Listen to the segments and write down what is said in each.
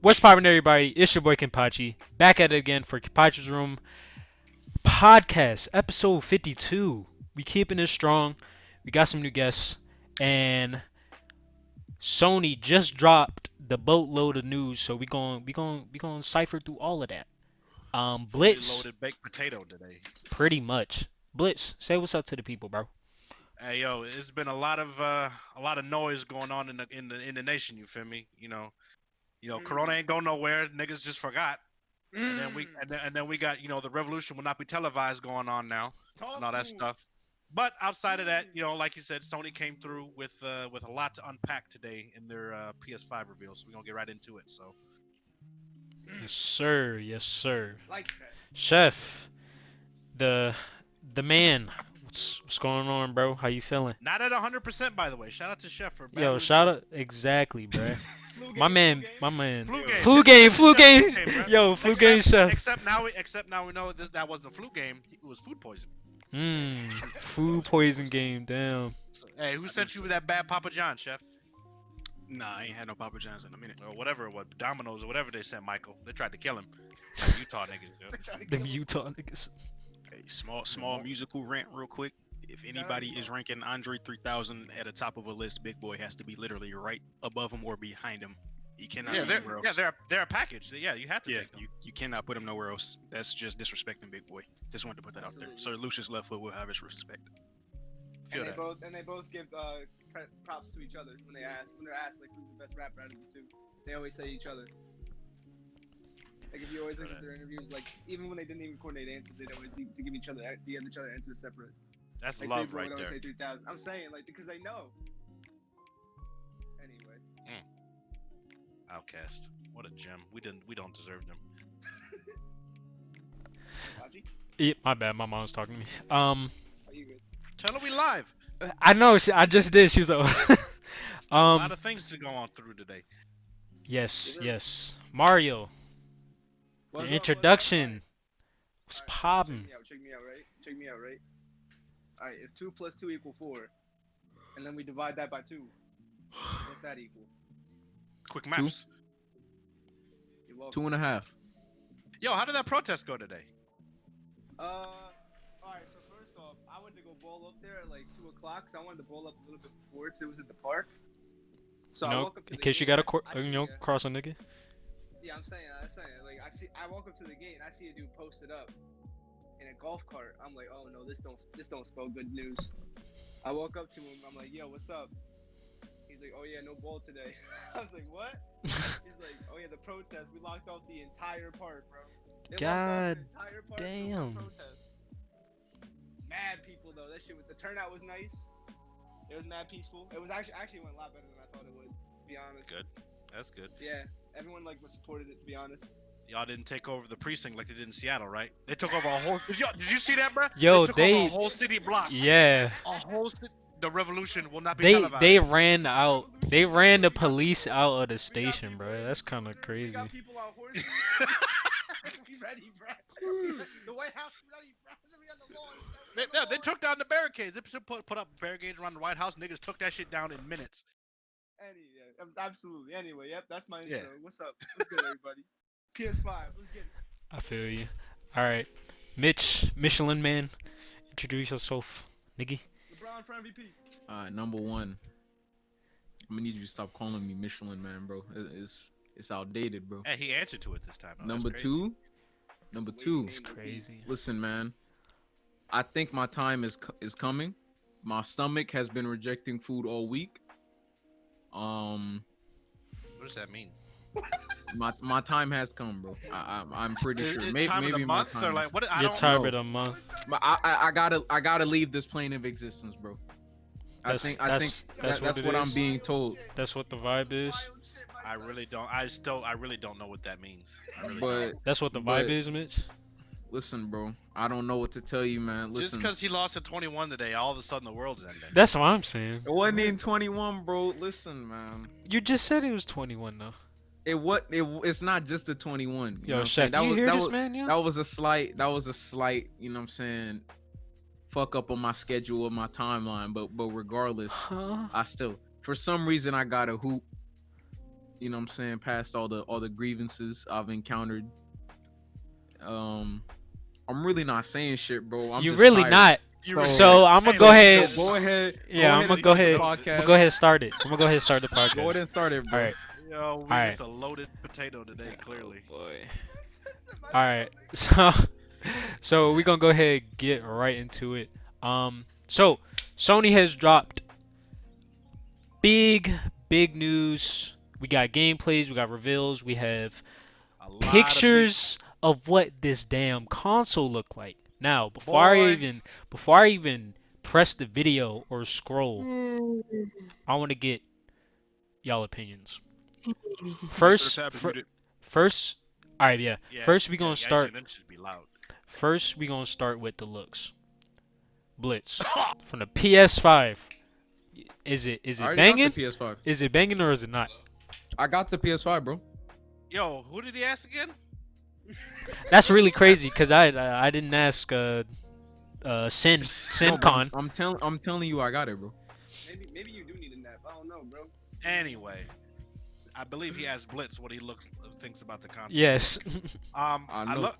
What's poppin', everybody? It's your boy Kenpachi, back at it again for Kenpachi's Room podcast, episode 52. We keeping it strong. We got some new guests, and Sony just dropped the boatload of news, so we going cipher through all of that. Fully Blitz, loaded baked potato today. pretty much. Blitz, say what's up to the people, bro. Hey yo, it's been a lot of noise going on in the nation. You feel me? Corona ain't going nowhere. Niggas just forgot. And then we got the revolution will not be televised going on now and all that stuff. But outside of that, like you said, Sony came through with a lot to unpack today in their PS5 reveal. So we're gonna get right into it. So Yes, sir. Yes, sir. Like that. Chef, the the man. What's going on, bro? How you feeling? not at 100%, by the way. Shout out to Chef for Yo, battling shout through. out exactly, bruh. Flu My game, man, flu game. my man. Flu game. Flu This game, is flu Chef game. flu game, bro. Yo, flu game chef. Except now we know that wasn't a flu game. It was food poisoning. Food poison game. Damn. So, hey, who sent you that bad Papa John, Chef? Nah, I ain't had no Papa John's in a minute. Or whatever it was, Domino's or whatever they sent Michael. They tried to kill him. Utah niggas. Yo. Them Utah niggas. Hey, small musical rant real quick. If anybody is ranking Andre 3000 at the top of a list, Big Boy has to be literally right above him or behind him. He cannot Yeah, be they're anywhere else. they're a package. Yeah, you have to Yeah, take them. you cannot put him nowhere else. That's just disrespecting Big Boy. Just wanted to put that out there. Sir Lucius left foot will have his respect. Feel And that. they both give props to each other when they're asked like who's the best rapper out of the two. They always say each other. Like if you always look at their interviews, like even when they didn't even coordinate answers, they'd always need to give each other answers separate. That's Like love Big Boy right would always there. say 3000. I'm saying like because they know. Anyway. Outcast. What a gem. We don't deserve them. Kenpachi, Yeah, my bad. My mom's talking to me. are you good? Tell her we live. I know. I just did. She was like, A lot of things to go on through today. yes, yes. Mario, the What's up, introduction was Alright, popping. Check me out, right? Alright, if 2 plus 2 equal 4, and then we divide that by 2, what's that equal? Quick maps. You're welcome. 2.5. Yo, how did that protest go today? Alright, so first off, I went to go bowl up there at like 2 o'clock, so I wanted to bowl up a little bit before, so it was at the park. So I woke up to In the case you gate, got a I see, cross a nigga. yeah, I'm saying, like, I walk up to the gate and I see a dude posted up in a golf cart. I'm like, oh no, this don't spell good news. I walk up to him, I'm like, yo, what's up? He's like, oh yeah, no bowl today. I was like, what? He's like, oh yeah, the protest. We locked off the entire park, bro. They locked off God the entire park for damn. one protest. Mad people though. The turnout was nice. It was mad peaceful. It was actually went a lot better than I thought it would. To be honest. Good. That's good. Yeah, everyone like was supported it. To be honest. Y'all didn't take over the precinct like they did in Seattle, right? They took over a whole. Did you see that, bro? Yo, took they- over a whole city block. Yeah. A whole city. The revolution will not be They televised. ran out. They ran the police out of the station, bro. That's kind of We crazy. got people on horses. We ready, bro. The White House ready, bro. We on the lawn. They took down the barricades. They put up barricades around the White House. Niggas took that shit down in minutes. Absolutely. Anyway, yep, that's my intro. Yeah. What's up? What's good, everybody? PS5. Let's get it. I feel you. All right, Mitch, Michelin Man, introduce yourself, nigga. LeBron for MVP. Number one. I'm gonna need you to stop calling me Michelin Man, bro. It's outdated, bro. And he answered to it this time. though. That's Number crazy. two. Number two. It's crazy. Listen, man. I think my time is coming. My stomach has been rejecting food all week. What does that mean? My time has come, bro. I'm pretty sure. Is it Maybe time of the my month time. or like has- what? I Your don't time know. of the month. But I gotta leave this plane of existence, bro. I That's- think that's that's what it what I'm is. being told. That's what the vibe is. I really don't. I really don't know what that means. I really But don't. That's what the But- vibe is, Mitch. listen, bro. I don't know what to tell you, man. Just Listen. because he lost at 21 today, all of a sudden the world's ending. That's what I'm saying. It wasn't in 21, bro. Listen, man. You just said he was 21 though. It's not just a 21. You know Yo, what I'm Chef, saying? That you was hear that this was man, yo? that was a slight, you know what I'm saying, fuck up on my schedule or my timeline, but regardless, Huh? I still for some reason I got to hoop You know what I'm saying? Past all the grievances I've encountered. I'm really not saying shit, bro. I'm You just really tired. not. You really So not. I'm gonna Hey, go man, Yo, ahead. go ahead. Yeah, I'm Go ahead gonna and go start the ahead. knows it. I'm gonna podcast. go ahead and start it. I'm gonna go ahead and start the podcast. Go ahead and start it, All bro. right. Yo, All right. it's a loaded potato today, clearly. Oh boy. My All right. stomach. So we're gonna go ahead and get right into it. So Sony has dropped big, big news. We got gameplays, we got reveals, we have A lot of meat. pictures of what this damn console looked like. Now, Boy. before I even press the video or scroll, I want to get y'all opinions. Make sure the First, tab is muted. first, all right, yeah. Yeah. First, we Yeah, gonna actually, start. them should be loud. First, we gonna start with the looks. Blitz from the PS5. Is I it already got the banging? PS5. Is it banging or is it not? I got the PS5, bro. Yo, who did he ask again? That's really crazy because I didn't ask Sin No, but SinCon. I'm telling you, I got it, bro. Maybe you do need a nap. I don't know, bro. Anyway, I believe he asked Blitz what he thinks about the console. Yes. I I know. look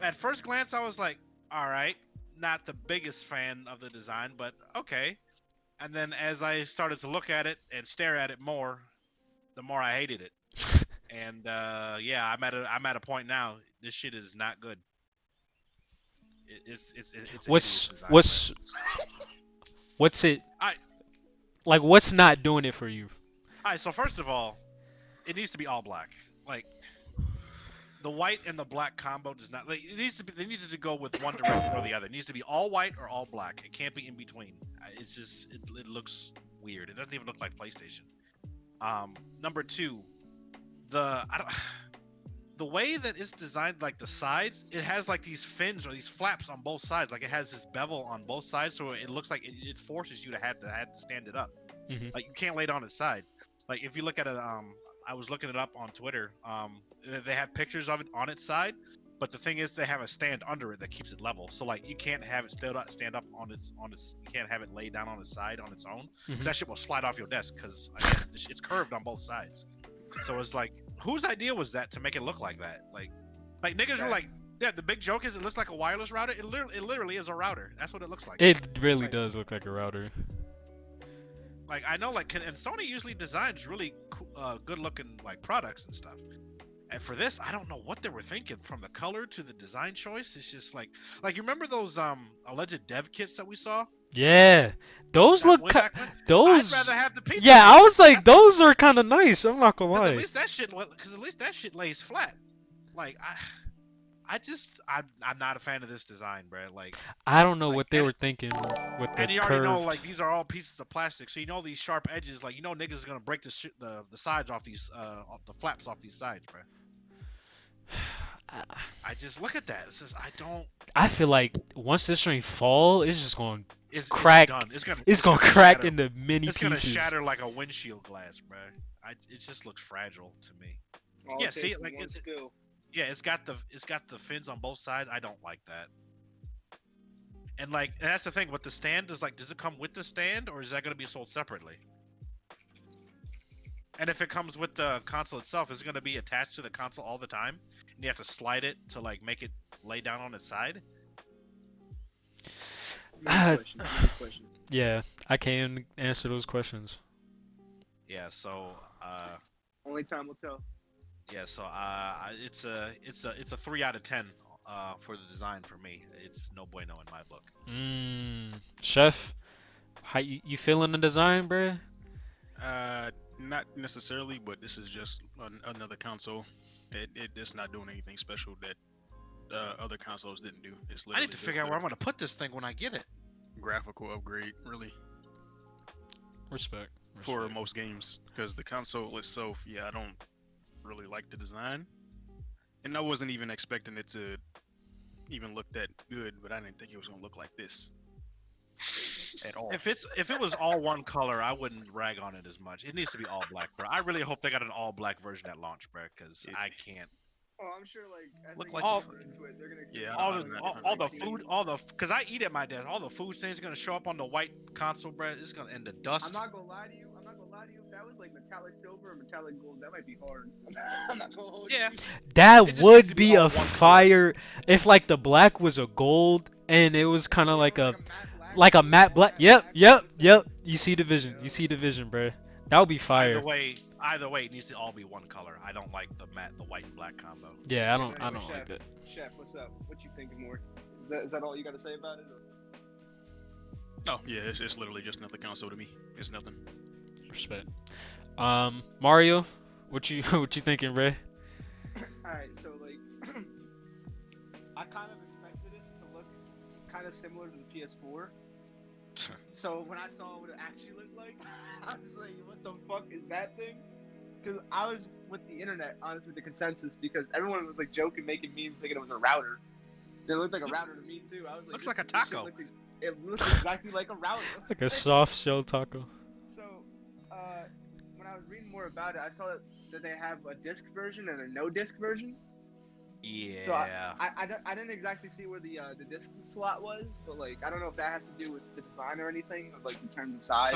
at first glance, I was like, all right, not the biggest fan of the design, but okay. And then as I started to look at it and stare at it more, the more I hated it. And yeah, I'm at a point now. This shit is not good. It's a hideous design, What's it I- like? What's not doing it for you? all right, so first of all, it needs to be all black. Like the white and the black combo does not. Like, it needs to be. They needed to go with one direction or the other. It needs to be all white or all black. It can't be in between. It's just it looks weird. It doesn't even look like PlayStation. Number two, the way that it's designed, like the sides, it has like these fins or these flaps on both sides. Like it has this bevel on both sides, so it looks like it forces you to have to stand it up. Mhm. Like you can't lay it on its side. Like if you look at it, I was looking it up on Twitter. They have pictures of it on its side, but the thing is, they have a stand under it that keeps it level. So like you can't have it stand up on its. You can't have it lay down on its side on its own. 'Cause Mhm. that shit will slide off your desk because again, it's curved on both sides. So it's like, whose idea was that to make it look like that? Like niggas were like, yeah, the big joke is it looks like a wireless router. It literally is a router. That's what it looks like. It really Like- does look like a router. Like I know, like, and Sony usually designs really good looking like products and stuff. And for this, I don't know what they were thinking. From the color to the design choice, it's just like you remember those alleged dev kits that we saw? Yeah, those That look. way back when? Those. I'd rather have the pizza. Yeah, I maker. was like, those are kind of nice. I'm not gonna Because lie. at least that shit lays flat. Like I'm not a fan of this design, bro. Like, I don't know like, what they and- were thinking with the and you already know, curved. like, these are all pieces of plastic, so you know these sharp edges. Like, you know, niggas are gonna break the sides off these off the flaps off these sides, bro. I just look at that. It says I don't. I feel like once this thing fall, it's just going. It's Crack. It's done. It's gonna crack shatter. into many It's gonna pieces. shatter like a windshield glass, bro. It just looks fragile to me. All Yeah, it see, takes is like, one spill. Yeah, it's got the fins on both sides. I don't like that. And like, and that's the thing with the stand is like, does it come with the stand or is that going to be sold separately? And if it comes with the console itself, is it going to be attached to the console all the time? And you have to slide it to like make it lay down on its side? Many questions. Yeah, I can't answer those questions. Yeah. So, Only time will tell. yeah. So, it's a 3 out of 10 for the design for me. It's no bueno in my book. Chef, how you feeling the design, bruh? Not necessarily, but this is just another console. It's not doing anything special that other consoles didn't do. It's I need to literally figure out where I'm going to put this thing when I get it. graphical upgrade, really, Respect. for most games. Because the console itself, yeah, I don't really like the design, and I wasn't even expecting it to even look that good. But I didn't think it was gonna look like this at all. If it was all one color, I wouldn't rag on it as much. It needs to be all black, bro. I really hope they got an all black version at launch, bro, because I can't. Oh, I'm sure. Like, as Look they like get all- deeper into it, they're gonna Yeah, All I the don't all know. the food, because I eat at my desk. All the food stains gonna show up on the white console, bro. It's gonna and the I'm dust. not gonna lie to you. lie to you, if that was like metallic silver or metallic gold, that might be hard. I'm not gonna hold Yeah. you. That It just needs would to be all a one color. fire if like the black was a gold and it was kind of Yeah, like or a matte black. like a It was matte all black. matte Yep, black, yep, it's like- yep. You see the vision. Yeah. You see the vision, bro. That would be fire. Either way, it needs to all be one color. I don't like the white and black combo. Yeah, I Yeah, don't but anyway, like Chef, that. Chef, what's up? What you thinking more? Is that all you got to say about it? Or? Oh yeah, it's literally just another console to me. It's nothing. Respect. Mario, what you what you thinking, Ray? Alright, so like, I kind of expected it to look kind of similar to the PS4. So when I saw what it actually looked like, I was like, what the fuck is that thing? Because I was with the internet, honest with the consensus, because everyone was like joking, making memes, thinking it was a router. It looked like a router to me too. I was like, Looks this- like a this shit taco. it looks exactly like a router. Like a soft shell taco. So, when I was reading more about it, I saw that they have a disc version and a no disc version. Yeah. So I didn't exactly see where the disc slot was, but like I don't know if that has to do with the design or anything, or, like in terms of size.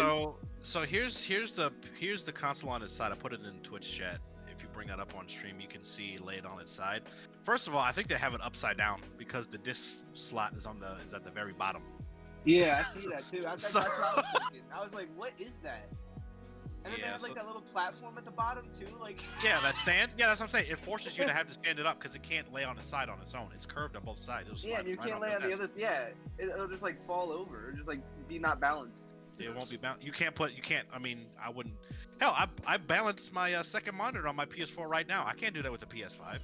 So here's the console on its side. I put it in Twitch chat. If you bring that up on stream, you can see laid on its side. First of all, I think they have it upside down because the disc slot is at the very bottom. Yeah, I see that too. That's So- what I was thinking. I was like, what is that? And then they Yeah, have like so- that little platform at the bottom too, like. Yeah, that stand. Yeah, that's what I'm saying. It forces you to have to stand it up because it can't lay on its side on its own. It's curved on both sides. It'll Yeah, slide and you right can't off lay the on the desk. other. Yeah, it'll just like fall over, or just like be not balanced. It won't be bound. You can't. I mean, I wouldn't. Hell, I balanced my second monitor on my PS4 right now. I can't do that with the PS5.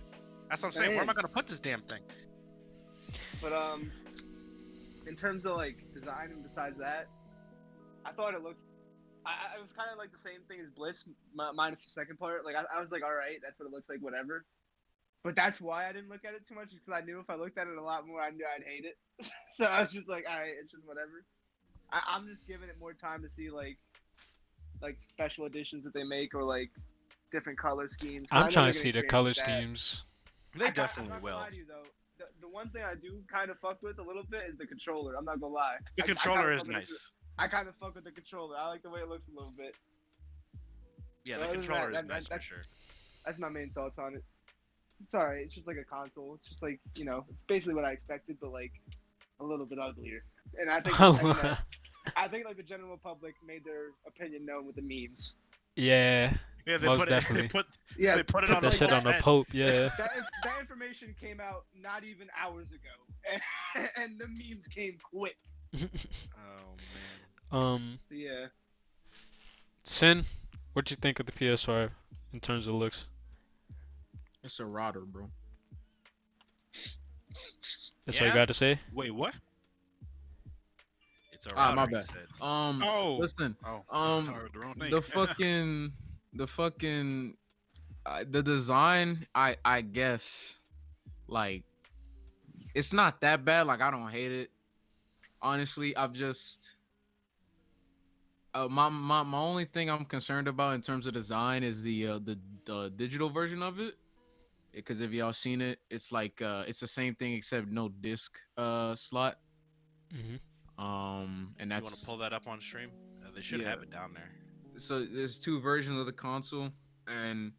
That's what I'm saying. Where am I gonna put this damn thing? But in terms of like design and besides that, I thought it looked. It was kind of like the same thing as Blitz, minus the second part. Like I was like, all right, that's what it looks like, whatever. But that's why I didn't look at it too much, because I knew if I looked at it a lot more, I knew I'd hate it. So I was just like, all right, it's just whatever. I'm just giving it more time to see like special editions that they make, or like different color schemes. I I'm know trying they're to gonna see the experiment color with that. schemes. They I'm definitely not gonna will. lie to you though. The one thing I do kind of fuck with a little bit is the controller. I'm not gonna lie. The I controller kinda is fuck with nice. I kind of fuck with the controller. I like the way it looks a little bit. Yeah, So the other than controller that, is nice for that's- sure. That's my main thoughts on it. It's alright. It's just like a console. It's just like, it's basically what I expected, but like a little bit uglier. And I think I think like the general public made their opinion known with the memes. Yeah, Yeah, they most put definitely. it. They put Yeah, They put it put on that the shit on the event. Pope. Yeah. that information came out not even hours ago, and the memes came quick. Oh man. So yeah. Sin, what you think of the PS5 in terms of looks? It's a router, bro. That's all you Yeah? got to say? Wait, what? It's a Ah, my router, he bad. said. Oh. Listen, Oh, I heard the wrong thing. the design, I guess, like, it's not that bad. Like, I don't hate it. Honestly, I've just my only thing I'm concerned about in terms of design is the digital version of it. Because if y'all seen it, it's like it's the same thing except no disc slot. Mm-hmm. And You want that's to pull that up on stream? They should Yeah. have it down there. so there's two versions of the console, and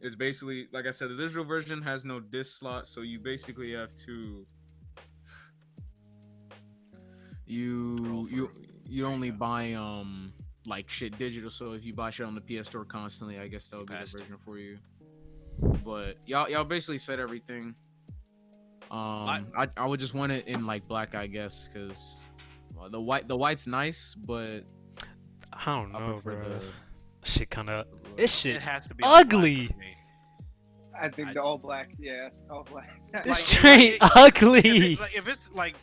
it's basically like I said, the digital version has no disc slot, so you basically have to Scroll you through. you only buy like shit digital. So if you buy shit on the PS Store constantly, I guess that would be the Passed it. version for you. But y'all basically said everything. I would just want it in like black, I guess, because the white's nice, but I don't I know, prefer bro. the Shit kind of. This It shit. has to be all black ugly. for me. I think I the all black. Yeah, all black. This Like, straight if ugly. if it's like,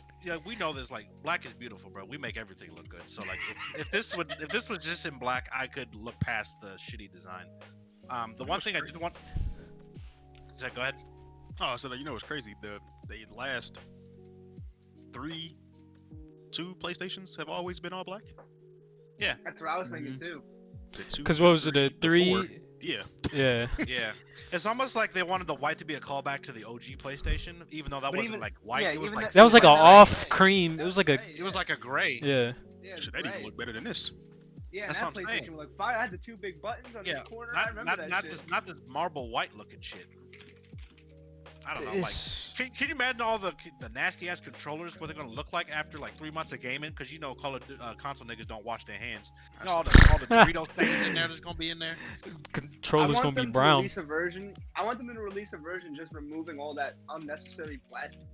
we know this. Like, black is beautiful, bro. We make everything look good. So like, if this was just in black, I could look past the shitty design. The one thing I did want. Zach, go ahead. Oh, so you know what's crazy? The last two PlayStations have always been all black. That's what I was thinking too. The two, Because the what was it? A three, the four. three? Yeah. Yeah. Yeah, it's almost like they wanted the white to be a callback to the OG PlayStation, even though that But wasn't even- like white. yeah, it was even like That was like an But that- off gray. cream. It That was like a. gray, it was like a gray. Yeah. Yeah, Shit, that even gray. look better than this. Yeah, and That's that what I'm saying. PlayStation was like fire. I had the two big buttons on Yeah, the corner. I remember that not shit. this marble white looking shit. I don't know. Like, It's- can you imagine all the nasty ass controllers? What they're gonna look like after like 3 months of gaming? Because you know, console niggas don't wash their hands. You know, all the Dorito stains in there that's gonna be in there. controller's I gonna want be them to brown. release a version. I want them to release a version just removing all that unnecessary plastic.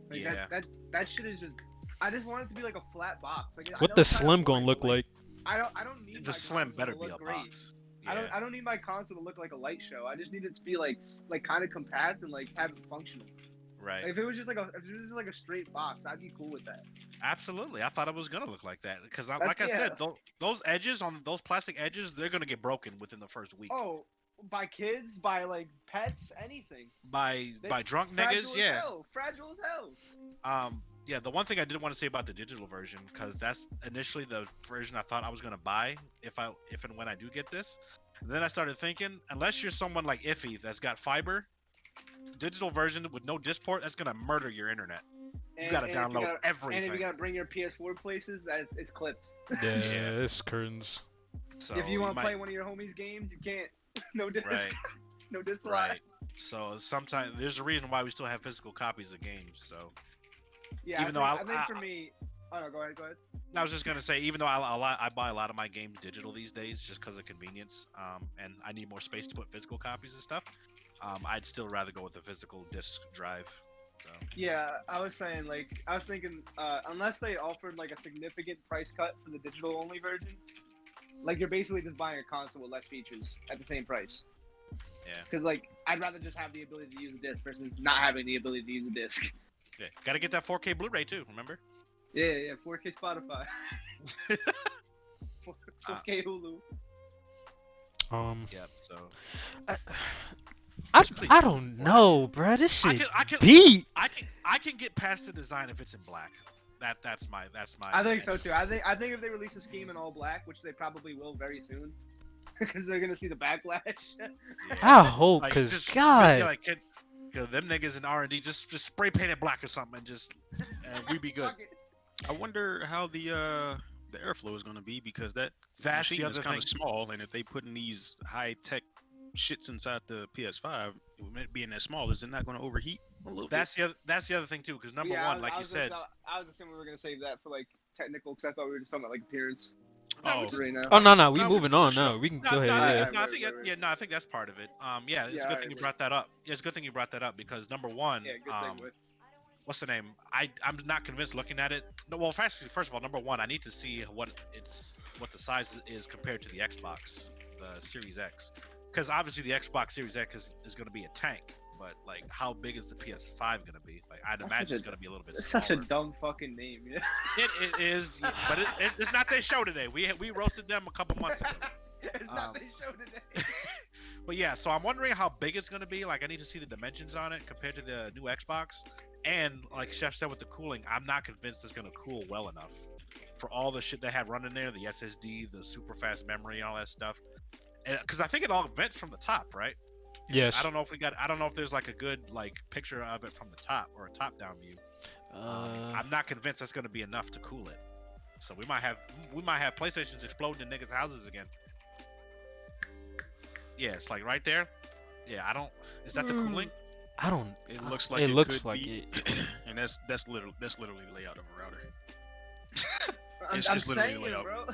Like Yeah. that shit is just. I just want it to be like a flat box. Like, I What know the it's kinda slim boring, gonna look but, like? I don't need The my slim console better to be look a great. box. Yeah. I don't need my console to look like a light show. I just need it to be like kind of compact and like have it functional. Right. Like, if it was just like a straight box, I'd be cool with that. Absolutely. I thought it was gonna look like that because, like I yeah. said, those edges on those plastic edges, they're gonna get broken within the first week. Oh, by kids, by like pets, anything. By drunk Fragile niggas, as yeah. hell. Fragile as hell. Yeah, the one thing I did want to say about the digital version, because that's initially the version I thought I was gonna buy if and when I do get this. And then I started thinking, unless you're someone like Iffy that's got fiber, digital version with no disc port, that's gonna murder your internet. You gotta download everything. And if you gotta bring your PS4 places, it's clipped. Yeah, Yeah. it's curtains. So if you want to might- play one of your homies' games, you can't. No disc. right, No disc slot. right. So sometimes there's a reason why we still have physical copies of games. So Yeah, Even though I think for me. Oh no, go ahead. I was just gonna say, even though I buy a lot of my games digital these days just because of convenience, and I need more space to put physical copies and stuff, I'd still rather go with the physical disc drive. So. Yeah, I was thinking, unless they offered like a significant price cut for the digital only version, like you're basically just buying a console with less features at the same price. Yeah. Because like I'd rather just have the ability to use a disc versus not having the ability to use a disc. Yeah, gotta get that 4K Blu-ray too. Remember? Yeah, 4K Spotify. 4K Hulu. Yep. So I don't know, bruh. This I shit can beat. I can get past the design if it's in black. That's my. I think so too. I think if they release a scheme in all black, which they probably will very soon, because they're gonna see the backlash. I hope, Like, cause just- God. yeah, like, them niggas in R&D just spray paint it black or something and we be good. Fuck it. I wonder how the airflow is going to be because that That's the machine is other kind thing. of small, and if they put in these high tech shits inside the PS5, it being that small, is it not going to overheat a little That's the other thing too, because number Yeah, one, like you said, I was assuming we were gonna save that for like technical, because I thought we were just talking about like appearance. bit? Oh, Right now. Oh no, we No, moving we're on still- now. We can no, go no, ahead. yeah. Yeah. no, I think Right. yeah, no, I think that's part of it. Yeah, it's Yeah, a good alright, thing you right. brought that up. Yeah, it's a good thing you brought that up because number one, Yeah, good segue. what's the name? I'm not convinced looking at it. No, well, first of all, number one, I need to see what the size is compared to the Xbox, the Series X, because obviously the Xbox Series X is going to be a tank. But like, how big is the PS5 going to be? Like, I'd That's imagine such it's a- going to be a little bit It's smaller. such a dumb fucking name. Yeah. It is, yeah, but it's not their show today. We roasted them a couple months ago. It's not the show today. But yeah, so I'm wondering how big it's going to be. Like, I need to see the dimensions on it compared to the new Xbox. And like Chef said with the cooling, I'm not convinced it's going to cool well enough for all the shit they have running there, the SSD, the super fast memory, and all that stuff. Because I think it all vents from the top, right? Yes. I don't know if there's like a good like picture of it from the top or a top-down view. I'm not convinced that's going to be enough to cool it. So we might have PlayStations exploding in niggas' houses again. Yeah, it's like right there. Yeah, I don't. Is that the cooling? I don't. it looks like It looks could like be, and that's literally the layout of a router. I'm It's literally saying, layout. bro.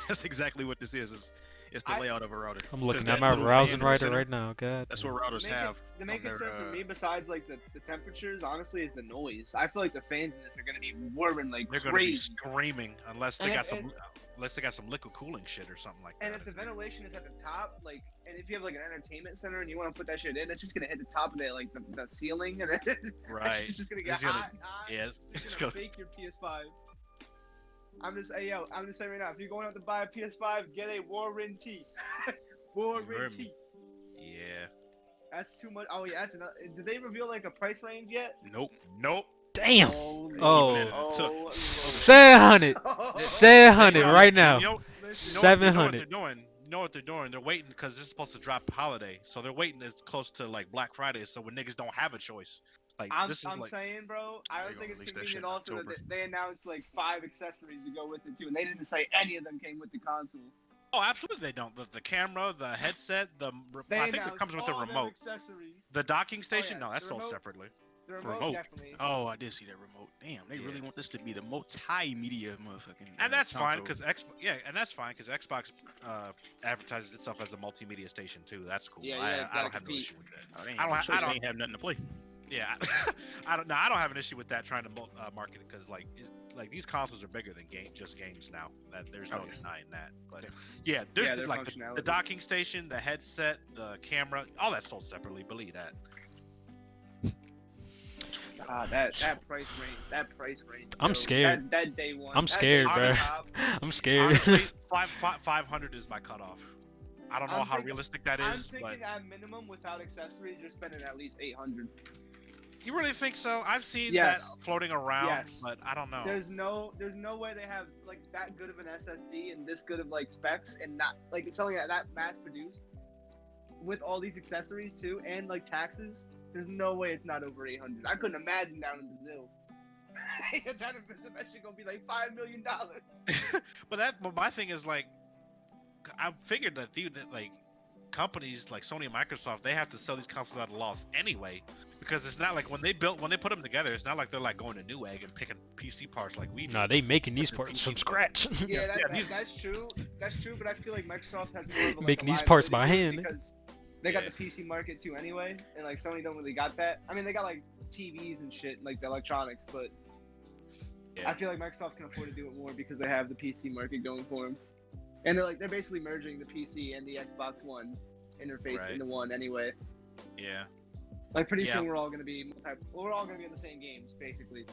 That's exactly what this is. It's the I- layout of a router. I'm looking 'Cause at that my little browsing band in the writer center, right now. God. That's what routers have. The main on their, concern for me, besides like the temperatures, honestly, is the noise. I feel like the fans in this are gonna be whirring like They're going to be crazy. screaming unless they And got if- some liquid cooling shit or something like And that. if the ventilation is at the top, like, and if you have like an entertainment center and you want to put that shit in, it's just gonna hit the top of the like the ceiling, and Right. it's just gonna get It's gonna- hot. Yeah, It's it's just gonna. gonna bake your PS5. I'm just saying right now, if you're going out to buy a PS5, get a warranty. Warranty. Yeah. That's too much. Oh yeah, that's enough. Did they reveal like a price range yet? Nope. Nope. Damn. Oh, Oh. Keeping it at- oh, 700. 700 You know- right now. You know, Listen, you know what 700. they're doing. You know what they're doing? They're waiting because this is supposed to drop holiday, so they're waiting as close to like Black Friday. So when niggas don't have a choice, I'm saying, bro. I They don't gonna think it's release that shit convenient in also that October. they announced like 5 accessories to go with it too, and they didn't say any of them came with the console. Oh, absolutely they don't. The camera, the headset, They I think it announced comes with the all them remote. accessories. The docking station, yeah, no, that's the sold remote- separately. The Remote. remote, definitely. Oh, I did see that remote. Damn, they really Yeah. want this to be the multi-media motherfucking. And that's fine console. because Xbox advertises itself as a multimedia station too. That's cool. Yeah, you I gotta don't have no compete. issue with that. Oh, they I don't. they ain't have nothing to play. Yeah, I don't. No, I don't have an issue with that trying to market it because like these consoles are bigger than just games now. That there's no Okay. denying that. But Yeah. yeah, there's their like the functionality. docking station, the headset, the camera, all that's sold separately. Believe that. That price range. I'm yo, scared. That day one. I'm that scared, day bro. one top. I'm scared. Honestly, 500 is my cutoff. I don't know I'm how thinking- realistic that I'm is, but thinking at minimum without accessories, you're spending at least 800. you really think so? I've seen Yes. that floating around, Yes. but I don't know. There's no way they have like that good of an SSD and this good of like specs and not like selling that mass produced with all these accessories too and like taxes. There's no way it's not over 800. I couldn't imagine down in Brazil. Down in Brazil, that shit gonna be like $5 million. But my thing is like, I figured that like companies like Sony and Microsoft, they have to sell these consoles at a loss anyway, because it's not like when they put them together, it's not like they're like going to Newegg and picking PC parts like we do. Nah, they making these the parts PC from scratch. Yeah, these- that's true. That's true, but I feel like Microsoft has more of a, like, Making a these parts by liability hand. because they got Yeah. the PC market too anyway, and like Sony don't really got that. I mean, they got like TVs and shit, like the electronics, but Yeah. I feel like Microsoft can afford to do it more because they have the PC market going for them, and they're basically merging the PC and the Xbox One interface Right. into one anyway. Yeah, Like pretty Yeah. soon we're all gonna be in the same games basically.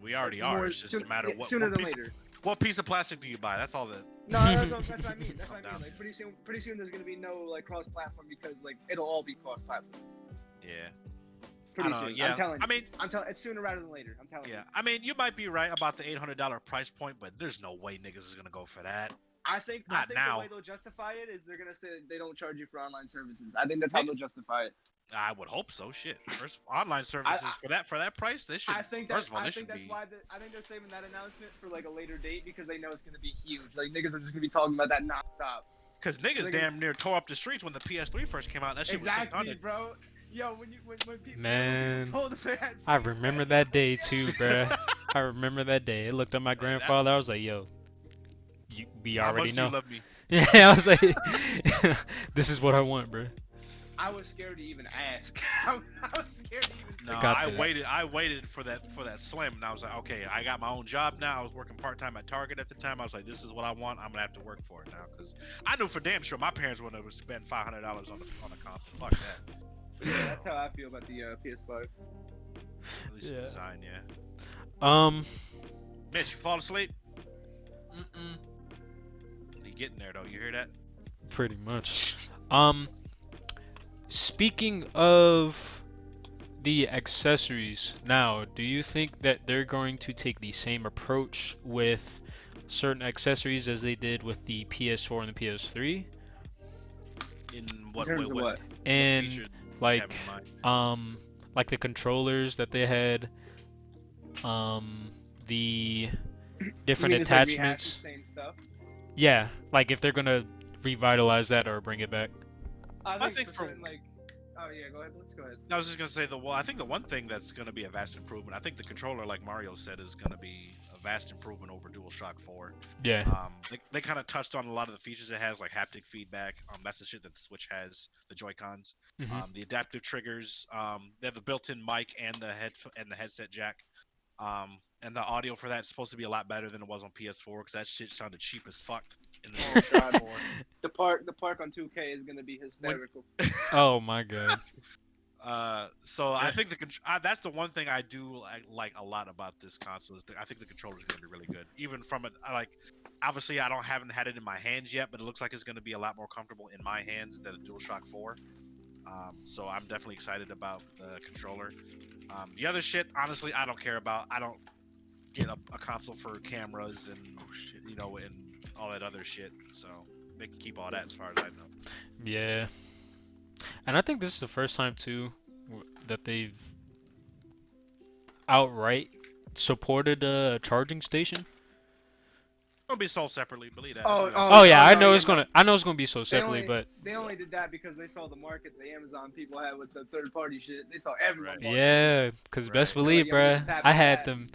we already More are. It's just a matter of sooner what than piece, later. what piece of plastic do you buy? That's all that. No, that's what I mean. That's what I Down. mean. Like pretty soon there's gonna be no like cross-platform because like it'll all be cross-platform. Yeah. Pretty I don't know, soon. yeah. I'm telling. I mean, It's sooner rather than later. I'm telling yeah. you. I mean, you might be right about the $800 price point, but there's no way niggas is gonna go for that. I think Not now. the way they'll justify it is they're gonna say they don't charge you for online services. I think that's how they'll justify it. I would hope so. Shit. First, online services for that price, they should. I think First of all, they I should think that's be. why I think they're saving that announcement for like a later date because they know it's gonna be huge. Like niggas are just gonna be talking about that nonstop. Because niggas Niggas- damn near tore up the streets when the PS3 first came out. And that shit Exactly, was 600. bro. Yo, when people Man, told them they had I remember that day too, bruh. I remember that day. I looked at my that- grandfather. I was like, "Yo, we How already much do you know." love me? Yeah, I was like, "This is what I want, bruh." I was scared to even ask. I was scared to even. No, got I that. waited for that slim, and I was like, okay, I got my own job now. I was working part time at Target at the time. I was like, this is what I want. I'm gonna have to work for it now because I knew for damn sure my parents wouldn't have spent $500 on a console. Fuck that. That's how I feel about the PS5. At least the Yeah. design, yeah. Mitch, you fall asleep? Mm-mm. You getting there though? You hear that? Pretty much. Speaking of the accessories, now, do you think that they're going to take the same approach with certain accessories as they did with the PS4 and the PS3? In what terms way? of what? And features do you like, have in mind? like the controllers that they had, the You different mean just, like, rehash attachments. the same stuff? Yeah, like if they're gonna revitalize that or bring it back. I think for- certain, like. Oh yeah, go ahead. Let's go ahead. I was just gonna say I think the one thing that's gonna be a vast improvement. I think the controller, like Mario said, is gonna be a vast improvement over DualShock 4. Yeah. They kind of touched on a lot of the features it has, like haptic feedback. That's the shit that the Switch has. The Joy-Cons, Mhm. the adaptive triggers. They have the built-in mic and the headset jack. And the audio for that is supposed to be a lot better than it was on PS4 because that shit sounded cheap as fuck in the Oh, God. PS4. The park on 2K is gonna be hysterical. Oh my god. So I think that's the one thing I do like a lot about this console is I think the controller is going to be really good. Even from it, obviously I haven't had it in my hands yet, but it looks like it's going to be a lot more comfortable in my hands than a DualShock 4. So I'm definitely excited about the controller. The other shit, honestly, I don't care about. I don't get a console for cameras and and all that other shit. So they can keep all that as far as I know. Yeah. And I think this is the first time too that they've outright supported a charging station. It'll be sold separately. Believe that. Oh, It's oh, Oh yeah, I no, know yeah, it's no. gonna. I know it's gonna be sold They separately, only but they only did that because they saw the market the Amazon people had with the third party shit. They saw everyone. Right. bought yeah, cause best Right. They're like, believe, yo, we can bruh, tap I into had that. them.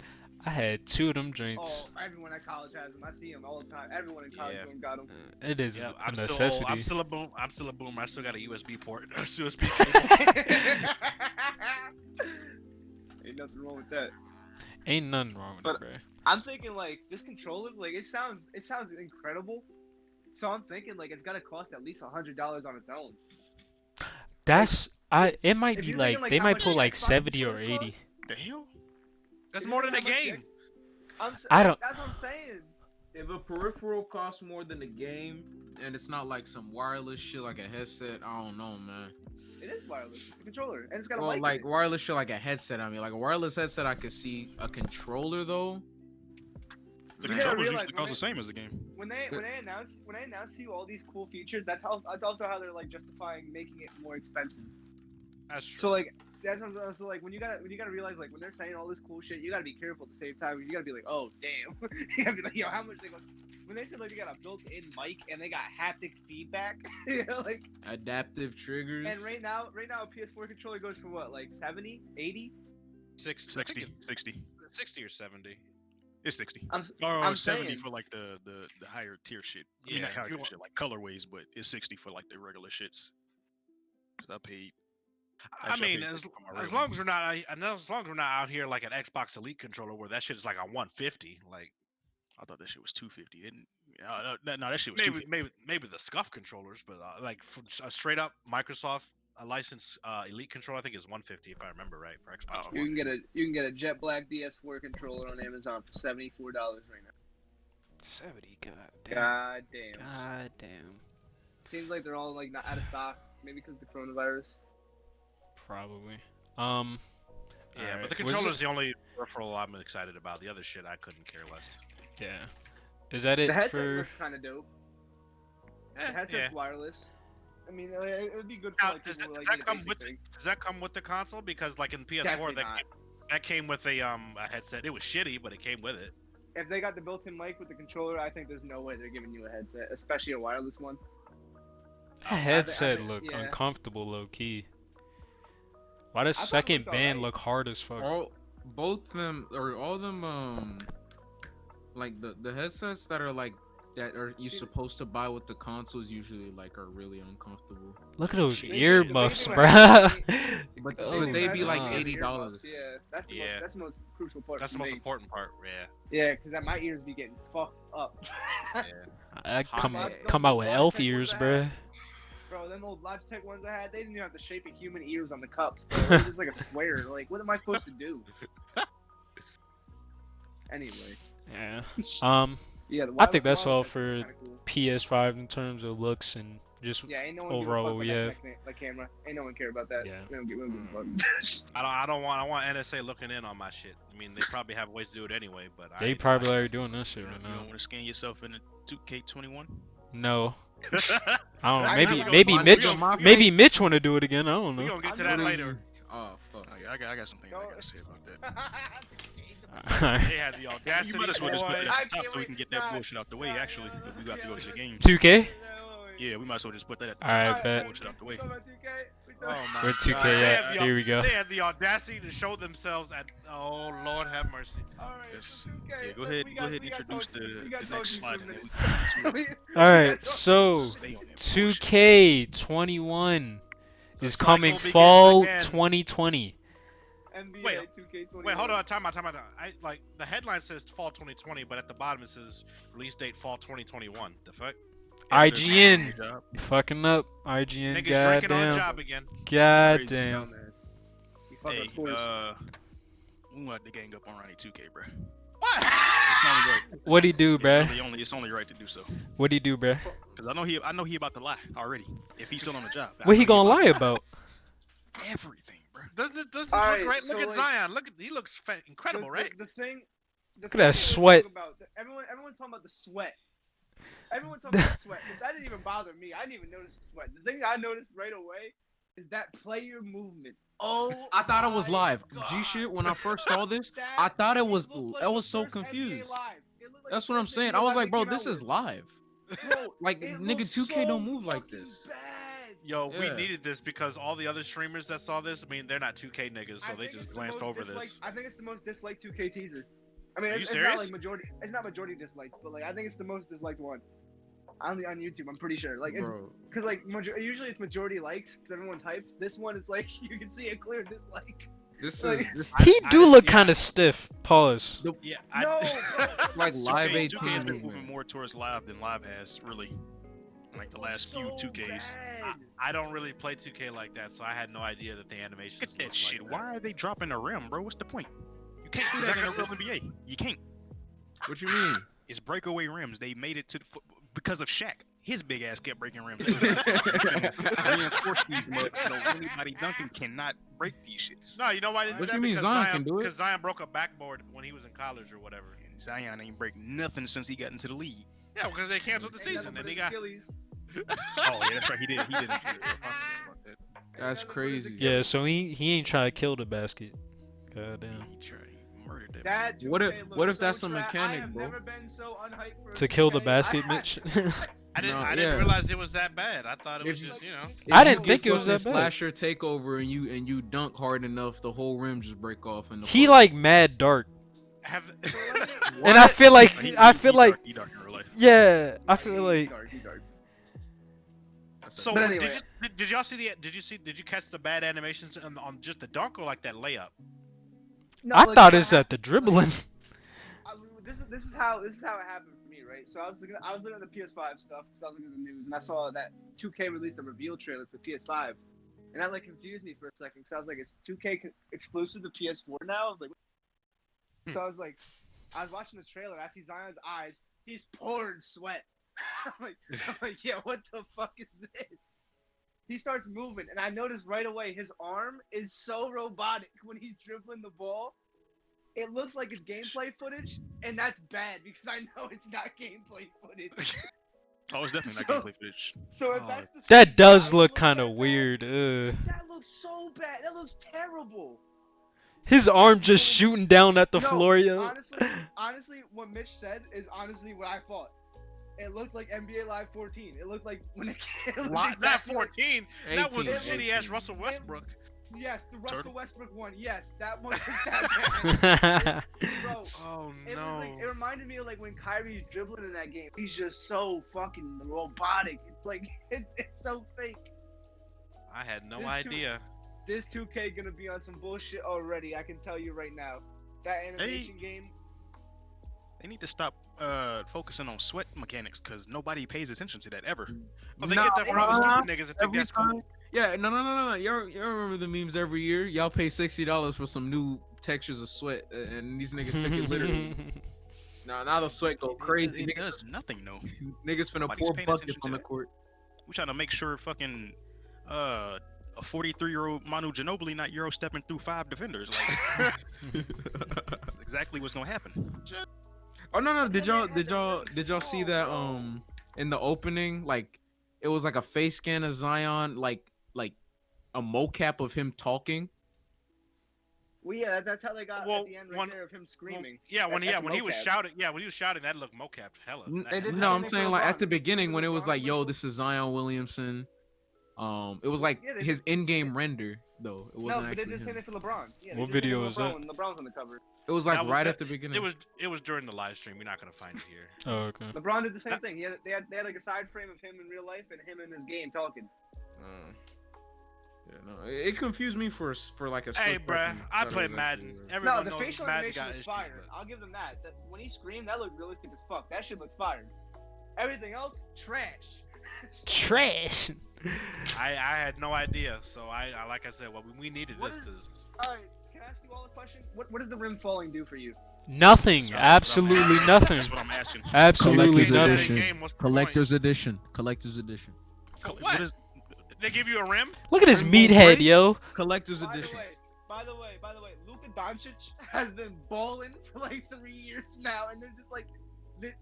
I had 2 of them joints. Oh, everyone at college has them. I see them all the time. Everyone in college Yeah. going got them. It is Yeah, a I'm still old. I'm necessity. still a boom. I'm still a boomer. I still got a USB port, a USB cable. Ain't nothing wrong with that. Ain't nothing wrong with But- it, bruh. I'm thinking like this controller, like it sounds incredible. So I'm thinking like it's gotta cost at least $100 on its own. That's It might if be you're like thinking, like, they how might much put the like Xbox 70 or controllers 80. The hell? That's If more you're than a thinking how much game. I don't- That's what I'm saying. If a peripheral costs more than the game, and it's not like some wireless shit like a headset, I don't know, man. It is wireless. It's a controller, and it's got a Well, mic. like in it. wireless shit like a headset. I mean, like a wireless headset, I could see. A controller though. The You gotta controllers realize usually when cost the same as the game. when they announce to you all these cool features, that's also how they're like justifying making it more expensive. That's true. So like so like when you gotta realize like when they're saying all this cool shit, you gotta be careful at the same time. You gotta be like, oh damn, you gotta be like, yo, how much they go? When they said like they got a built-in mic and they got haptic feedback, you know, like Adaptive triggers. and right now a PS4 controller goes for what, like 70, 80? 60, 60, 60. 60 or 70. It's 60. I'm Or 70 saying, for like the higher tier shit. I mean, Yeah, not if higher you tier want- shit, like colorways, but it's 60 for like the regular shits. 'Cause I paid. I Actually, I mean, paid as 50 for my as regular long as we're not, I know as long as we're not out here like an Xbox Elite controller where that shit is like a 150. Like I thought that shit was 250. Didn't? No, that shit was maybe 250. maybe the scuff controllers, but like a straight up Microsoft licensed Elite controller, I think is 150 if I remember right for Xbox Oh, One. you can get a Jet Black DS4 controller on Amazon for $74 right now. 70. God damn. God damn. God damn. Seems like they're all like not out of stock. Maybe because of the coronavirus. Probably. Yeah, Alright, but the was it- controller's the only peripheral I'm excited about. The other shit I couldn't care less. Yeah. Is that it The headset for? looks kind of dope. The Eh, headset's yeah. wireless. I mean, it would be good for Now, like does people who that like need a come basic with thing. Does that come with the console? Because like in PS4, Definitely not. that came with a headset. It was shitty, but it came with it. If they got the built-in mic with the controller, I think there's no way they're giving you a headset, especially a wireless one. That headset think- look yeah. uncomfortable, low key. Why does thought it second looked band alright. look hard as fuck? Both them or all them like the headsets that are like that are you supposed to buy with the consoles usually like are really uncomfortable. Look at those The ear biggest muffs, thing bruh. But Oh they my be like God. $80. Yeah, that's the Yeah. most that's the most crucial part. That's the for most me. important part. Yeah. Yeah, because my ears be getting fucked up. I come Hot come out with Logitech elf ones ears, I bruh. had. Bro, them old Logitech ones I had, they didn't even have the shape of human ears on the cups, bro. It was just like a square. Like, what am I supposed to do? Anyway, Yeah. yeah. I think that's all Logitechs are for kinda cool. PS5 in terms of looks and just Yeah, ain't no one overall give a we fuck have. about that camera. Ain't no one care about that. Yeah. We don't give a fuck. I want NSA looking in on my shit. I mean, they probably have ways to do it anyway, but I They ain't probably decided. already doing that shit You right don't now. want to scan yourself in a 2K21? No. I don't know. I Maybe got maybe one. Mitch We maybe Mitch want to do it again. I don't We know. gonna get to I'm that gonna- later. Oh fuck. I got some things I gotta say about that. They had the audacity. You might as well just put boy. it I at the top can't so we can wait. get that Nah, bullshit out the way. nah, Actually, yeah, if we got to go to the yeah. games. 2K? Yeah, we might as well just put that at the Alright, top. bet. Get bullshit out the way. Oh my Where 2K God. They at? had the- Here we go. They had the audacity to show themselves at. Oh Lord, have mercy. Yes. Yeah, go ahead and introduce the next slide and then we can Alright, so stay on that bullshit. 2K21 The is coming cycle begins fall again. 2020. NBA Wait, 2K21. Wait, hold on, time out. I like the headline says fall 2020, but at the bottom it says release date fall 2021. The fuck? IGN Job. fucking up. IGN, Niggas drinking on the goddamn. job again. Goddamn. You fuck Hey, up scores. we want to gang up on Ronnie 2K, bro. What? It's only right. What'd he do, bruh? It's only right to do so. What'd he do, bruh? Cause I know he about to lie already. If he's still on the job. I What know he gonna lie about about? everything, bro. Doesn't it look Alright, great? Look so, at like, Zion. He looks incredible, right? The thing. Look at that sweat. Everyone talking about the sweat. Everyone talking about the sweat. 'Cause that didn't even bother me. I didn't even notice the sweat. The thing I noticed right away is that player movement. Oh, I thought it was my live. God. G shit. When I first saw this, That I thought it was. looked like I the was so first NBA confused. Live. It looked like That's the what I'm first saying. NBA I was Live like, they bro, came this out is with. live. Bro, Like it nigga, looks 2K don't so move like fucking this. Bad. Yo, we Yeah. needed this because all the other streamers that saw this, I mean, they're not 2K niggas, so I they think just it's the glanced most over disliked. this. I think it's the most disliked 2K teaser. I mean, Are you it's not serious? like majority. It's not majority disliked, but like I think it's the most disliked one on YouTube. I'm pretty sure. Like it's Bro, because like usually it's majority likes because everyone's hyped. This one is like you can see a clear dislike. this Like- is this, He I do didn't- look yeah. kind of stiff. Pause. Yeah, No, like live 2K, 18 2K has been movement. moving more towards live than live has, really. Like the last few 2Ks. I don't really play 2K like that, so I had no idea that the animations. Look at that looked shit. Like Why are they dropping the rim, bro? What's the point? You can't do that in a real NBA. You can't. What you mean? It's breakaway rims. They made it to the because of Shaq. His big ass kept breaking rims. They was reinforce these mugs so anybody dunking cannot break these shits. No, you know why they did What that? you mean Because Zion can do it? Because Zion broke a backboard when he was in college or whatever. And Zion ain't break nothing since he got into the league. Yeah, because they canceled the season and he got. Achilles. Oh yeah, that's right. He did. He did. That's crazy. Yeah, so he ain't trying to kill the basket. Goddamn. He tried. He murdered that. That What if- 2K what looks if that's so a I mechanic, have bro? never been so unhyped for a To kill the 2K. basket, Mitch. I didn't. No, I didn't yeah. realize it was that bad. I thought it was If- just If I you didn't get think it was fucking that bad. Slasher takeover and you dunk hard enough, the whole rim just break off in the. He court. like mad dark, Have. and I feel like He like dark in real life. yeah, I feel like He dark. That's So But did anyway. did y'all see the did you catch the bad animations on just the dunk or like that layup? No, I like, thought what it's at the happened is, like, dribbling. this is how it happened for me, right? So I was looking at the PS5 stuff because I was looking at the news and I saw that 2K released a reveal trailer for PS5, and that like confused me for a second because I was like, it's 2K exclusive to PS4 now. I was like, so I was watching the trailer. I see Zion's eyes. He's pouring sweat. I'm like, yeah, what the fuck is this? He starts moving, and I noticed right away his arm is so robotic when he's dribbling the ball. It looks like it's gameplay footage, and that's bad because I know it's not gameplay footage. Oh, it's definitely not So- gameplay footage. So if Oh, that's the That same does guy, it look looks kind of that bad. weird. That looks so bad. That looks terrible. His arm just shooting down at the No, floor, yo. Honestly, what Mitch said is honestly what I thought. It looked like NBA Live 14. It looked like when it was Not exactly 14. That was 18, shitty ass 18. Russell Westbrook. Yes, the Russell Turtle? Westbrook one. Yes, that one was that bad. Bro, Oh it no. was like it reminded me of like when Kyrie's dribbling in that game. He's just so fucking robotic. It's like it's so fake. I had no This idea. This 2K gonna be on some bullshit already. I can tell you right now. That animation game. They need to stop focusing on sweat mechanics because nobody pays attention to that ever. Oh, they get that from all the stupid niggas that think Every that's cool. time. Yeah, no. Y'all remember the memes every year? Y'all pay $60 for some new textures of sweat, and these niggas took it literally. Now the sweat go crazy. It Niggas, does nothing though. niggas finna Nobody's pour paying buckets attention to on the that. court. We trying to make sure fucking a 43-year-old Manu Ginobili not Euro stepping through 5 defenders. Like, that's exactly what's gonna happen. Oh no! Did y'all see that in the opening, like it was like a face scan of Zion, like a mocap of him talking. Well, yeah, that's how they got Well, at the end right one- there of him screaming. When That's he was mocap. shouting, when he was shouting, that looked mocap hella. They did the No, same I'm thing saying for like at LeBron. the beginning Remember when it was LeBron like, "Yo, was- this is Zion Williamson." It was like Yeah, they his in-game render though. It No, wasn't but they actually did the same him. thing for LeBron. Yeah, they What did the same video thing is for LeBron that? when LeBron's on the cover. It was like That was- right that- at the beginning. It was during the live stream. We're not gonna find it here. Oh, okay. LeBron did the same thing. They had like a side frame of him in real life and him in his game talking. Yeah, no, it confused me for like a. Hey, split bruh, second. I Thought it play was Madden. actually- No, Everyone the knows facial Madden animation got was issues, fire. but- I'll give them that. When he screamed, that looked realistic as fuck. That shit looks fired. Everything else, trash. Trash. I had no idea. So I like I said, well, we needed What this is- because Alright, can I ask you all a question? What does the rim falling do for you? Nothing. That's what I'm Absolutely asking. nothing. That's what I'm asking. Absolutely Collector's nothing. edition. Game, what's the Collector's edition. Collector's edition. point? What What? is? They give you a rim? Look at his Rim meathead, break? yo. Collector's By the edition. way, Luka Doncic has been balling for like 3 years now, and they're just like,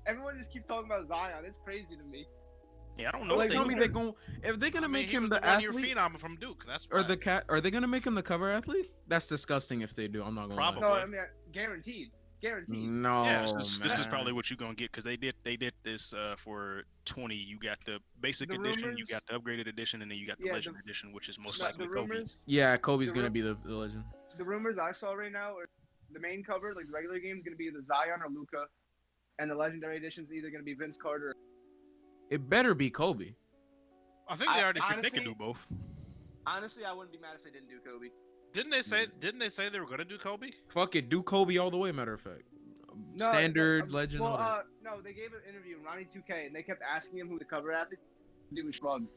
everyone just keeps talking about Zion. It's crazy to me. Yeah, I don't know. Like, If Tell they me look they're at- going if they're gonna I mean, make he him was the the one-year athlete phenom from Duke. That's or why. the cat. Are they gonna make him the cover athlete? That's disgusting if they do. I'm not gonna Probably. No, lie. I mean guaranteed. Guaranteed. No, Yeah, This is man. probably what you're gonna get because they did this for 20. You got the basic The edition, you rumors- got the upgraded edition, and then you got the Yeah, legend edition, which is most No, likely the Kobe. rumors. Yeah, Kobe's The gonna ru- be the legend. The rumors I saw right now are the main cover, like the regular game, is gonna be either Zion or Luca, and the legendary edition is either gonna be Vince Carter. It better be Kobe. I think they already I said think they honestly- can do both. Honestly, I wouldn't be mad if they didn't do Kobe. Didn't they say? Didn't they say they were gonna do Kobe? Fuck it, do Kobe all the way. Matter of fact, No, standard, no, legend. Well, all that. no, they gave an interview in Ronnie 2K, and they kept asking him who the cover athlete. He was shrugged,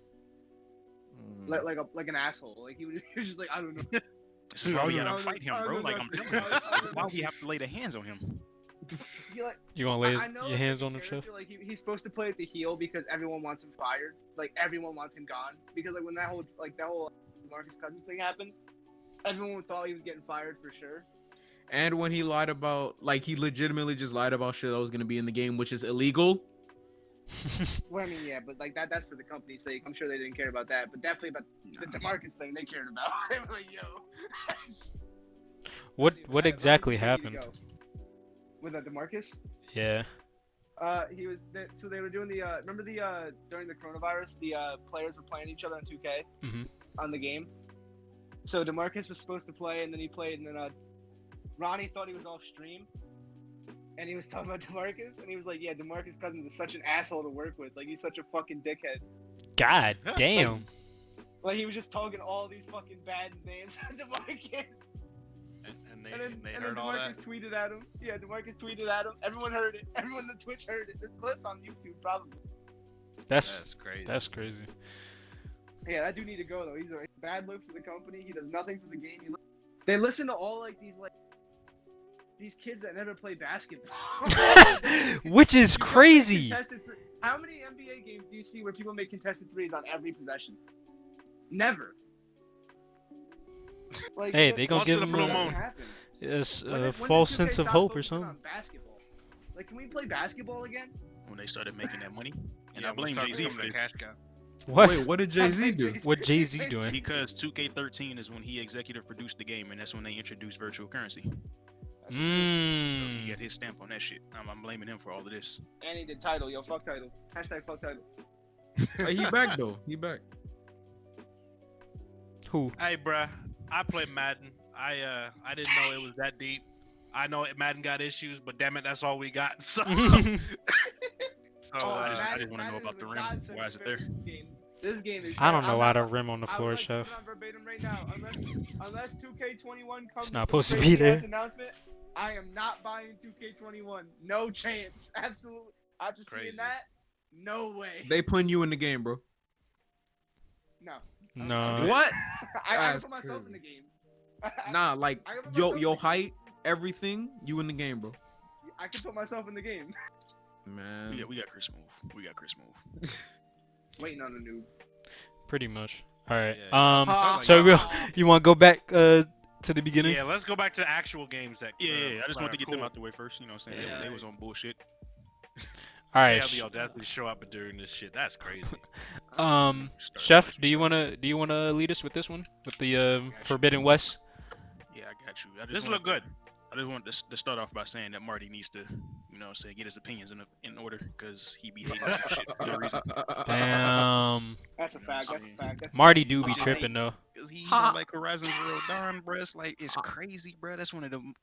like an asshole. Like he was just like, I don't know. This is why we I gotta don't fight know- him, I bro. don't Like know I'm nothing. telling you, I don't why know. we have to lay the hands on him? He, like, You gonna lay I know your it's hands like on a him, Chef? character, like he's supposed to play at the heel because everyone wants him fired. Like everyone wants him gone because like when that whole Marcus Cousins thing happened, everyone thought he was getting fired for sure. And when he lied about, like, he legitimately just lied about shit that was gonna be in the game, which is illegal. Well, I mean, yeah, but like that's for the company's sake. I'm sure they didn't care about that, but definitely about the DeMarcus thing, they cared about. They were like, yo. What That- that exactly was the way to happened? go. With that DeMarcus? Yeah. He was so they were doing the remember the during the coronavirus the players were playing each other on 2K Mhm. on the game. So DeMarcus was supposed to play and then he played and then Ronnie thought he was off stream and he was talking about DeMarcus and he was like, yeah, DeMarcus Cousins is such an asshole to work with. Like he's such a fucking dickhead. God damn. Like he was just talking all these fucking bad names to DeMarcus. And And they then heard all that. DeMarcus tweeted at him. Yeah, DeMarcus tweeted at him. Everyone heard it. Everyone on Twitch heard it. There's clips on YouTube, probably. That's That's crazy. that's crazy. Yeah, that dude need to go though. He's a bad look for the company. He does nothing for the game. They listen to all these kids that never play basketball. Which is crazy. How many NBA games do you see where people make contested threes on every possession? Never. Like, Hey, that- they gonna Once give in a them blue doesn't moon. happen. It's When a did- when false did 2K sense of stop hope or focusing something. on basketball? Like, can we play basketball again? When they started making that money, and Yeah, I blame start Jay Z becoming for a this. cash cow. What? Wait, what did Jay Z do? What Jay-Z doing? Because 2K13 is when he executive produced the game, and that's when they introduced virtual currency. So he Mmm. got his stamp on that shit. I'm blaming him for all of this. And he did title. Yo, fuck title. Hashtag fuck title. Hey, he back though. He back. Who? Hey, bruh, I play Madden. I didn't know it was that deep. I know Madden got issues, but damn it, that's all we got. So, Oh, I Madden- just wanna know Madden about is the a rim. godsend Why is for it there? this game. This game is. I don't know I'm why not- the rim on the I floor, would like to put Chef. it on verbatim right now. Unless 2K21 comes It's not with supposed to some be crazy-ass there. announcement, I am not buying 2K21. No chance. Absolutely. After Crazy. seeing that, no way. They putting you in the game, bro. No. No. What? I That's put myself in the crazy. game. Nah, like I can put yo, myself your in the height, everything, you in the game, bro. I can put myself in the game. Man. We got Chris move. We got Chris move. Waiting on a noob. Pretty much. All right. Yeah, sounds like So y'all- real, you want to go back to the beginning? Yeah, let's go back to actual games that. Yeah, I just want to get them cool. out the way first. You know what I'm saying? Yeah. They was on bullshit. All They right. have the audacity to show up during this shit. That's crazy. Start Chef, with do you some wanna lead us with this one with the Gotcha. Forbidden West? stuff. Yeah, I got you. I just This wanted look good. I just want to start off by saying that Marty needs to, you know, say get his opinions in order because he be hating this shit for no reason. Damn. That's a You know what fact. I'm That's a saying? fact. That's a Marty fact. do be Just tripping though. Cause he don't like Horizon Zero Dawn, bruh. It's like it's crazy, bruh. That's one of them.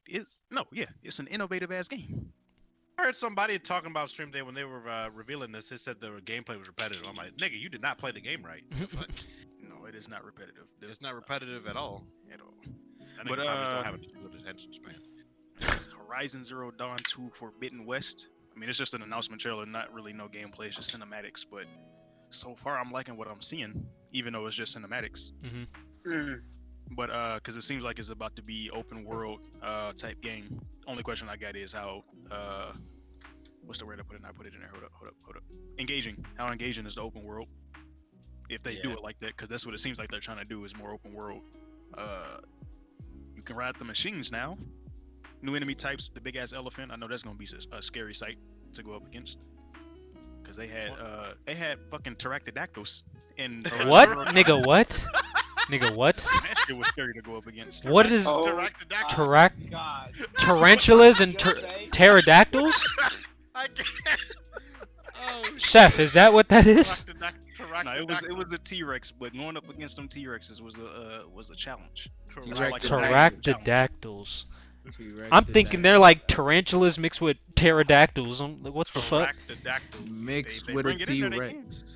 It's an innovative ass game. I heard somebody talking about stream day when they were revealing this. They said the gameplay was repetitive. I'm like, nigga, you did not play the game right. The fuck? No, it is not repetitive. It's not repetitive at all. At all. That But, nigga probably don't have a good attention span. It's Horizon Zero Dawn 2 Forbidden West. I mean, it's just an announcement trailer, not really no gameplay, it's just cinematics. But so far, I'm liking what I'm seeing, even though it's just cinematics. But because it seems like it's about to be open world type game. Only question I got is how what's the word I put in? I put it in there. Hold up. Engaging. How engaging is the open world? If they do Yeah. it like that, because that's what it seems like they're trying to do is more open world. You can ride the machines now. New enemy types, the big ass elephant. I know that's gonna be a scary sight to go up against. because they had fucking pterodactyls in What? Horizon. Nigga, what? Nigga, what? That shit was scary to go up against. What is Oh, Pterodactyl. God. tarantulas and Just say- pterodactyls? I can't. Oh, Chef, is that what that is? No, it was a T-Rex, but going up against some T-Rexes was a challenge. Pterodactyls. I'm thinking they're like tarantulas mixed with pterodactyls. I'm like, what the fuck? Mixed They with a bring it in there, they T-Rex. can.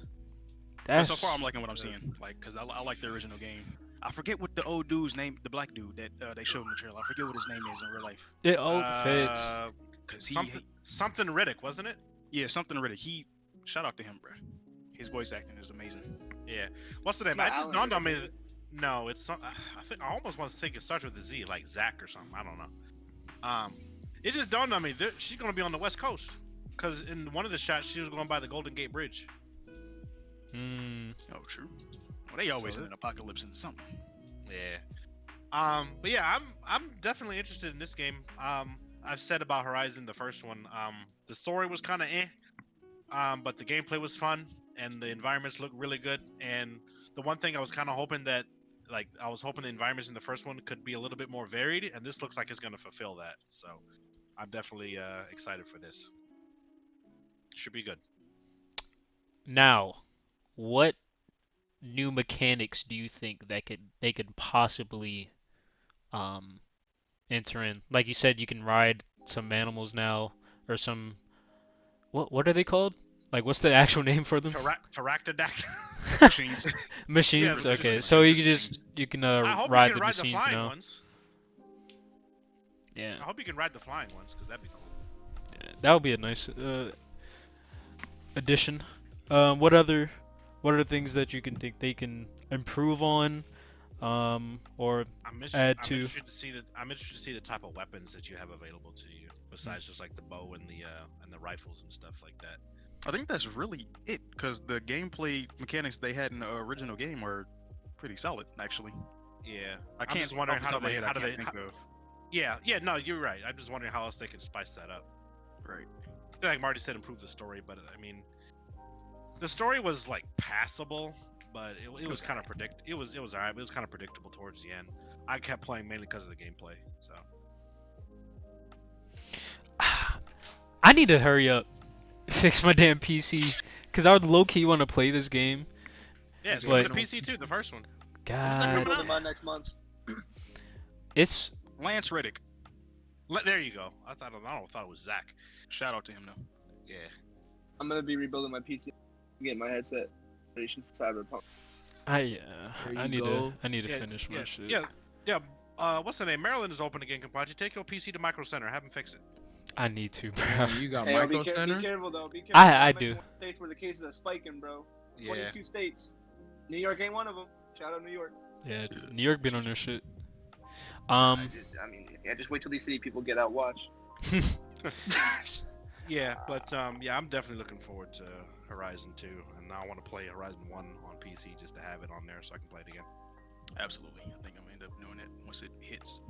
But That's so far, I'm liking what I'm seeing. Like, cause I like the original game. I forget what the old dude's name, the black dude that they showed in the trailer. I forget what his name is in real life. it all fits. Cause something Riddick, wasn't it? yeah, something Riddick. Shout out to him, bro. His voice acting is amazing. Yeah. What's the name? Not I just Alan dawned on me. Riddick. No, it's not. I almost want to think it starts with a Z, like Zach or something. I don't know. It just dawned on me. She's gonna be on the West Coast, cause in one of the shots she was going by the Golden Gate Bridge. Oh, true. Well, they always in an apocalypse and something. Yeah. But yeah, I'm definitely interested in this game. I've said about Horizon, the first one. The story was kind of but the gameplay was fun and the environments looked really good. And the one thing I was kind of hoping that, like, I was hoping the environments in the first one could be a little bit more varied, and this looks like it's going to fulfill that. So I'm definitely excited for this. Should be good. Now, what new mechanics do you think that they could possibly enter in? Like you said, you can ride some animals now, or some what are they called? Like, what's the actual name for them? Pterodactyl. Machines. Machines. Yeah, Okay, machines. so you can I hope ride you the can ride the machines flying now. ones. Yeah, I hope you can ride the flying ones, because that'd be cool. that would be a nice addition. What other things that you can think they can improve on, or add to? I'm interested to see the type of weapons that you have available to you, besides just like the bow and the rifles and stuff like that. I think that's really it, because the gameplay mechanics they had in the original game were pretty solid, actually. Yeah, I'm just wondering how do they think of. Yeah, no, you're right. I'm just wondering how else they can spice that up. Right. Like Marty said, improve the story, but I mean, the story was like passable, but it was kind of it was alright. But it was kind of predictable towards the end. I kept playing mainly because of the gameplay. So I need to hurry up, fix my damn PC, because I would low key want to play this game. yeah, it's But- coming to PC too. The first one. God, Building mine next month. it's Lance Reddick. There you go. I thought it was Zach. Shout out to him though. Yeah. I'm gonna be rebuilding my PC, getting my headset. Ready for Cyberpunk. I There you need go. to finish my shit. Yeah. What's the name? Maryland is open again, Kenpachi. Take your PC to Micro Center. Have them fix it. I need to, bro. Man, you got Hey, Micro be Center. careful though. Be careful. I I'm in do. one States where the cases are spiking, bro. Yeah. 22 states. New York ain't one of them. Shout out New York. Yeah, New York been on their shit. I just wait till these city people get out. Watch. Yeah, but yeah, I'm definitely looking forward to Horizon 2, and I want to play Horizon 1 on PC just to have it on there so I can play it again. Absolutely. I think I'm gonna end up doing it once it hits.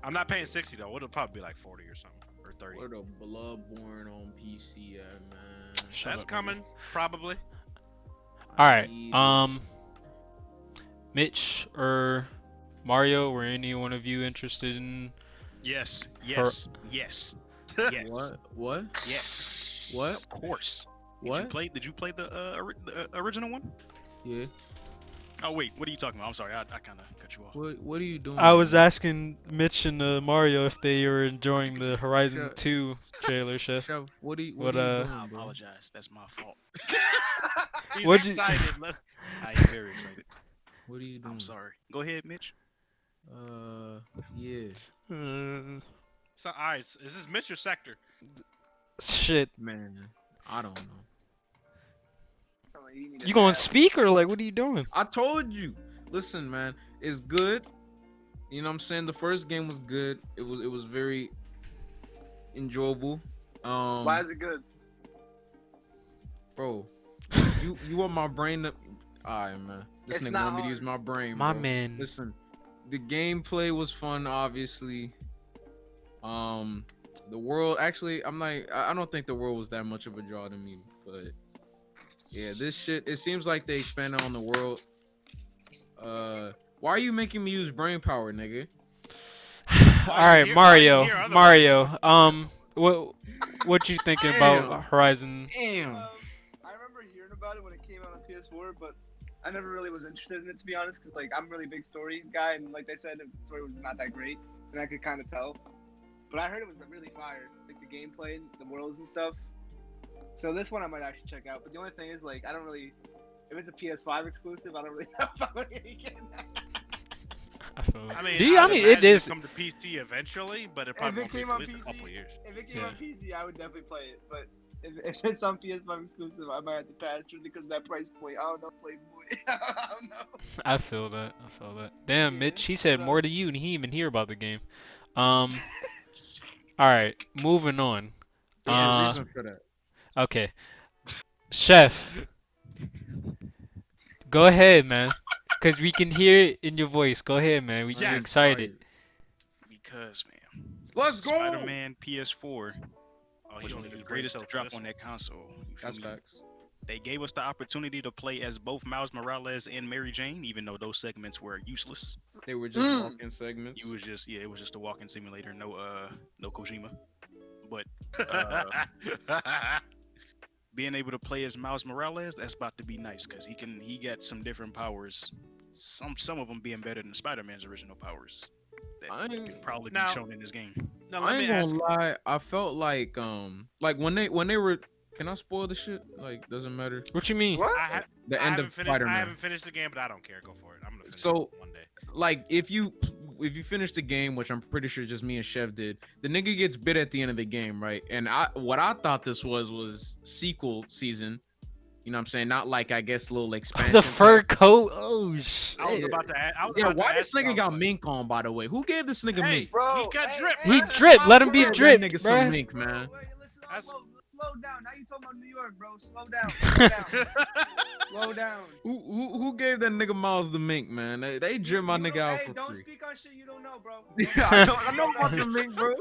I'm not paying 60 though. It'll probably be like 40 or something, or 30. Where the Bloodborne on PC at, man? Shut That's up, coming, probably. All right. need it. Mitch or Mario, were any one of you interested in? Yes. Yes. Yes. Yes. What? Yes. What? Of course. What? Did you play the original one? Yeah. Oh wait, what are you talking about? I'm sorry, I kind of cut you off. What are you doing? I was asking Mitch and Mario if they were enjoying the Horizon Shut- 2 trailer, Chef. Chef, what are you What, doing, I bro? apologize. That's my fault. He's What'd you- excited. I am very excited. What are you doing? I'm sorry. Go ahead, Mitch. Yeah. So, all right, is this Mitch or Sector? Shit. Man, I don't know. You going to speak or like what are you doing? I told you. Listen, man, it's good. You know what I'm saying? The first game was good. It was very enjoyable. Why is it good? Bro, you want my brain to... Alright, man. This It's nigga not want me to hard. use my brain, My bro. man. Listen, the gameplay was fun, obviously. The world, actually, I don't think the world was that much of a draw to me, but Yeah, this shit. It seems like they expanded on the world. Why are you making me use brain power, nigga? All right, Why are you Mario. here otherwise? Mario. What you thinking about Damn. Horizon? Damn. I remember hearing about it when it came out on PS4, but I never really was interested in it, to be honest, because like I'm a really big story guy, and like they said, the story was not that great, and I could kind of tell. But I heard it was really fire, like the gameplay, the worlds and stuff. So this one I might actually check out. But the only thing is, like, I don't really. If it's a PS5 exclusive, I don't really know if I'm gonna get that. I feel it. I mean, Do you? I would mean, imagine it is. come to PC eventually, but it If probably it won't be came for on at least a couple of PC, years. if it came Yeah. on PC, I would definitely play it. But if it's on PS5 exclusive, I might have to pass just because of that price point. I don't know, Playboy. I don't know. I feel that. I feel that. Damn, Yeah, Mitch. He said but, more to you, and he didn't even hear about the game. All right, moving on. There's a Uh, reason for that. okay. Chef, go ahead, man. Cause we can hear it in your voice. Go ahead, man. We Yes. excited. Because man, Let's go. Spider-Man PS4 Oh, was he one only of the did greatest to great drop for on this. that console. You feel That's me? facts. They gave us the opportunity to play as both Miles Morales and Mary Jane, even though those segments were useless. They were just walking segments. You was just it was just a walking simulator, no Kojima. But being able to play as Miles Morales, that's about to be nice because he got some different powers. Some of them being better than Spider-Man's original powers. That could probably be Now- shown in this game. Now, I let ain't me ask. gonna lie. I felt like when they were. Can I spoil the shit? Like, doesn't matter. What you mean? What? The I end haven't of finished. I Spider-Man. haven't finished the game, but I don't care. Go for it. I'm gonna finish So- it one day. Like, if you finish the game, which I'm pretty sure just me and Chev did, the nigga gets bit at the end of the game, right? And what I thought this was sequel season. You know what I'm saying? Not like, I guess, little expansion. The fur pack. coat. Oh shit. I was about to. Yeah, why this ask nigga about got that. mink on, by the way? Who gave this nigga Hey, mink? Bro, he got drip. He drip. Let him be Give drip, that nigga some bruh. mink, man. Wait, listen, That's- slow down. Now you talking about New York, bro. Slow down. Slow down. Slow down. Who gave that nigga Miles the mink, man? They drip my You nigga don't- out hey, for don't free. speak on shit you don't know, bro. I know about the mink, bro.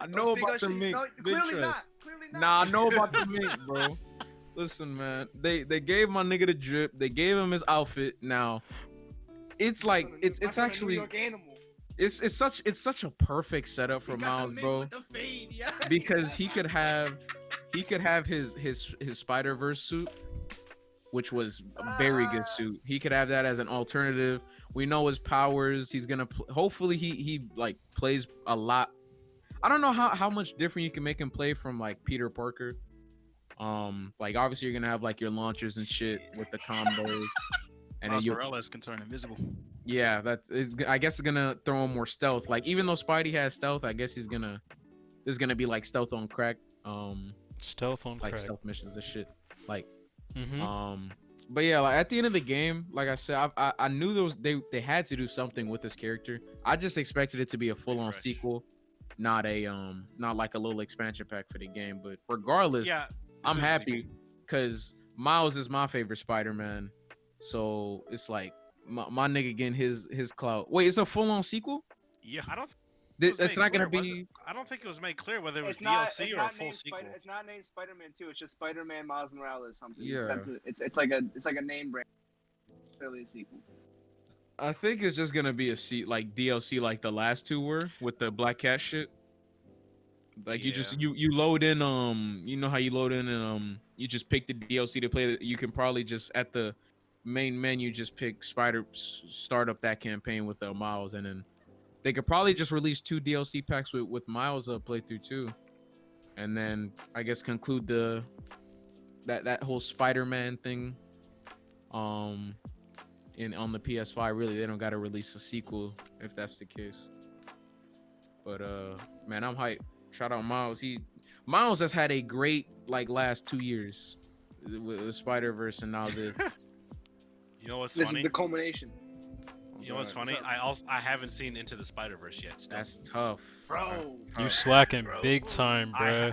I know Don't speak about on the shit- mink. no, Big clearly trust. not. Clearly not. Nah, I know about the mink, bro. Listen, man. They gave my nigga the drip. They gave him his outfit. Now, it's like it's My son a New actually York animal. it's such a perfect setup for He got the Miles, mink bro. with the fade, yeah. Because he could have his Spider-Verse suit, which was a very good suit. He could have that as an alternative. We know his powers. He's gonna hopefully he like plays a lot. I don't know how much different you can make him play from like Peter Parker. Like obviously you're gonna have like your launchers and shit with the combos, and then Miles you Morales can turn invisible. yeah that is I guess it's gonna throw him more stealth. Like even though Spidey has stealth, I guess there's gonna be like stealth on crack. Stealth on Like crack. stealth missions and shit. Like Mm-hmm. but yeah, like at the end of the game, like I said, I knew they had to do something with this character. I just expected it to be a full on Refresh. sequel, not like a little expansion pack for the game. But regardless, Yeah. I'm is a happy because Miles is my favorite Spider-Man. So it's like my nigga getting his clout. Wait, it's a full on sequel? Yeah. I don't. It was It's made not gonna clear, was be. it? I don't think it was made clear whether it was It's not, DLC it's or a not full named sequel. It's not named Spider-Man 2. It's just Spider-Man Miles Morales something. Yeah. It's like a name brand. Clearly a sequel. I think it's just gonna be a like DLC like the last two were with the Black Cat shit. Like you just you load in you know how you load in and you just pick the DLC to play. You can probably just at the main menu just pick start up that campaign with Miles, and then they could probably just release 2 DLC packs with Miles playthrough too, and then I guess conclude that whole Spider-Man thing. On the PS5, really they don't gotta release a sequel if that's the case. But man, I'm hyped. Shout out Miles. Miles has had a great like last 2 years with Spider-Verse and now this. You know what's This funny? is the culmination. You know what's funny? I haven't seen Into the Spider-Verse yet. Still. That's tough. Bro. You slacking big time, I bruh.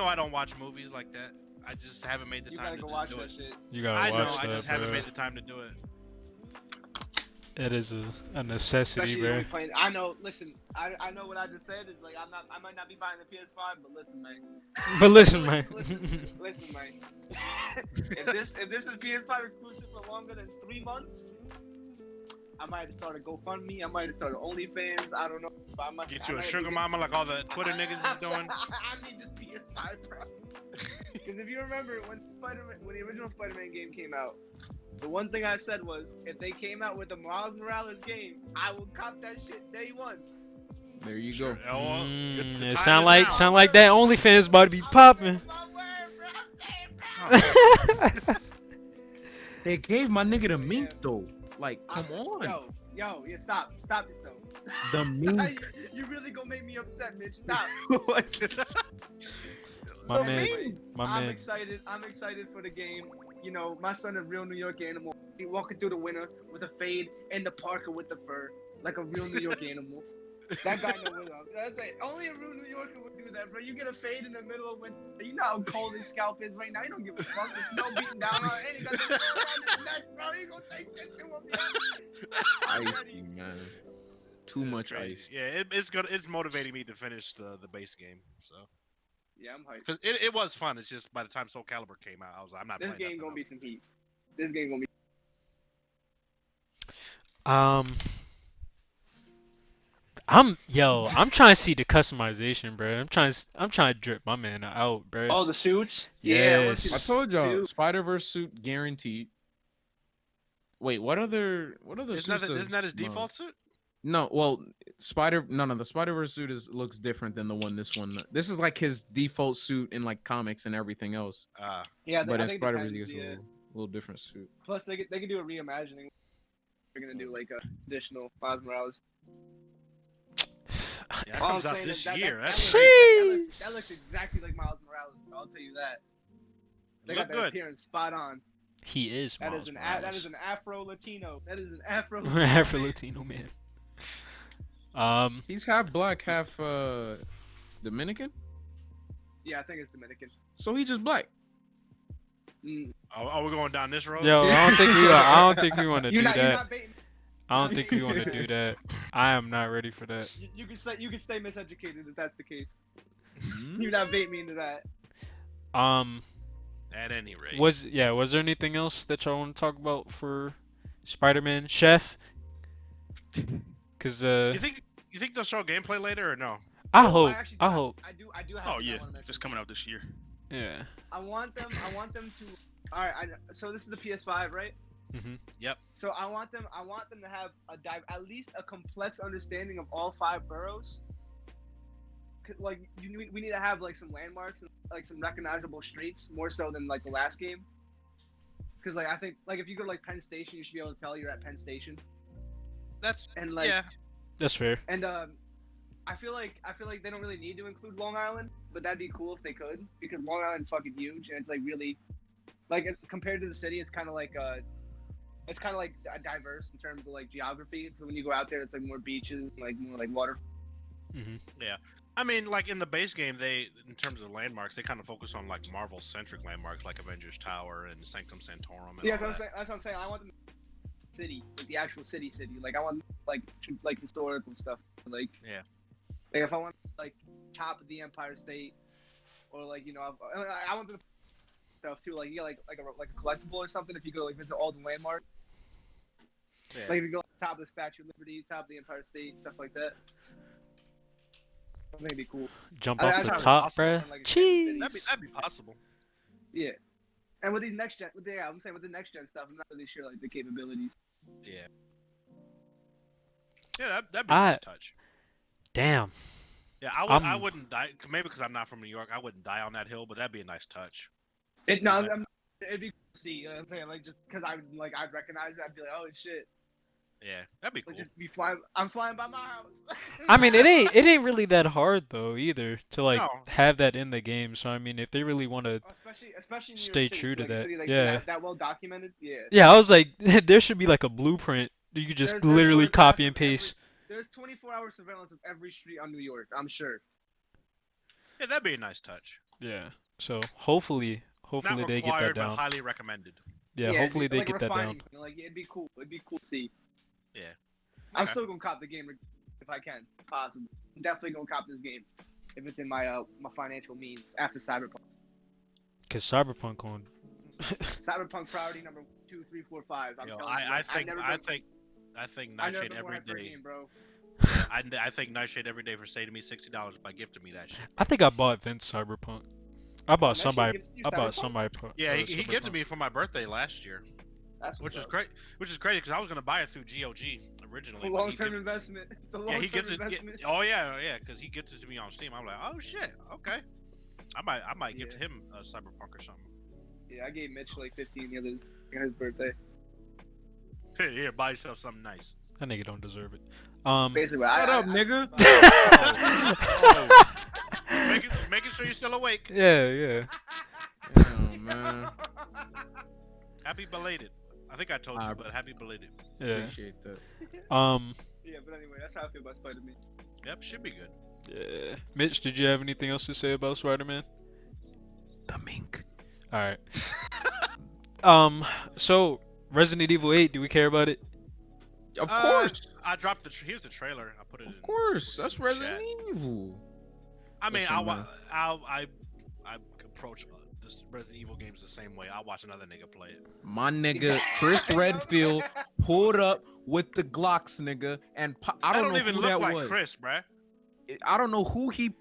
I don't watch movies like that. I just haven't made the You time gotta to go just watch do that it. shit. You gotta I watch know. I that, just haven't bruh. made the time to do it. It is a necessity, Especially bro. when we playing. I know. Listen, I know what I just said is like I might not be buying the PS5, but listen, man. But listen, man. Listen, man. if this is PS5 exclusive for longer than 3 months, I might have started GoFundMe. I might have started OnlyFans. I don't know. But I might, Get you a sugar mama like all the Twitter niggas is doing. I need this PS5, bro. Because if you remember when the original Spider-Man game came out, the one thing I said was, if they came out with a Miles Morales game, I will cop that shit day one. There you Sure. go. Oh, the It time is now. sound like that OnlyFans about to be popping. They gave my nigga the Yeah. mink though. Like, come on. Yo, yeah, stop yourself. The mink. You really gonna make me upset, Mitch. Stop. My The man, mink. my man. I'm excited for the game. You know, my son a real New York animal. He walking through the winter with a fade and the parka with the fur, like a real New York animal. That guy know what up. That's it. Only a real New Yorker would do that, bro. You get a fade in the middle of winter. You know how cold his scalp is right now. You don't give a fuck. The snow beating down on it. And he got the snow around his neck, bro. He gonna take that to him. Icy, man. Too much Crazy. ice. Yeah, it's motivating me to finish the base game. So Yeah, I'm hyped. because it was fun. It's just by the time Soul Calibur came out, I was like, I'm not This playing. game nothing gonna be else. some heat. This game gonna be. I'm trying to see the customization, bro. I'm trying to drip my man out, bro. Oh, the suits. Yes. I told y'all, Two. Spider-Verse suit guaranteed. Wait, what other suits? Isn't that his no. default suit? No, well, the Spider-Verse suit looks different than the one this one. This is like his default suit in like comics and everything else. Yeah, But I in think Spider-Verse, depends, it's yeah. a little different suit. Plus, they can do a reimagining. They're gonna do like a additional Miles Morales. Yeah, that All comes I'm out saying this is that year. that That's looks- crazy. that looks exactly like Miles Morales. I'll tell you that. They Look got that good. appearance spot on. He is That Miles is Morales. that is an Afro Latino. That is an Afro Latino. Afro man. Latino man. He's half black, half Dominican, Yeah, I think it's Dominican. so he just black. Are we going down this road? Yo, I don't think we want to do You're that. not baiting. I don't think we want to do that. I am not ready for that. You can stay miseducated if that's the case. Mhm. You're not bait me into that. At any rate. Was there anything else that y'all want to talk about for Spider-Man, Chef? Cause You think they'll show gameplay later or no? I Oh, hope, actually I do hope, I do have. Oh something I yeah, wanna mention. just coming out this year. yeah. I want them to. All right. So this is the PS5, right? Mhm. So I want them to have at least a complex understanding of all 5 boroughs. Like we need to have like some landmarks and like some recognizable streets more so than like the last game. Because like I think like if you go to like Penn Station, you should be able to tell you're at Penn Station. That's And like yeah. That's fair. and I feel like they don't really need to include Long Island, but that'd be cool if they could because Long Island's fucking huge and it's like really like compared to the city, it's kind of like diverse in terms of like geography. So when you go out there, it's like more beaches, like more like water. Mhm. I mean, like in the base game, in terms of landmarks, they kind of focus on like Marvel-centric landmarks, like Avengers Tower and Sanctum Sanctorum. And Yeah, all that's what I'm saying. I want them city, like the actual city. Like I want like historical stuff. Like Yeah. Like if I want like top of the Empire State, or like I want the stuff too. Like you get like a collectible or something if you go like visit all the landmarks. Yeah. Like if you go top of the Statue of Liberty, top of the Empire State, stuff like that. I think it'd be cool. Jump I- off that's the how it's top, possible bruh. in, like, a Cheese. city. That'd be possible. Yeah. And with these next gen, I'm saying with the next gen stuff, I'm not really sure like the capabilities. Yeah. Yeah, that'd be a nice touch. Damn. Yeah, I I'm- wouldn't die. Maybe because I'm not from New York, I wouldn't die on that hill, but that'd be a nice touch. It'd be cool to see. You know what I'm saying? Like just because I'd recognize it, I'd be like, oh shit. Yeah, that'd be cool. Like just be flying. I'm flying by my house. I mean, it ain't really that hard though either to like No. have that in the game. So I mean, if they really want to, especially in New York Stay City, true to like a that. city like Yeah. that well documented. Yeah. yeah, I was like, there should be like a blueprint. You could just There's literally photographs copy of and paste. There's 24-hour surveillance of every street on New York. I'm sure. Yeah, that'd be a nice touch. Yeah. So hopefully Not they get that required, but down. highly recommended. Yeah, hopefully it'd be they like a get that down. refining. Like it'd be cool. It'd be cool to see. Yeah. I'm Okay. still gonna cop the game if I can, possible. I'm definitely gonna cop this game if it's in my my financial means after Cyberpunk. Cause Cyberpunk on. Cyberpunk priority number 2, 3, 4, 5. I'm Yo, telling you, I like, think I think I've never Nightshade been more every hyped for a day. game, bro. Yeah, I think Nightshade every day for saving me $60 by gifting me that shit. I think I bought Vince Cyberpunk. I bought Nightshade somebody. gifted you I bought Cyberpunk? somebody. Yeah, he gifted Cyberpunk. me for my birthday last year, That's which what's is up. great. Which is crazy because I was gonna buy it through GOG originally. The but he long-term gifted- investment. The Yeah, he long-term gifted. investment. Oh yeah, because he gifted it to me on Steam. I'm like, oh shit, okay. I might gift Yeah. him Cyberpunk or something. Yeah, I gave Mitch like 15 the other on his birthday. Here, buy yourself something nice. That nigga don't deserve it. Basically, Shut up, nigga. Making sure you're still awake. Yeah. Oh man, Happy belated. I think I told you, but happy belated. Yeah. appreciate that. Yeah, but anyway, that's how I feel about Spider-Man. Yep, should be good. Yeah. Mitch, did you have anything else to say about Spider-Man? The mink. All right. So Resident Evil 8. Do we care about it? Of course, I dropped here's the trailer. I put it in. of course. That's chat. Resident Evil. I mean, Listen, man. I approach this Resident Evil games the same way. I'll watch another nigga play it. My nigga Chris Redfield pulled up with the Glocks, nigga, and I don't know even who look that like was. Chris, bruh. I don't know who he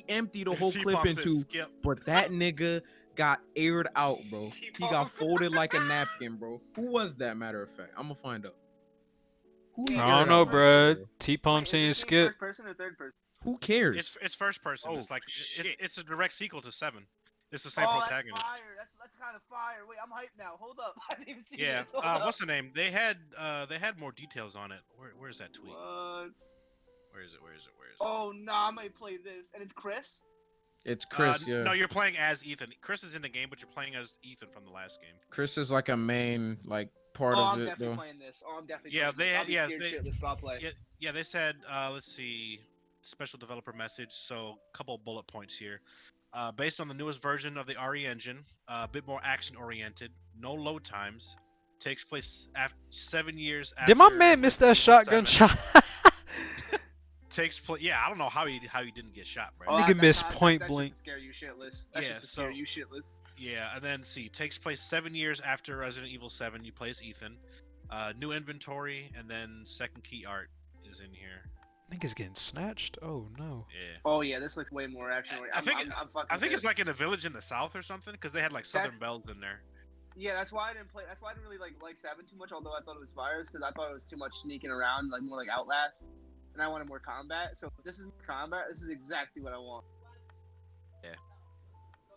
emptied the whole clip T-Pop said into, skip. but that nigga got aired out, bro. He T-Pop. got folded like a napkin, bro. Who was that? Matter of fact, I'm gonna find out. Who he Yeah, I aired don't know, out, bruh. bro? T-Palm Wait, saying is this game skip. First person or third person? Who cares? It's first person. Oh, it's like shit. it's a direct sequel to 7. It's the same Oh, protagonist. that's fire. That's kind of fire. Wait, I'm hyped now. Hold up. I didn't even see Yeah. this. Hold up. What's the name? They had more details on it. Where's that tweet? What? Where is it? Oh, nah, I might play this. And it's Chris? It's Chris. Yeah, No, you're playing as Ethan. Chris is in the game, but you're playing as Ethan from the last game. Chris is like a main part Oh, of I'm it, definitely though. playing this. Oh, I'm definitely Yeah, playing this. I'll be yeah, scared they- shitless, but I'll play. Yeah, they said, let's see, special developer message. So, a couple of bullet points here. Based on the newest version of the RE engine, a bit more action oriented, no load times, takes place after 7 years after. Did my man miss that Resident Evil shotgun 7. shot? Takes place. Yeah, I don't know how he didn't get shot, bro. Oh, Nigga missed point that's blank. just to scare you shitless. That's Yeah, just to scare so- you shitless. Yeah, and then see, takes place 7 years after Resident Evil 7. You play as Ethan. New inventory, and then second key art is in here. Nigga's getting snatched. Oh no. Yeah. Oh, yeah, this looks way more action. I think it- I'm fucking I think it's pissed. like in a village in the south or something, because they had like Southern That's- Bells in there. Yeah, that's why I didn't play. That's why I didn't really like 7 too much. Although I thought it was virus, because I thought it was too much sneaking around, like more like Outlast, and I wanted more combat. So if this is more combat. This is exactly what I want.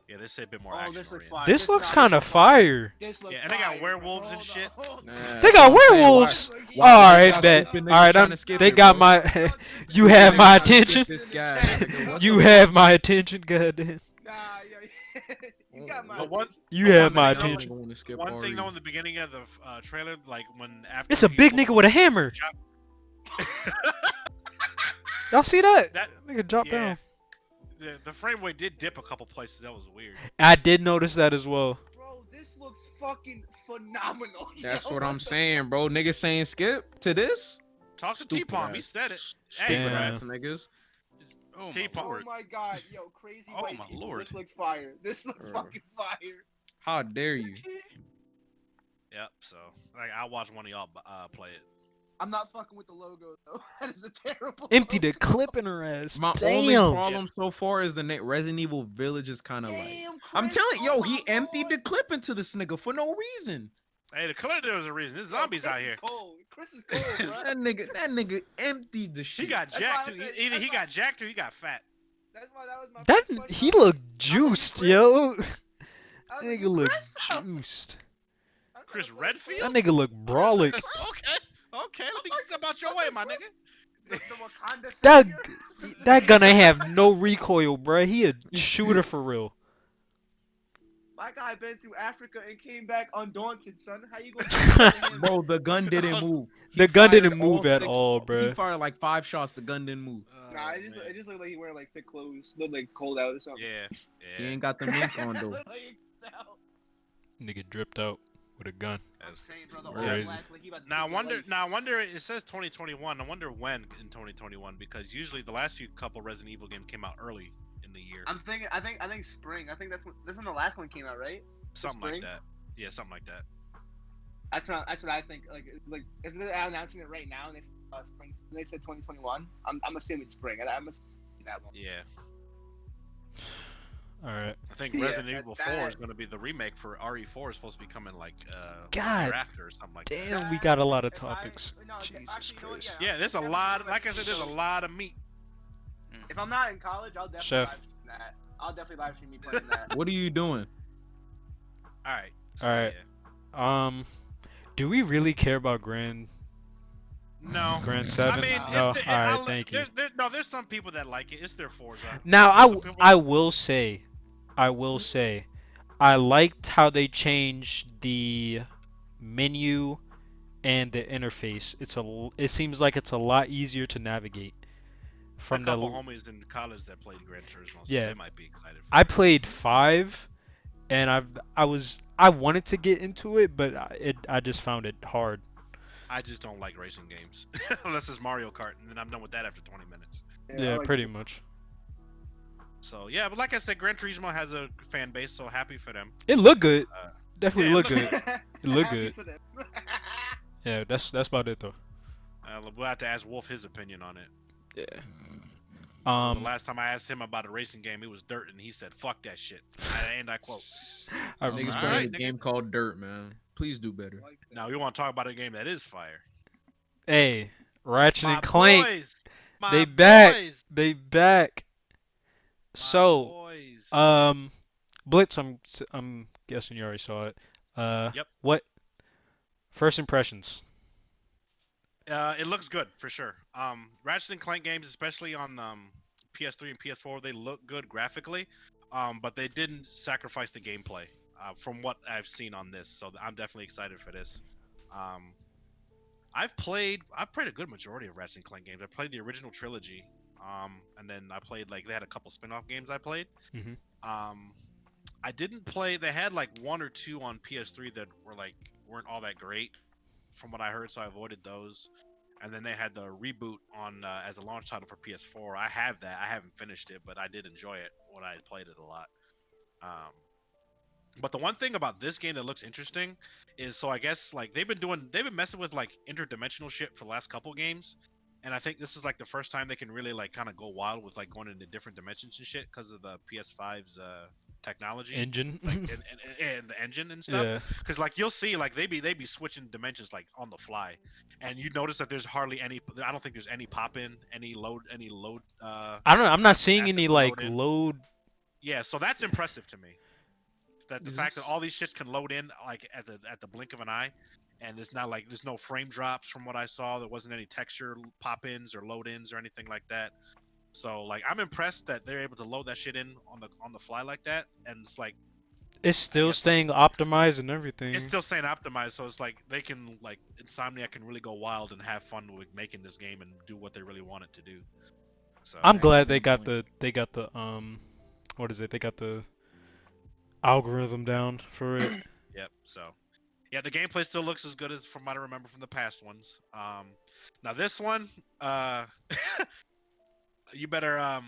Yeah, this is a bit more Oh, action. this looks oriented. fire. This looks not- kind of fire. This looks Yeah, and they got fire, werewolves bro. and shit. Hold on. Nah, They that's got what I'm saying. werewolves. Why Alright, y'all bet. stupid niggas Alright, trying to skip they it, got bro? my. You have Niggas my trying to skip attention. this guy, nigga. What You the have my attention. Goddamn. Nah, yo, you got my But one- attention. You But have one my thing, though, attention. Nigga wanna skip One thing RE. though, in the beginning of the trailer, like when after It's a he big pulled nigga with a hammer. chop- Y'all see that? That- Nigga drop yeah. down. the frame rate did dip a couple places. That was weird. I did notice that as well. Bro, this looks fucking phenomenal. That's yo. what I'm saying, bro. Niggas saying skip to this? Talk to Stupid T-Palm. He ass. said it. Stupid Hey, Damn. ass niggas. Oh my T-Pop. Oh lord. my god, yo, crazy Oh white my people. lord. This looks fire. This looks fucking fire. How dare you? Yep. So like, I'll watch one of y'all play it. I'm not fucking with the logo though. That is a terrible. Empty the logo. clip in her ass. My Damn. only problem so far is the Resident Evil Village is kind of like. Damn, I'm Chris, telling oh yo, my he emptied the lord. clip into this nigga for no reason. Hey, clearly there was a reason. There's Yo, zombies Chris out is here. Cold. Chris is cold, bro. That nigga emptied the shit. He got That's why jacked. I Too. said- Either that's he why- got jacked or he got fat. That's why that was my That first question. he I was looked like, juiced, Chris? yo. I was like, Nigga you look Chris? I was like, juiced. I'm gonna Chris play Redfield? That nigga look brolic. Okay, let me step out your way, my nigga. The Wakanda That savior? that gun ain't have no recoil, bruh. He a shooter for real. My guy been through Africa and came back undaunted, son. How you gonna do that to him? Bro, the gun didn't move. He The gun fired didn't move at 6 all, He bruh. fired like 5 shots. The gun didn't move. Nah, Oh, it man. just looked like he wearing like thick clothes. Looked like cold out or something. Yeah, He yeah. ain't got the mink on though. Looked like he- no. Nigga dripped out. with a gun. I'm As- saying, bro, the Crazy. old blast, like, he about to Now I take your wonder. life. Now I wonder. It says 2021. I wonder when in 2021 because usually the last few couple Resident Evil games came out early in the year. I'm thinking. I think spring. I think that's when the last one came out, right? Something like spring? that. Yeah, something like that. That's what I think. Like if they're announcing it right now and they spring, they said 2021. I'm assuming spring. I'm assuming that one. Yeah. All right. I think Yeah, Resident Evil 4 is that- going to be the remake for RE4 is supposed to be coming like a God year after or something like that. Damn, we got a lot of If topics. actually, Jesus you know what, Christ. Yeah, there's a definitely lot. gonna Like I let said, you there's a know. lot of meat. If I'm not in college, I'll definitely Chef. live stream that. I'll definitely live stream me playing that. What are you doing? All right. So, All right. yeah. Do we really care about Grand No. Grand I 7? mean, No. it's the, All right, I'll- thank you. there's some people that like it. It's their Forza. Now Some people- I will say, I liked how they changed the menu and the interface. It seems like it's a lot easier to navigate a from the. couple homies in college that played Gran Turismo, so Yeah. they might be excited. For I it. played 5, and I wanted to get into it, but I just found it hard. I just don't like racing games unless it's Mario Kart, and then I'm done with that after 20 minutes. Yeah, I like pretty it. much. So yeah, but like I said, Gran Turismo has a fan base, so happy for them. It looked good. Uh, Definitely yeah, looked it looked good. It looked Happy good. for them. Yeah, that's about it though. We'll have to ask Wolf his opinion on it. Yeah. The last time I asked him about a racing game, it was Dirt, and he said, "Fuck that shit." And I quote. I Niggas remember. All playing right, a nigga. game called Dirt, man. Please do better. Like that. Now you want to talk about a game that is fire? Hey, Ratchet My and Clank, boys, my they back. boys, They back. my So, boys. Blitz, I'm guessing you already saw it. Yep. What first impressions? It looks good for sure. Ratchet and Clank games, especially on PS3 and PS4, they look good graphically, but they didn't sacrifice the gameplay from what I've seen on this. So I'm definitely excited for this. I've played a good majority of Ratchet and Clank games. I played the original trilogy, and then I played they had a couple spin-off games I played. Mhm. I didn't play. They had like one or two on PS3 that weren't all that great, from what I heard, so I avoided those. And then they had the reboot on as a launch title for PS4. I have that. I haven't finished it, but I did enjoy it when I played it a lot. But the one thing about this game that looks interesting is, so I guess they've been messing with interdimensional shit for the last couple games, and I think this is the first time they can really kind of go wild with going into different dimensions and shit because of the PS5's technology Engine. and the engine and stuff. Yeah. Because you'll see they be switching dimensions on the fly, and you notice that there's hardly any. I don't think there's any pop in, any load. I don't know. I'm not seeing assets any to load in. load. Yeah, so that's impressive to me. That the Is fact that this- all these shits can load in at the blink of an eye, and it's not there's no frame drops from what I saw. There wasn't any texture pop-ins or load-ins or anything like that. So I'm impressed that they're able to load that shit in on the fly like that, and it's It's still guess, staying optimized and everything. it's still saying optimized. So it's they can Insomniac can really go wild and have fun with making this game and do what they really want it to do. So I'm glad they Good got point. the what is it? They got the algorithm down for it. Yep. So, yeah, the gameplay still looks as good as from what I remember from the past ones. Now this one, you better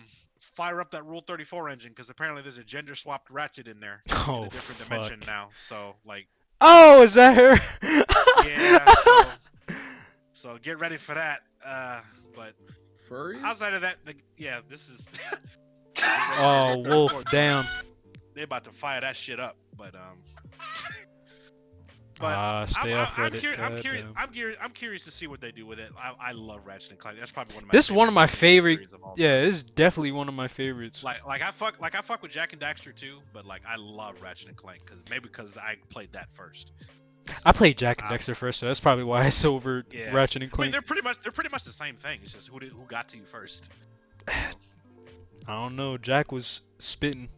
fire up that Rule 34 engine because apparently there's a gender swapped Ratchet in there in Oh, a different dimension fuck. now. So Oh, is that her? yeah. So get ready for that. But Furry? outside of that, yeah, this is. Oh, Wolf, damn. They about to fire that shit up, but Stay off Reddit. I'm curious to see what they do with it. I love Ratchet and Clank. That's probably one of my. This is one of my favorite. series of all time. Yeah, it's definitely one of my favorites. I fuck with Jack and Daxter too, but I love Ratchet and Clank because I played that first. I played Jack and Dexter first, so that's probably why it's over Yeah. Ratchet and I mean, Clank. they're pretty much the same thing. It's just who got to you first. So, I don't know. Jack was spitting.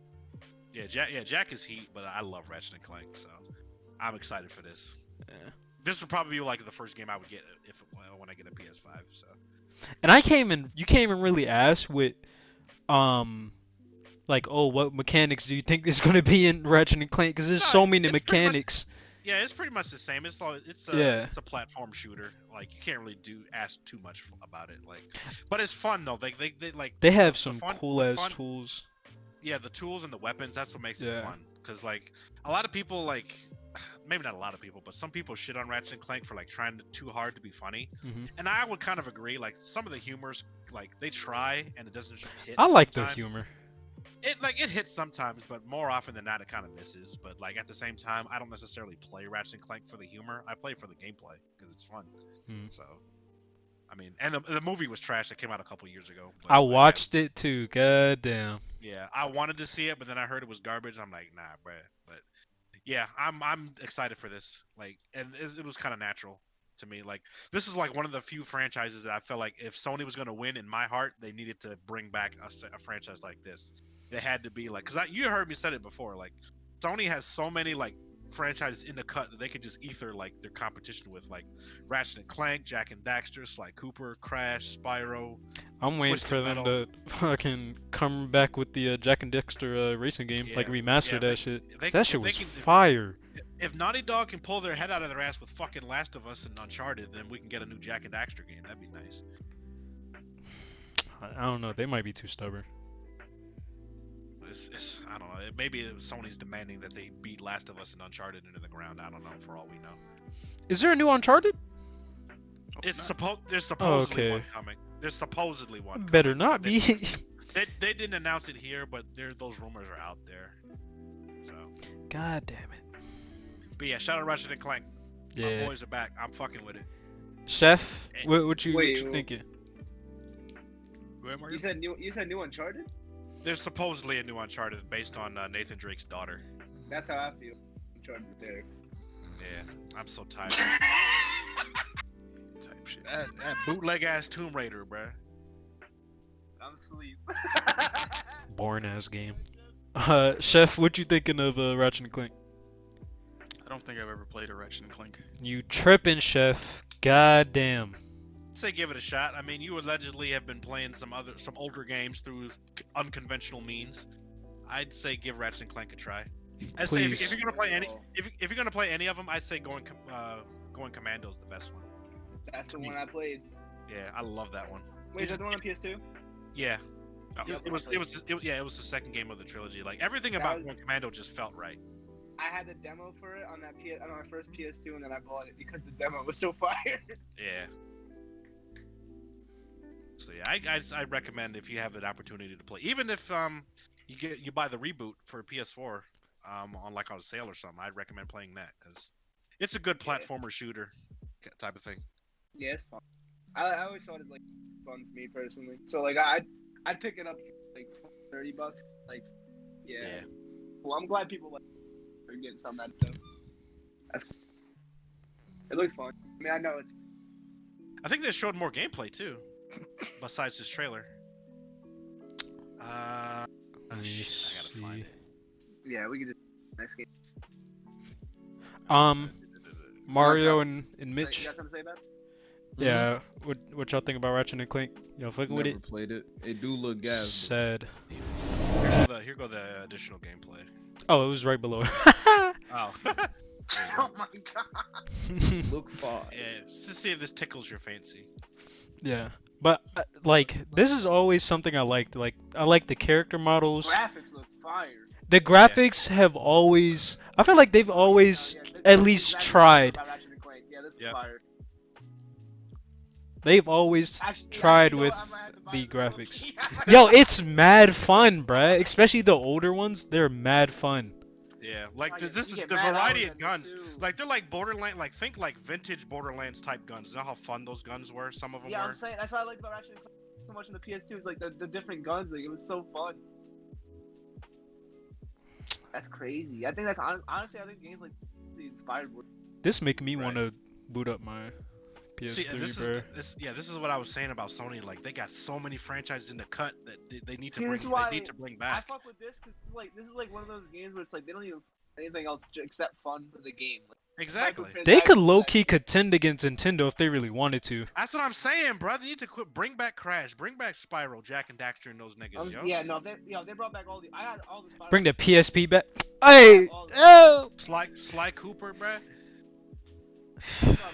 Jack is heat, but I love Ratchet and Clank, so I'm excited for this. Yeah. This would probably be the first game I would get when I get a PS5. So And you can't even really ask with, what mechanics do you think is gonna be in Ratchet and Clank? Because there's No, so many it's pretty much- mechanics. Yeah, it's pretty much the same. Yeah. It's a platform shooter. Like you can't really ask too much about it. Like, but it's fun though. They like They have the some fun cool the ass fun. tools. Yeah, the tools and the weapons. That's what makes it Yeah. fun. Cause like a lot of people like, maybe not a lot of people, but some people shit on Ratchet and Clank for like trying too hard to be funny. Hmm. And I would kind of agree. Like some of the humors, like they try and it doesn't hit I like the sometimes. humor. It hits sometimes, but more often than not, it kind of misses. But like at the same time, I don't necessarily play Ratchet and Clank for the humor. I play for the gameplay because it's fun. Mm. So, I mean, and the movie was trash. It came out a couple years ago. But I like, watched it too. God damn. yeah, I wanted to see it, but then I heard it was garbage. I'm like, nah, bruh. But yeah, I'm excited for this. Like, and it was kind of natural to me. Like, this is like one of the few franchises that I felt like if Sony was gonna win, in my heart, they needed to bring back a franchise like this. They had to be like, cause you heard me said it before. Like, Sony has so many like franchises in the cut that they could just ether like their competition with, like Ratchet and Clank, Jack and Daxter, Sly Cooper, Crash, Spyro, I'm waiting Twisted for them Metal. to fucking come back with the Jack and Dexter racing game, like Yeah, remaster yeah. that shit. They, That if shit they was can, fire. if Naughty Dog can pull their head out of their ass with fucking Last of Us and Uncharted, then we can get a new Jack and Daxter game. That'd be nice. I don't know. They might be too stubborn. I don't know. Maybe Sony's demanding that they beat Last of Us and Uncharted into the ground. I don't know. For all we know, Is there a new Uncharted? there's Oh, supposedly okay. one coming. There's supposedly one. Better coming, not but be. They didn't announce it here, but those rumors are out there. So, God damn it. but yeah, shout out Ratchet and Clank. My Yeah. boys are back. I'm fucking with it. Chef, what you Wait, thinking? Go ahead, Mario. You said new Uncharted? There's supposedly a new Uncharted based on Nathan Drake's daughter. That's how I feel. Uncharted there. Yeah, I'm so tired. Type shit. that bootleg ass Tomb Raider, bruh. I'm asleep. Boring ass game. Chef, what you thinking of Ratchet and Clank? I don't think I've ever played a Ratchet and Clank. You tripping, Chef? God damn. Say give it a shot. I mean, you allegedly have been playing some older games through unconventional means. I'd say give Ratchet and Clank a try. I'd say if Please. you're gonna play any, if you're gonna play any of them, I'd say going Commando is the best one. That's the one I played. Yeah, I love that one. Wait, is that the one on PS2? Yeah, Oh, Yep. it was the second game of the trilogy. Like everything That about was- Going Commando just felt right. I had the demo for it on my first PS2, and then I bought it because the demo was so fire. Yeah. So yeah, I recommend if you have an opportunity to play, even if you buy the reboot for PS4 on sale or something, I'd recommend playing that because it's a good Yeah. platformer shooter type of thing. Yeah, it's fun. I always thought it's like fun for me personally. So like I'd pick it up for like $30. Like, yeah. Well, I'm glad people like are getting something out of it. That's cool. It looks fun. I mean, I know it's. I think they showed more gameplay too, besides this trailer. Let me Shit, I gotta find see. it. Yeah, we could just next game. Mario and You Mitch. got something to say about it? Yeah, what y'all think about Ratchet and Clank? Y'all fucking with Never it? played it. It do look gas. Sad. Here go the additional gameplay. Oh, it was right below. Oh. Oh my god. Look fine. Yeah, just to see if this tickles your fancy. Yeah, but like this is always something I liked. Like I like the character models. Graphics look fire. The graphics have always. I feel like they've always Yeah, this at is least exactly tried. about Ratchet and Clank. Yeah, this is Yep. fire. They've always Actually, tried you know with what? I might have to buy the it. graphics. Yo, it's mad fun, bruh. Especially the older ones. They're mad fun. Yeah, like Oh, yeah, the you get the mad variety hours of in guns. this too. Like they're like Borderlands, like think like vintage Borderlands type guns. You know how fun those guns were? Some of them Yeah, were. I'm saying that's what I liked about Ratchet and Clank so much in the PS2 is like the different guns. Like it was so fun. That's crazy. I think that's honestly I think games like the inspired more. This make me Right. want to boot up my See, PS3, this bruh. is this is what I was saying about Sony. Like they got so many franchises in the cut that they need See, to bring. this is why They need to bring I back. fuck with this because this is like one of those games where it's like they don't even anything else except fun for the game. Like, Exactly. They could microtransactions, low like- key contend against Nintendo if they really wanted to. That's what I'm saying, bro. They need to quit. Bring back Crash. Bring back Spyro, Jack and Daxter, and those niggas, yo. Yeah, no, if they brought back I had all the Spider- Bring the PSP back. Hey, all the- oh. Sly Cooper, bruh.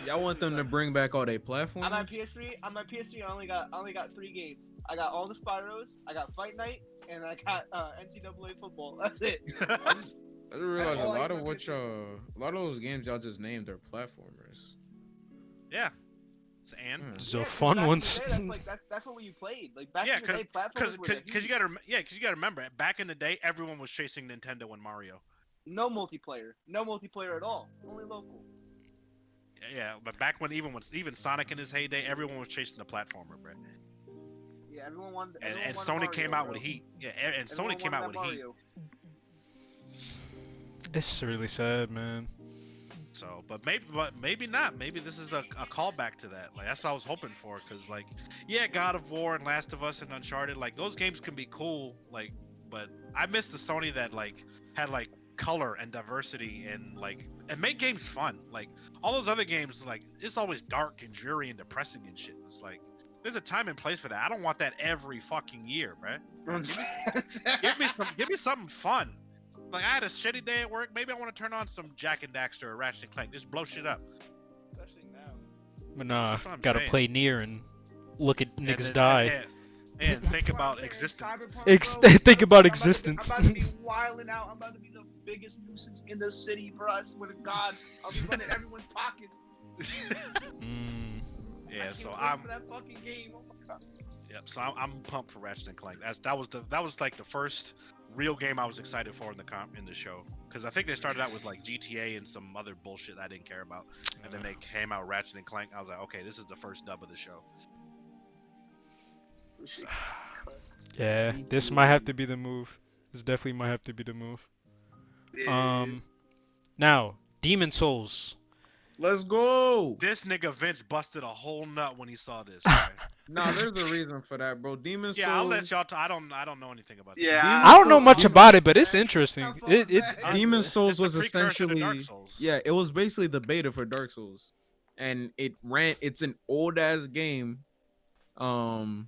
Y'all want them to bring back all their On platforms? my PS3, I only got 3 games. I got all the Spyros, I got Fight Night, and I got NCAA football. That's it. I just realized a all I lot of fucking what do. a lot of those games y'all just named are platformers. Yeah. And So 'Cause fun back in the ones. day, that's what you played. Like back yeah, in the day, platformers were the because heat. you gotta remember, back in the day, everyone was chasing Nintendo and Mario. No multiplayer at all. Only local. Yeah, but back when even Sonic in his heyday, everyone was chasing the platformer, bro. Yeah, everyone wanted. And everyone wanted Sony Mario, came out bro. with heat. Yeah, and Everyone Sony came wanted out that with heat. Mario. It's really sad, man. So, but maybe not. Maybe this is a callback to that. Like that's what I was hoping for. Cause like, yeah, God of War and Last of Us and Uncharted, like those games can be cool. Like, but I miss the Sony that like had like color and diversity and like and make games fun. Like all those other games, like it's always dark and dreary and depressing and shit. It's like there's a time and place for that. I don't want that every fucking year, bruh. Give me something fun. Like I had a shitty day at work. Maybe I want to turn on some Jack and Daxter or Ratchet and Clank. Just blow shit up. Especially now. But That's what I'm gotta saying. play near and look at And niggas then- die. and think That's what about I'm saying, existence. Cyberpunk, bro, Think about Cyberpunk, existence. I'm about to be wilding out. I'm about to be the biggest nuisance in the city, bro. I swear to God, I'll be running everyone's pockets. Mm. I Yeah, can't so wait I'm for that fucking game. Oh my God. so I'm pumped for Ratchet and Clank. That was like the first real game I was excited for in the show because I think they started out with like GTA and some other bullshit I didn't care about, and then they came out Ratchet and Clank. I was like, okay, this is the first dub of the show. Yeah, this might have to be the move. This definitely might have to be the move. Now, Demon Souls. Let's go. This nigga Vince busted a whole nut when he saw this. Right? Nah, there's a reason for that, bro. Demon Souls. Yeah, I'll let y'all. I don't know anything about. Yeah, this. I don't know much Demon- about it, but it's I'm interesting. falling It's back. Demon Souls It's the was precursor to Dark essentially Souls. yeah, it was basically the beta for Dark Souls, and it's an old ass game, and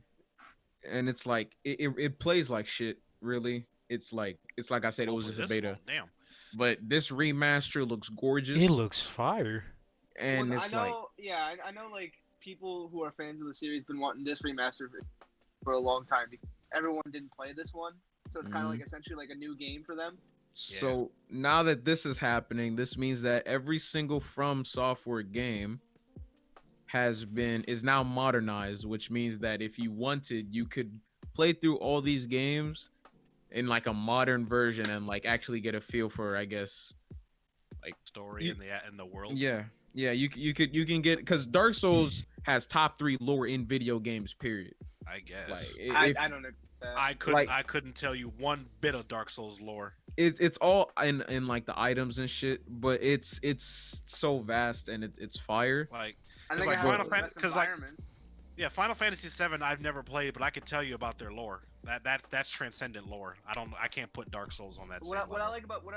it's like it plays like shit. Really, it's like I said, it was just a Hopefully this beta, won't. Damn. but this remaster looks gorgeous. it looks fire. and Well, it's I like know, yeah, I know, like people who are fans of the series been wanting this remaster for a long time. Because everyone didn't play this one, so it's kind of Mhm. like essentially like a new game for them. so now that this is happening, this means that every single From Software game is now modernized, which means that if you wanted, you could play through all these games in like a modern version and like actually get a feel for, I guess, Story You- in the world. yeah, you can get, because Dark Souls has top 3 lore in video games, period. I guess. Like I don't know. I couldn't tell you one bit of Dark Souls lore. it's all in like the items and shit, but it's so vast and it's fire. Like I It's think like I have Final the Fan- best 'cause, like, environment. yeah, Final Fantasy VII I've never played, but I could tell you about their lore. That's transcendent lore. I can't put Dark Souls on that. What same I level.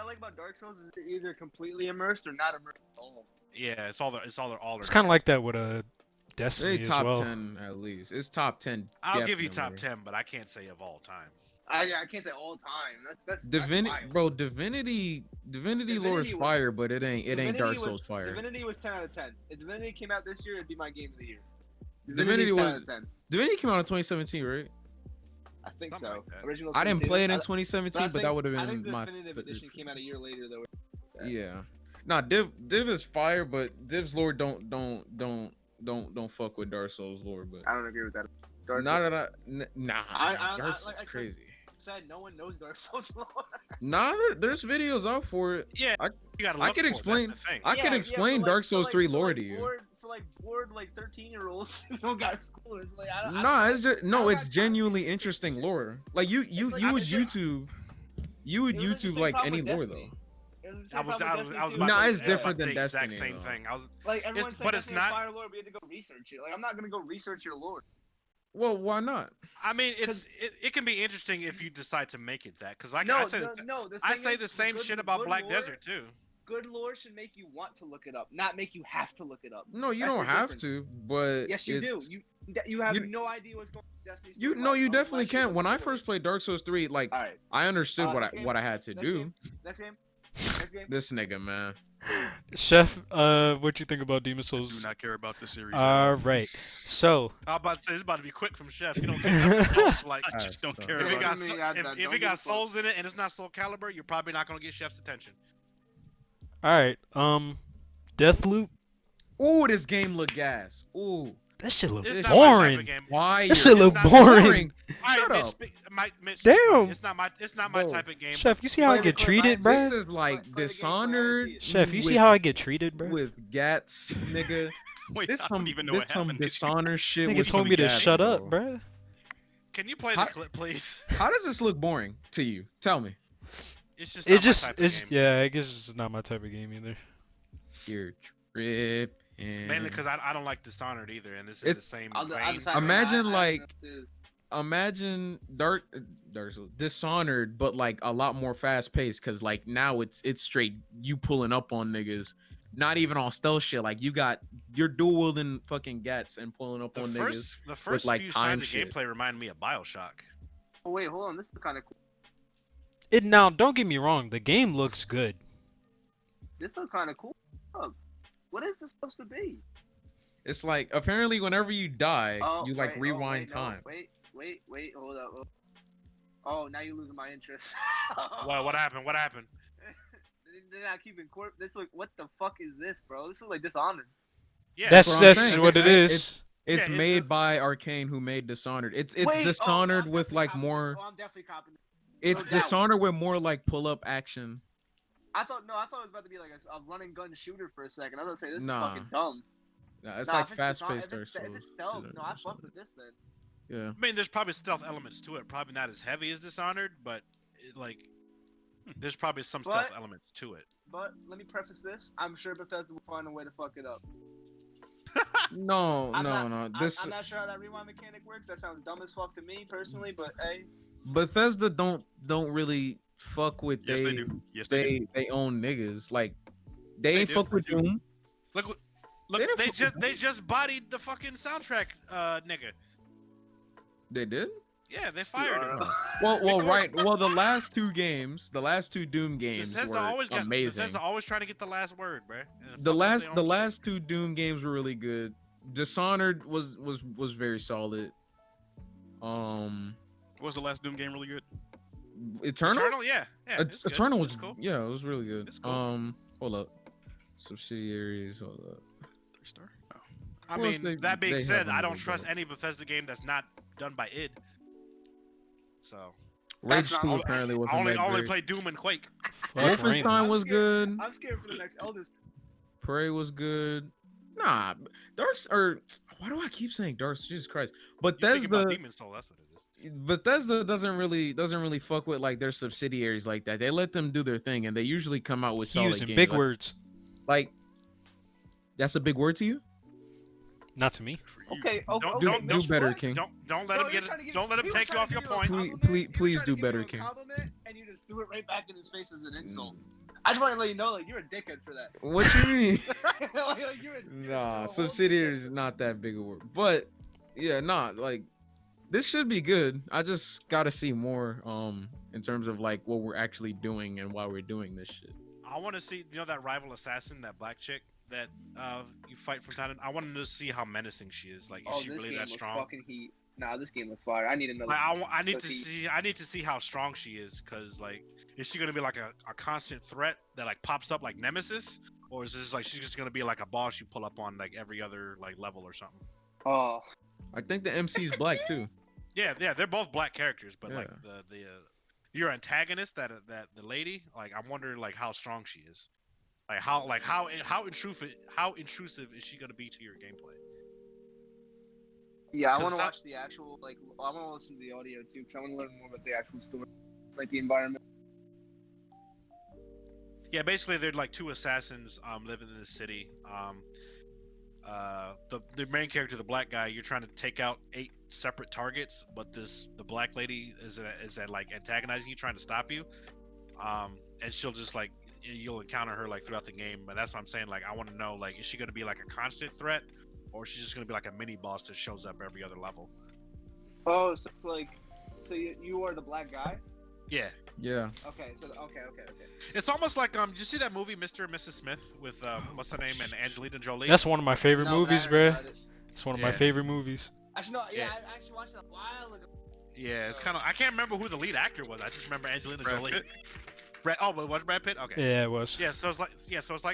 like about Dark Souls is they're either completely immersed or not immersed at all. Yeah, it's all or It's kind of nothing. like that with Destiny Maybe as top well. 10 at least. It's top 10. I'll give you top definitely. 10, but I can't say of all time. I can't say all time. That's Divinity, wild. bro. Divinity lore is Divinity was- fire, but it ain't Divinity Dark was- Souls fire. Divinity was 10 out of 10. If Divinity came out this year, it'd be my game of the year. Divinity Divinity's 10 was- out of 10. Divinity came out in 2017, right? I think Something so. like that. Original. I didn't 22. play it in I- 2017, but that would have I think been the my. definitive edition came out a year later though. Yeah. Nah, Div is fire, but Div's lore don't fuck with Dark Souls lore. But I don't agree with that. Dark not Souls that nah, I- Dark Souls like I said- crazy. said no one knows Dark Souls lore. Nah, there's videos out for it. Yeah, I- you gotta I look could for it, explain- That's the thing. I can explain Dark Souls 3 lore to you. Bored like 13-year-olds who don't got schoolers. Like I don't. Nah, it's just I no, don't it's got time genuinely to get interesting shit. lore. Like you like- would it's just- YouTube It was the YouTube same like problem any with lore Destiny. though. It was the I same was problem with Destiny about too. Nah, to it's say different the than exact Destiny, same though. thing. Like everyone said, but it's Destiny not- has fire lore. We had to go research it. Like I'm not gonna go research your lore. Well, why not? I mean, it can be interesting if you decide to make it that. Because I No, say no. The I thing say is, the same good- shit about good Black lore- Desert too. Good lore should make you want to look it up, not make you have to look it up. No, you That's don't the have difference. to, but Yes, you do. it's- You have you- no idea what's going on in Destiny. You storyline no, you unless definitely you can. look When I into it. first played Dark Souls 3, like All right. I understood Next game? what I had to Next do. game? Next game. Next next game? This nigga, man. Chef, what you think about Demon I Souls? do not care about the series at All all. right. So, I'm about to say it's about to be quick from Chef. You don't get nothing else. Like I just don't care if it about got it. me, if it got souls in it and it's not Soul Calibur, you're probably not gonna get Chef's attention. all right. Deathloop. Ooh, this game look gas. Ooh, That shit look It's This not my type boring. of game. why That shit look It's not boring. All Shut right, up. Mitch, Damn. It's not my Bro. type of game. Chef, you see how I Play the get clip, treated, I- This bruh? is like Play the game, bro. I Dishonored. see it. Chef, you see with- how I get treated, bruh? with Gats, nigga. Wait, This I some don't even know this what some happened. Dishonored shit Nigga with told some me to Gats, shut bro. up, bruh. Can you play How- the clip, please? How does this look boring to you? Tell me. It's just It not just, my type of it's game. yeah. I guess it's just not my type of game either. You're tripping. Mainly because I don't like Dishonored either, and this is It's- the same I'll vein. decide Imagine, I like, know this. Imagine Dark Souls, Dishonored, but like a lot more fast paced. Cause like now it's straight you pulling up on niggas, not even on stealth shit. Like you're dual wielding fucking Gats and pulling up on niggas. The first like, few time signs of shit. gameplay remind me of Bioshock. Oh wait, hold on. This is kind of cool. It now, don't get me wrong. The game looks good. This looks kind of cool. Look, what is this supposed to be? It's like apparently whenever you die, Oh, you like wait, rewind wait, no, time. wait, hold up. Oh, now you're losing my interest. What happened? What happened? They're not keeping court. This look. What the fuck is this, bro? This is like Dishonored. Yeah, That's what I'm saying. what It's it like- is. It's Yeah, it's made the- by Arcane, who made Dishonored. It's Wait, Dishonored I'm with definitely like copying more. this. Oh, I'm definitely copying. This. It's no doubt. Dishonored with more like pull up action. I thought it was about to be like a run and gun shooter for a second. I was gonna say this Nah. is fucking dumb. Yeah, it's Nah, like if fast Dishonored- paced Dark Souls. If it's stealth, no, I Dishonored. fuck with this then. Yeah. I mean, there's probably stealth elements to it. Probably not as heavy as Dishonored, but there's probably some stealth But- elements to it. But let me preface this: I'm sure Bethesda will find a way to fuck it up. No, I'm no, not- no. This I'm not sure how that rewind mechanic works. That sounds dumb as fuck to me personally, but hey, Bethesda don't really fuck with Yes, they do. Yes, they do. they own niggas. Like they ain't do, fuck they with do. Doom. Look, They don't they fuck with just bodied the fucking soundtrack, nigga. They did? Yeah, they fired him. Well, right. Well, the last two Doom games Bethesda were always got amazing. Bethesda always trying to get the last word, bruh. And The fuck up last their the own last two Doom games were really good. Dishonored was very solid. What was the last Doom game really good? shit. Eternal? Eternal, yeah, it's good. Eternal was It's cool. yeah, it was really good. It's cool. Hold up. Subsidiaries, hold up. 3-star? Oh. I Well, mean, they- that being they said, haven't I don't really trust done any Bethesda game that's not done by id. So Rage That's not- 2 I- apparently I wasn't only that only great. play Doom and Quake. Fuck Rainbow. Wolfenstein I'm was scared- good. I'm scared for the next Elder. Prey was good. Nah, Dark's or why do I keep saying Dark's? Jesus Christ! You think about Bethesda Demon Soul? That's what it is. Bethesda doesn't really fuck with like their subsidiaries like that. They let them do their thing, and they usually come out with He solid using games. big like, words. Like that's a big word to you? Not to me. For you. Okay, Do better, King. Don't let him get it. Don't let him take you off your point. Please do better, King. Compliment, and you just threw it right back in his face as an insult. I just want to let you know, like, you're a dickhead for that. What you mean? Like, you're a Nah, whole subsidiaries dickhead. is not that big a word. But yeah, like this should be good. I just gotta see more in terms of like what we're actually doing and why we're doing this shit. I want to see, that rival assassin, that black chick that you fight from time to time. I wanted to see how menacing she is. Like, is Oh, she this really game that was strong? fucking heat. Nah, this game was fire. I need another. Like, I need to Heat. see. I need to see how strong she is, cause like, is she gonna be like a constant threat that like pops up like Nemesis, or is this like she's just gonna be like a boss you pull up on like every other like level or something? Oh, I think the MC's black too. Yeah, they're both black characters, but like Yeah. the your antagonist, that the lady, like I wonder like how strong she is, like how intrusive is she gonna be to your gameplay? yeah. I 'Cause want to that- watch the actual. Like, I want to listen to the audio too, because I want to learn more about the actual story, like the environment. Yeah, basically they're like two assassins living in the city. The main character, the black guy, you're trying to take out 8 separate targets, but the black lady is like antagonizing you, trying to stop you. And she'll just like you'll encounter her like throughout the game. But that's what I'm saying. Like I want to know, like, is she gonna be like a constant threat, or is she just gonna be like a mini boss that shows up every other level? Oh, so it's like, so you are the black guy. Yeah. Yeah. Okay, so okay. It's almost like did you see that movie Mr. and Mrs. Smith with what's her name and Angelina Jolie? That's one of my favorite No, but I movies, heard bruh. about it. It's one of my Yeah. favorite movies. Actually, no. Yeah, Yeah. I actually watched it a while ago. Yeah, it's kind of I can't remember who the lead actor was. I just remember Angelina Brad Jolie. Pitt? But was it Brad Pitt? Okay. Yeah, it was. Yeah, so it's like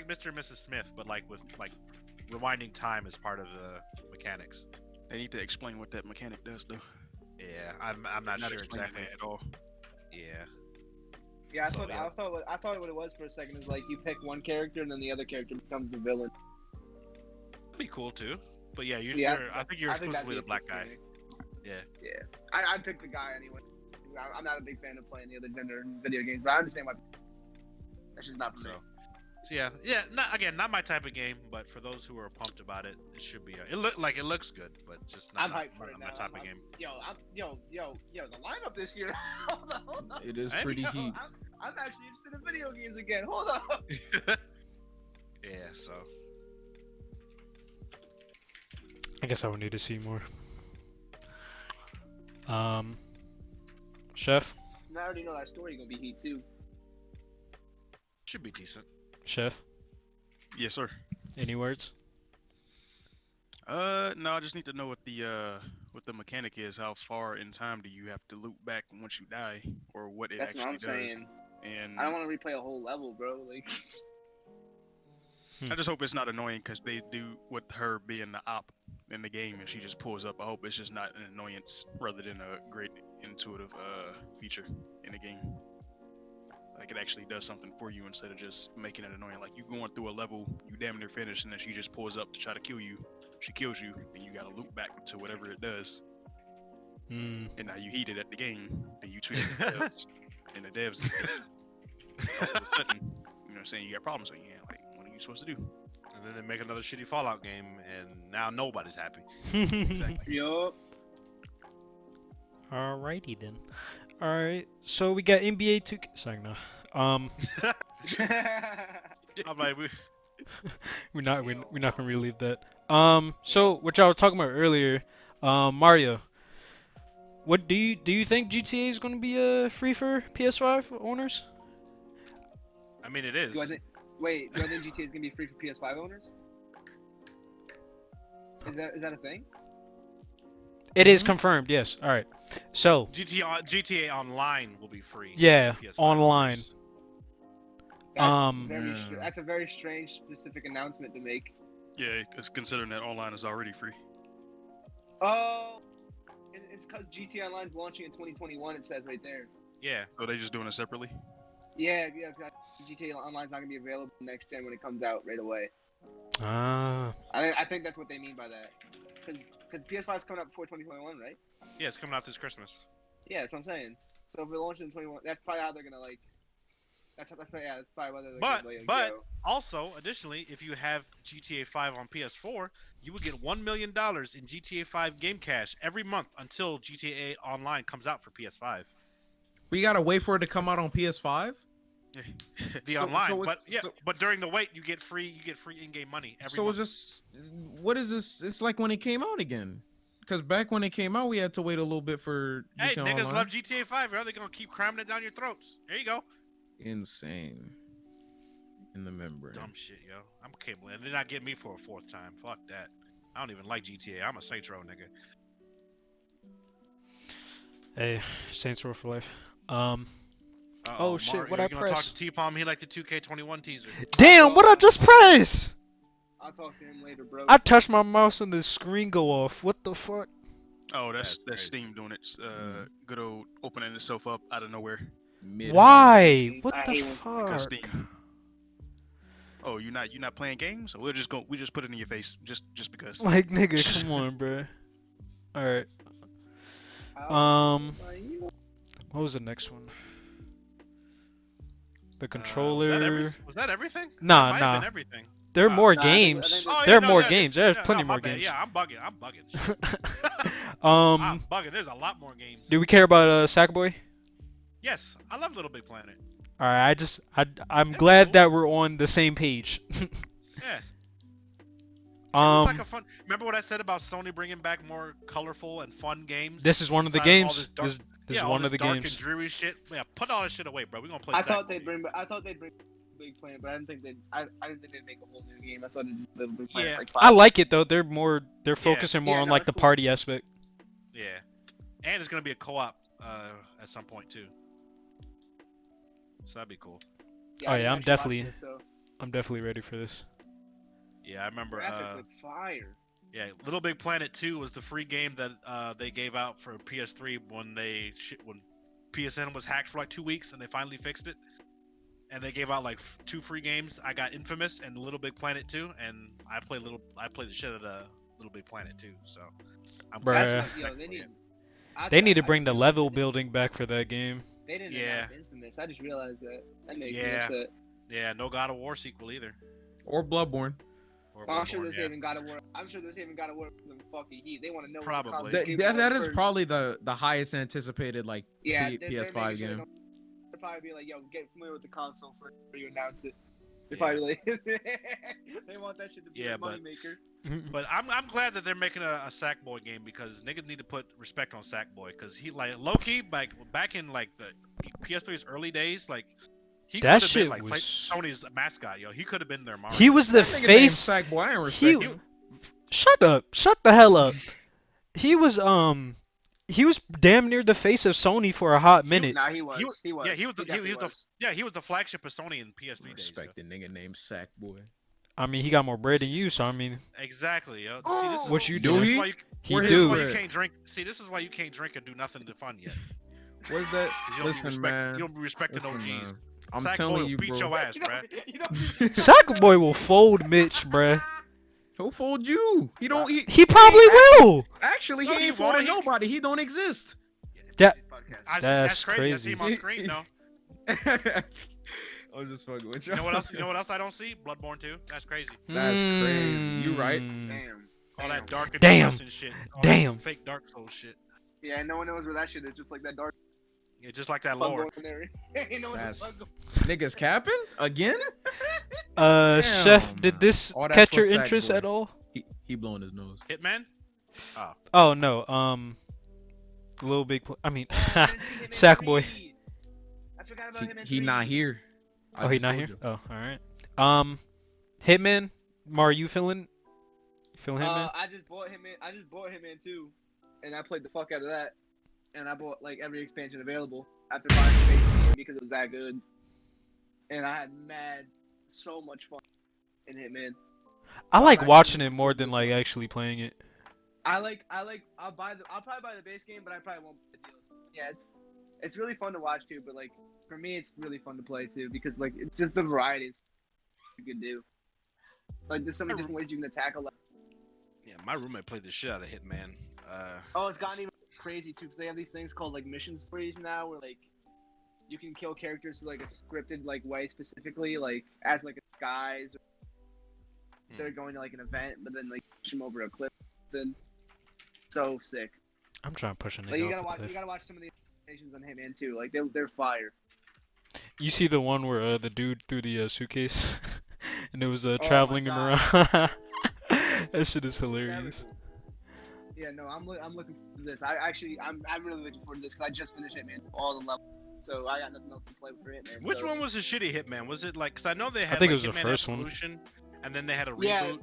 Mr. and Mrs. Smith, but like with like rewinding time as part of the mechanics. They need to explain what that mechanic does, though. Yeah, I'm not sure explaining exactly. it at all. Yeah. Yeah, So, I thought what it was for a second is like you pick one character and then the other character becomes the villain. That'd be cool too. But yeah, I think you're I think that'd exclusively be the a black good guy. thing. Yeah. Yeah, I'd pick the guy anyway. I'm not a big fan of playing the other gender in video games, but I understand why. That's just not for me. So yeah. Not my type of game, but for those who are pumped about it, it should be. It looks good, but just not I'm hyped for it my now. type of game. Yo, the lineup this year. hold on. It is Hey, pretty Yo, heat. I'm actually interested in video games again. Hold up. Yeah. So I guess I would need to see more. Chef, And I already know that story gonna be heat too. should be decent. Chef, Yes, sir. any words? No, I just need to know what the mechanic is. How far in time do you have to loop back once you die, or what it That's what actually I'm does? saying. And I don't want to replay a whole level, bro. Like, I just hope it's not annoying because they do with her being the op in the game and she just pulls up. I hope it's just not an annoyance rather than a great intuitive feature in the game. Like it actually does something for you instead of just making it annoying. Like you going through a level, you damn near finished, and then she just pulls up to try to kill you. She kills you, and you gotta loop back to whatever it does. Hmm. And now you heat it at the game, and you tweet at the devs, and the devs all of a sudden, you know what I'm saying, you got problems on your hand. Like, what are you supposed to do? And then they make another shitty Fallout game, and now nobody's happy. Exactly. yup. Alrighty then. Alright, so we got NBA 2K. Sorry, no. I'm like, we're not gonna relieve that. So what y'all were talking about earlier, Mario. What do you think GTA is gonna be free for PS5 owners? I mean, it is. Do I think GTA is gonna be free for PS5 owners? Is that a thing? It is confirmed. Yes. All right. So GTA Online will be free. yeah, for PS5 online. owners. That's a very strange specific announcement to make. Yeah, because considering that online is already free. Oh, it's because GTA Online's launching in 2021. It says right there. Yeah. So they just doing it separately? Yeah. 'Cause GTA Online's not gonna be available next gen when it comes out right away. Ah. I think that's what they mean by that. Because PS5 is coming out before 2021, right? Yeah, it's coming out this Christmas. Yeah, that's what I'm saying. So if it launches in 21, that's probably how they're gonna like. That's probably why they're But gonna, like, but yo. also, additionally, if you have GTA 5 on PS4, you will get $1 million in GTA 5 game cash every month until GTA Online comes out for PS5. We gotta wait for it to come out on PS5. The So- online, so but it's- so- but during the wait, you get free in-game money every So month. it's just, what is this? It's like when it came out again. Because back when it came out, we had to wait a little bit for Hey, GTA niggas Online. love GTA 5, bro. They're gonna keep cramming it down your throats. There you go. Insane. In the membrane. Dumb shit, yo. I'm cable, and they're not getting me for a fourth time. Fuck that. I don't even like GTA. I'm a Saints Row nigga. Hey, Saints Row for life. Uh-oh, Oh, shit, Mario, what you I gonna talk press? to T-Palm? He liked the 2K21 teaser. Damn, what I just press? I'll talk to him later, bro. I touched my mouse and the screen go off. What the fuck? Oh, That's that's crazy. Steam doing its good old opening itself up out of nowhere. Mid- Why? What I the hate when- Because fuck? Steam. Oh, you're not playing games? So we just put it in your face just because. Like, nigga, come on, bruh. Alright. What was the next one? The controller. Was that everything? Nah, That might have nah. been everything. There are more Nah, I think- games. I think Oh, There yeah, are no, more yeah, games. this- There's yeah, plenty no, my more bad. games. Yeah, I'm bugging. Um, I'm bugging. There's a lot more games. do we care about Sackboy? Yes, I love Little Big Planet. All right, I'm That's glad cool. that we're on the same page. Yeah. It looks like um, a fun. Remember what I said about Sony bringing back more colorful and fun games? this is one of the inside all games. this dark- This is all one this of the dark games. and dreary shit. Yeah, put all this shit away, bro. We gonna play. I thought Sackboy. they'd bring Big Planet, but I didn't think they'd make a whole new game. I thought it'd just Big Planet Yeah. like I 5. like it though. They're Yeah. focusing more Yeah, on no, like it's the cool. party aspect. Yeah, and it's gonna be a co-op at some point too. So that'd be cool. Yeah, Oh I yeah, didn't I'm actually watch definitely this, so I'm definitely ready for this. Yeah, I remember. graphics look fire. Yeah, Little Big Planet 2 was the free game that they gave out for PS3 when when PSN was hacked for like 2 weeks and they finally fixed it. And they gave out like 2 free games. I got Infamous and Little Big Planet 2, and I played the shit out of Little Big Planet 2. So I'm Bruh. That's glad what, yo, they need. They need to I bring the realized level they didn't- building back for that game. They didn't Yeah. announce Infamous. I just realized that. That makes me Yeah. upset. Yeah, no God of War sequel either. Or Bloodborne. Or I'm sure Bloodborne, this yeah. even got to work. I'm sure this even got to work for some fucking heat. They want to know. Probably. What the That, console that, came that out is first. probably the highest anticipated like Yeah, P- they're PS5 making sure game. they'll probably be like, yo, get familiar with the console before you announce it. They're Yeah. probably like, they want that shit to be Yeah, a but- moneymaker. But I'm glad that they're making a Sackboy game because niggas need to put respect on Sackboy because he like low-key like back in like the PS3's early days like he That could have shit been like was- Sony's mascot, yo. He could have been their Mario. He was the That nigga named face. Sackboy. I ain't He- respect him. Shut up. Shut the hell up. He was damn near the face of Sony for a hot minute. Nah, he was. was- He was. yeah, he was the- he definitely was he was the flagship of Sony in PS3 days. yo. Respect the nigga named Sackboy. I mean, he got more bread than you, so I mean, Exactly, yo. Oh! See, this is What you Do this doing? is he? why you, He Where this his is do. why you bread? can't drink. See, this is why you can't drink and do nothing to fun yet. 'Cause What's that? You don't be Listen, man. You don't be respecting Listen, OGs. man. I'm Sackboy telling will you, beat bro. your ass, You know, bruh. you know, Sackboy will fold Mitch, bruh. Who fooled you? He don't. He probably will. Actually, No, he he ain't folding won't. nobody. He don't exist. That That's That's crazy. I see him on crazy. screen though. I was just fucking with you. You know what else? You know what else I don't see? Bloodborne 2. That's crazy. That's crazy. You right. Mm. Damn. All that dark and Damn. depressing shit. All Damn. That fake Dark Souls shit. Yeah, no one knows where that shit is. Just like that dark Yeah, just like that bug lore. going in there. Ain't no one That's- bug going- Niggas capping again? Chef, Damn. did this All that catch for your interest Sackboy. at all? He blowing his nose. Hitman. Oh no, Little Big. I mean, Oh, I didn't see him in Sackboy. 3. I forgot about him in He 3. not here. I Oh, he just not told here. you. Oh, all right. Hitman. Mar, you feeling Hitman? I just bought him in too, and I played the fuck out of that. And I bought like every expansion available after buying the base game because it was that good. And I had so much fun in Hitman. I like actually watching really it more cool than this like one. actually playing it. I'll probably buy the base game, but I probably won't buy the DLC. Yeah, it's really fun to watch too, but like for me, it's really fun to play too because like it's just the varieties you can do. Like there's so many different ways you can attack a lot. Yeah, my roommate played the shit out of Hitman. Oh, it's gotten even crazy too because they have these things called like mission stories now, where like you can kill characters like a scripted like way specifically, like as like a disguise. Or they're going to like an event, but then like push them over a cliff. Then so sick. I'm trying to push a Like nigga off the you cliff. gotta watch some of the animations on Hitman too. Like they're fire. You see the one where the dude threw the suitcase, and it was my traveling him God. around. That shit is hilarious. Terrible. Yeah, no, I'm looking for this. I'm really looking forward to this because I just finished Hitman all the levels, so I got nothing else to play for Hitman. which so. one was the shitty Hitman? Was it like? Cause I know they had think it like was the Hitman first one. Absolution, and then they had a reboot. Yeah.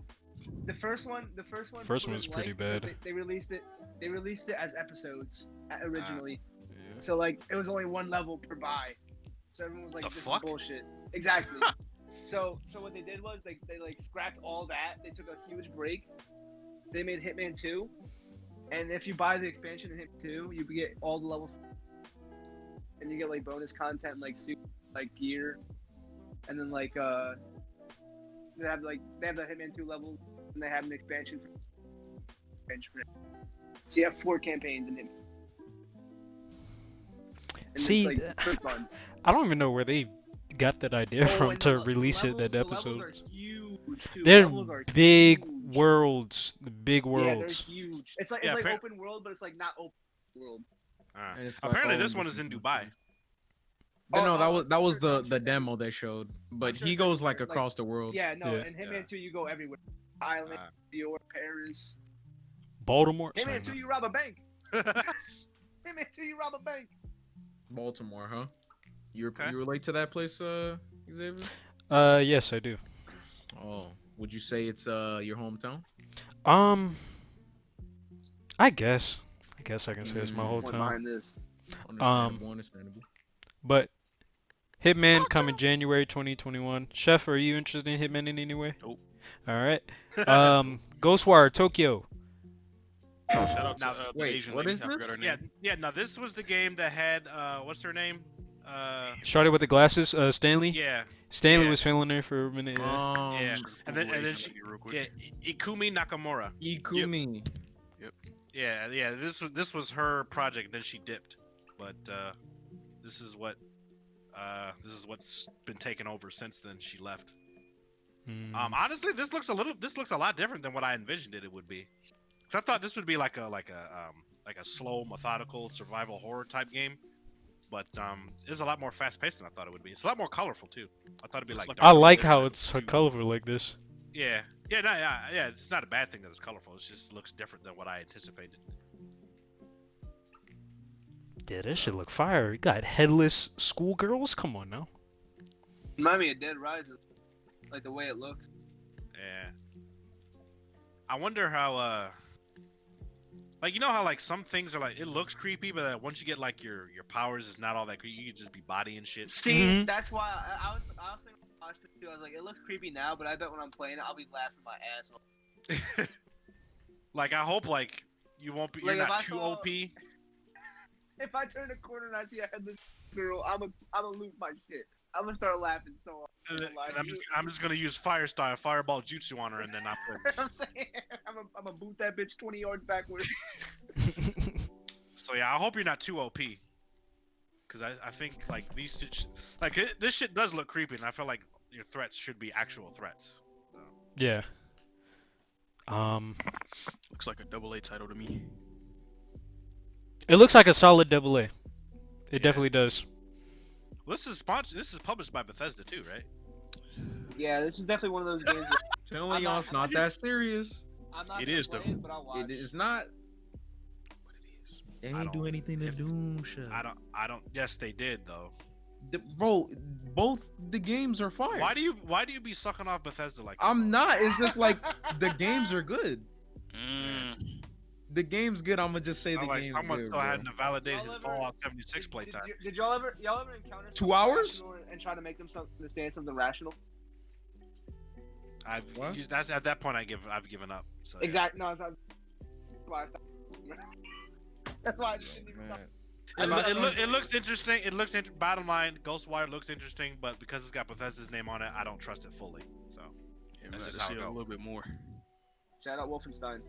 The first one. First people one was didn't pretty like because bad. They released it. They released it as episodes originally. Yeah. So like it was only one level per buy. So everyone was like, The "This fuck? is bullshit." Exactly. So what they did was they like scrapped all that. They took a huge break. They made Hitman 2, and if you buy the expansion in Hitman 2, you get all the levels, and you get like bonus content like suit, like gear, and then like they have the Hitman 2 level, and they have an expansion for so you have 4 campaigns in Hitman. And See, it's like pretty fun. I don't even know where they got that idea from and to the release it levels- that the levels episode. are huge too. They're Levels are big huge. worlds. The big Yeah, they're worlds. huge. It's like Yeah, it's like appar- open world, but it's like not open world. And it's like Apparently, all this one is in different Dubai. countries. But no, Oh, that was I'm sure the it's demo they showed. But sure he it's goes everywhere, like like- across the world. Yeah, no. Yeah. In Hitman Yeah. 2, you go everywhere. Thailand, Ah. New York, Paris. Baltimore. Sorry, Hitman 2, man. you rob a bank. Hitman 2, you rob rob the bank. Baltimore, huh? You Okay. relate to that place, Xavier? Yes, I do. Oh, would you say it's your hometown? Um, I guess. I guess I can say it's my whole Went town. behind this. Understandable, understandable. But Hitman coming January 2021. Chef, are you interested in Hitman in any way? Nope. All right. Ghostwire Tokyo. Shout out to Now- the Wait, Asian what lady. is I forgot this? her Yeah, name. yeah. No, this was the game that had what's her name? Started with the glasses. Stanley. Yeah, Stanley yeah. was feeling her for a minute. Yeah. Yeah. And then- Google and then Asian she- lady real quick. yeah. Ikumi Nakamura. Ikumi. Yeah, yeah. This was her project. Then she dipped, but this is what's been taken over since then. She left. Hmm. Honestly, this looks a lot different than what I envisioned it would be. Cause I thought this would be like a slow, methodical survival horror type game, but it's a lot more fast paced than I thought it would be. It's a lot more colorful too. I thought it'd be Looks like. like I darker like blue. how it's Too. colorful like this. Yeah, yeah, no, yeah. It's not a bad thing that it's colorful. It just looks different than what I anticipated. Yeah, this should look fire. You got headless schoolgirls. Come on now. Remind me of Dead Rising, like the way it looks. Yeah. I wonder how like you know how like some things are like it looks creepy, but once you get like your powers, it's not all that creepy. You can just be bodying shit. See, Mhm. that's why I was thinking when I watched it too. I was like, it looks creepy now, but I bet when I'm playing it, I'll be laughing my ass off. Like I hope like you won't be. You're Like, if not I too saw- OP. If I turn a corner and I see a headless girl, I'm gonna lose my shit. I'm gonna start laughing so hard. And I'm just gonna use fireball jutsu on her, and then I'm good. I'm saying, I'm gonna boot that bitch 20 yards backwards. So yeah, I hope you're not too OP. Cause I think like this shit does look creepy, and I feel like your threats should be actual threats. Yeah. Looks like a double A title to me. It looks like a solid double A. It Yeah. definitely does. Well, this is sponsored. This is published by Bethesda too, right? Yeah, this is definitely one of those games. Telling I'm y'all not- it's not that serious. I'm not It gonna is, play though. it, but I'll watch. It is not. But it is. They I ain't do don't- anything to if- Doom shit. I don't. Yes, they did though. Bro, both the games are fire. Why do you be sucking off Bethesda like this? I'm not. It's just like the games are good. Mm. The game's good. I'm gonna just say Sound the like game's someone good. still Bro. hadn't validated Y'all his ever- Fallout 76 playtime. Did y'all ever encounter 2 something hours? rational and try to make them understand something rational? I've What? used that's at that point I've given up. So, yeah. Exactly. No, it's not. That's why I stopped. That's why I just didn't even stop. Man. It looks interesting. Bottom line, Ghostwire looks interesting, but because it's got Bethesda's name on it, I don't trust it fully. So Yeah, That's we just got how to it see a go. little bit more. Shout out Wolfenstein.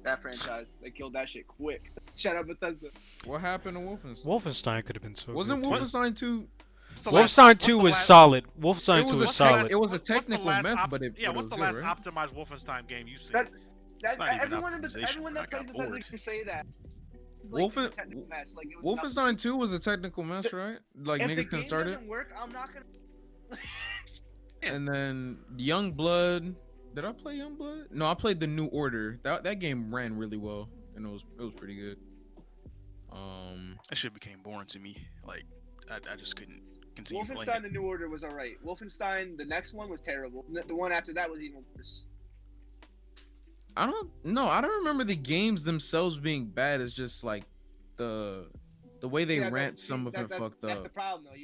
That franchise, they killed that shit quick. Shout out Bethesda. What happened to Wolfenstein? Wolfenstein could have been so Wasn't good. Wolfenstein 2? what's the last- Wolfenstein what's 2 the was last- solid. Wolfenstein It 2 was was a solid. It was a what's the technical last mess, but it yeah. but What's it the was last good, right? optimized Wolfenstein game you've seen? That- It's not even Everyone optimization, that I got plays Bethesda bored. can say that. It's like Wolfen- a technical mess. Like, it was not- Wolfenstein 2 was a technical mess, right? Like if the niggas game couldn't start it. doesn't work, I'm not gonna. And then Young Blood. Did I play Young Blood? No, I played the New Order. That game ran really well, and it was pretty good. That shit became boring to me. Like, I just couldn't continue playing Wolfenstein: it. The New Order was alright. Wolfenstein: the next one was terrible. The one after that was even worse. I don't remember the games themselves being bad. It's just like the way they See, that- rant see, some of it fucked That's the up. problem, though.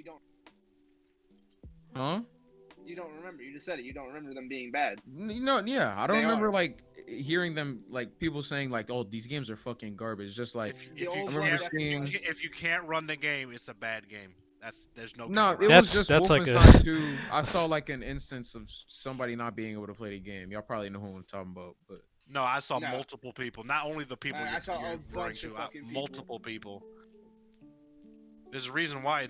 You don't remember. You just said it. You don't remember them being bad. Yeah, I don't They remember are. like hearing them like people saying like, "Oh, these games are fucking garbage." Just like If The you old remember can't- seeing- if you can't run the game, it's a bad game. There's no. no, getting it around was just That's like a- Wolfenstein 2. I saw like an instance of somebody not being able to play the game. Y'all probably know who I'm talking about, but No, I saw No. multiple people. Not only the people I saw you're a referring bunch of to, fucking people. multiple people. There's a reason why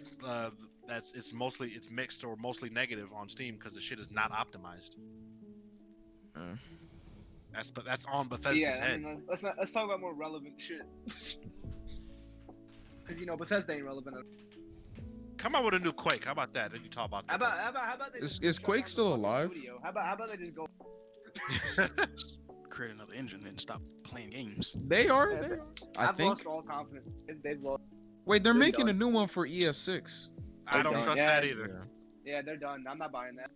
it's mixed or mostly negative on Steam because the shit is not optimized. uh, That's on Bethesda's Yeah, I head. mean, let's talk about more relevant shit. Because Bethesda ain't relevant. Come out with a new Quake. How about that? Then you talk about How that. about they Is- just is shut Quake down the still fucking alive? studio? How about they just go? Just create another engine and stop playing games. they are. Yeah, They are. I I've think lost all confidence. They've lost. Wait, they're They're making a done. new one for ES6. I don't done. trust Yeah, that either. Yeah, they're done. I'm not buying that.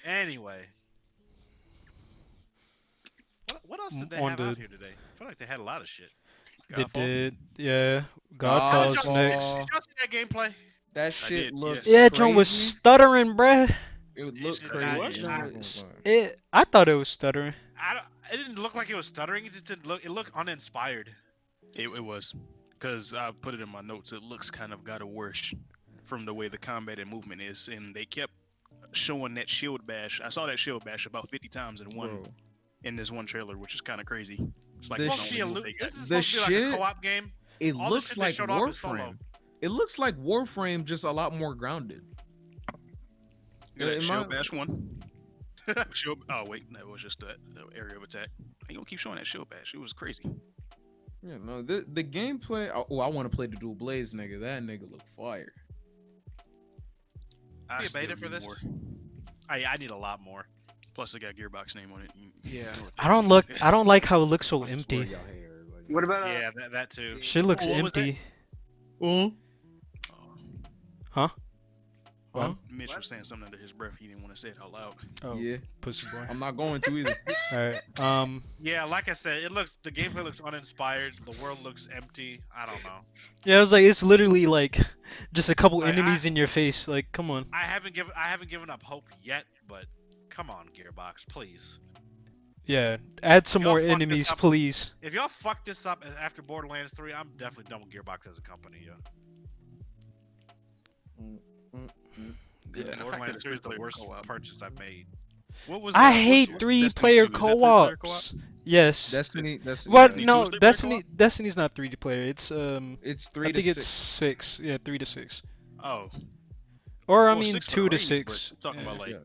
Anyway, what else did they On have the out here today? I feel like they had a lot of shit. they Godfall? did, yeah. How did Godfall's y'all, next. did y'all see that gameplay? That I shit did, looks yes. Yeah, crazy. John was stuttering, bruh. It would It look did crazy. not- What? it not- I thought it was stuttering. It didn't look like it was stuttering. It just didn't look. It looked uninspired. It was. Because I put it in my notes. It looks kind of God of War-ish from the way the combat and movement is. And they kept showing that shield bash. I saw that shield bash about 50 times in this one trailer, which is kind of crazy. It's like The It's supposed to be a only lo- they this got. is the supposed to be like a shit- co-op game. It All the looks shit they like showed off is solo. Warframe. It looks like Warframe, just a lot more grounded. You got that in shield my- bash one. Shield, oh wait, that was just the area of attack. You gonna keep showing that shield bash? It was crazy. Yeah, no, the gameplay. Oh, I want to play the Dual Blaze nigga. That nigga look fire. I Be a still beta for need this? more. I need a lot more. Plus, it got Gearbox name on it. Yeah. I don't like how it looks so empty. What about Yeah, that too. Shit looks What was that? empty. Oh. Huh? Huh? Mitch What? was saying something under his breath. He didn't want to say it out loud. Oh, Yeah. pussy boy. I'm not going to either. All right. Yeah, like I said, the gameplay looks uninspired. The world looks empty. I don't know. Yeah, I was like, it's literally like just a couple Like, enemies in your face. Like, come on. I haven't given up hope yet, but come on, Gearbox, please. Yeah, add some Y'all more fucked this enemies, up. please. If y'all fuck this up after Borderlands 3, I'm definitely done with Gearbox as a company, yo. Yeah, and the fact that Borderlands it's 3 is the three-player worst co-op. purchase I've made. What was? I what's hate Destiny 2? 3-player Is that three-player co-op? co-ops. Yes. Destiny. What? yeah. No, Tuesday Destiny's not 3-player. It's It's I 3 to think 6. it's 6. Yeah, 3 to 6. Oh, Or I well, mean 6 for 2 the to raids, 6. but talking Yeah. about like Yeah.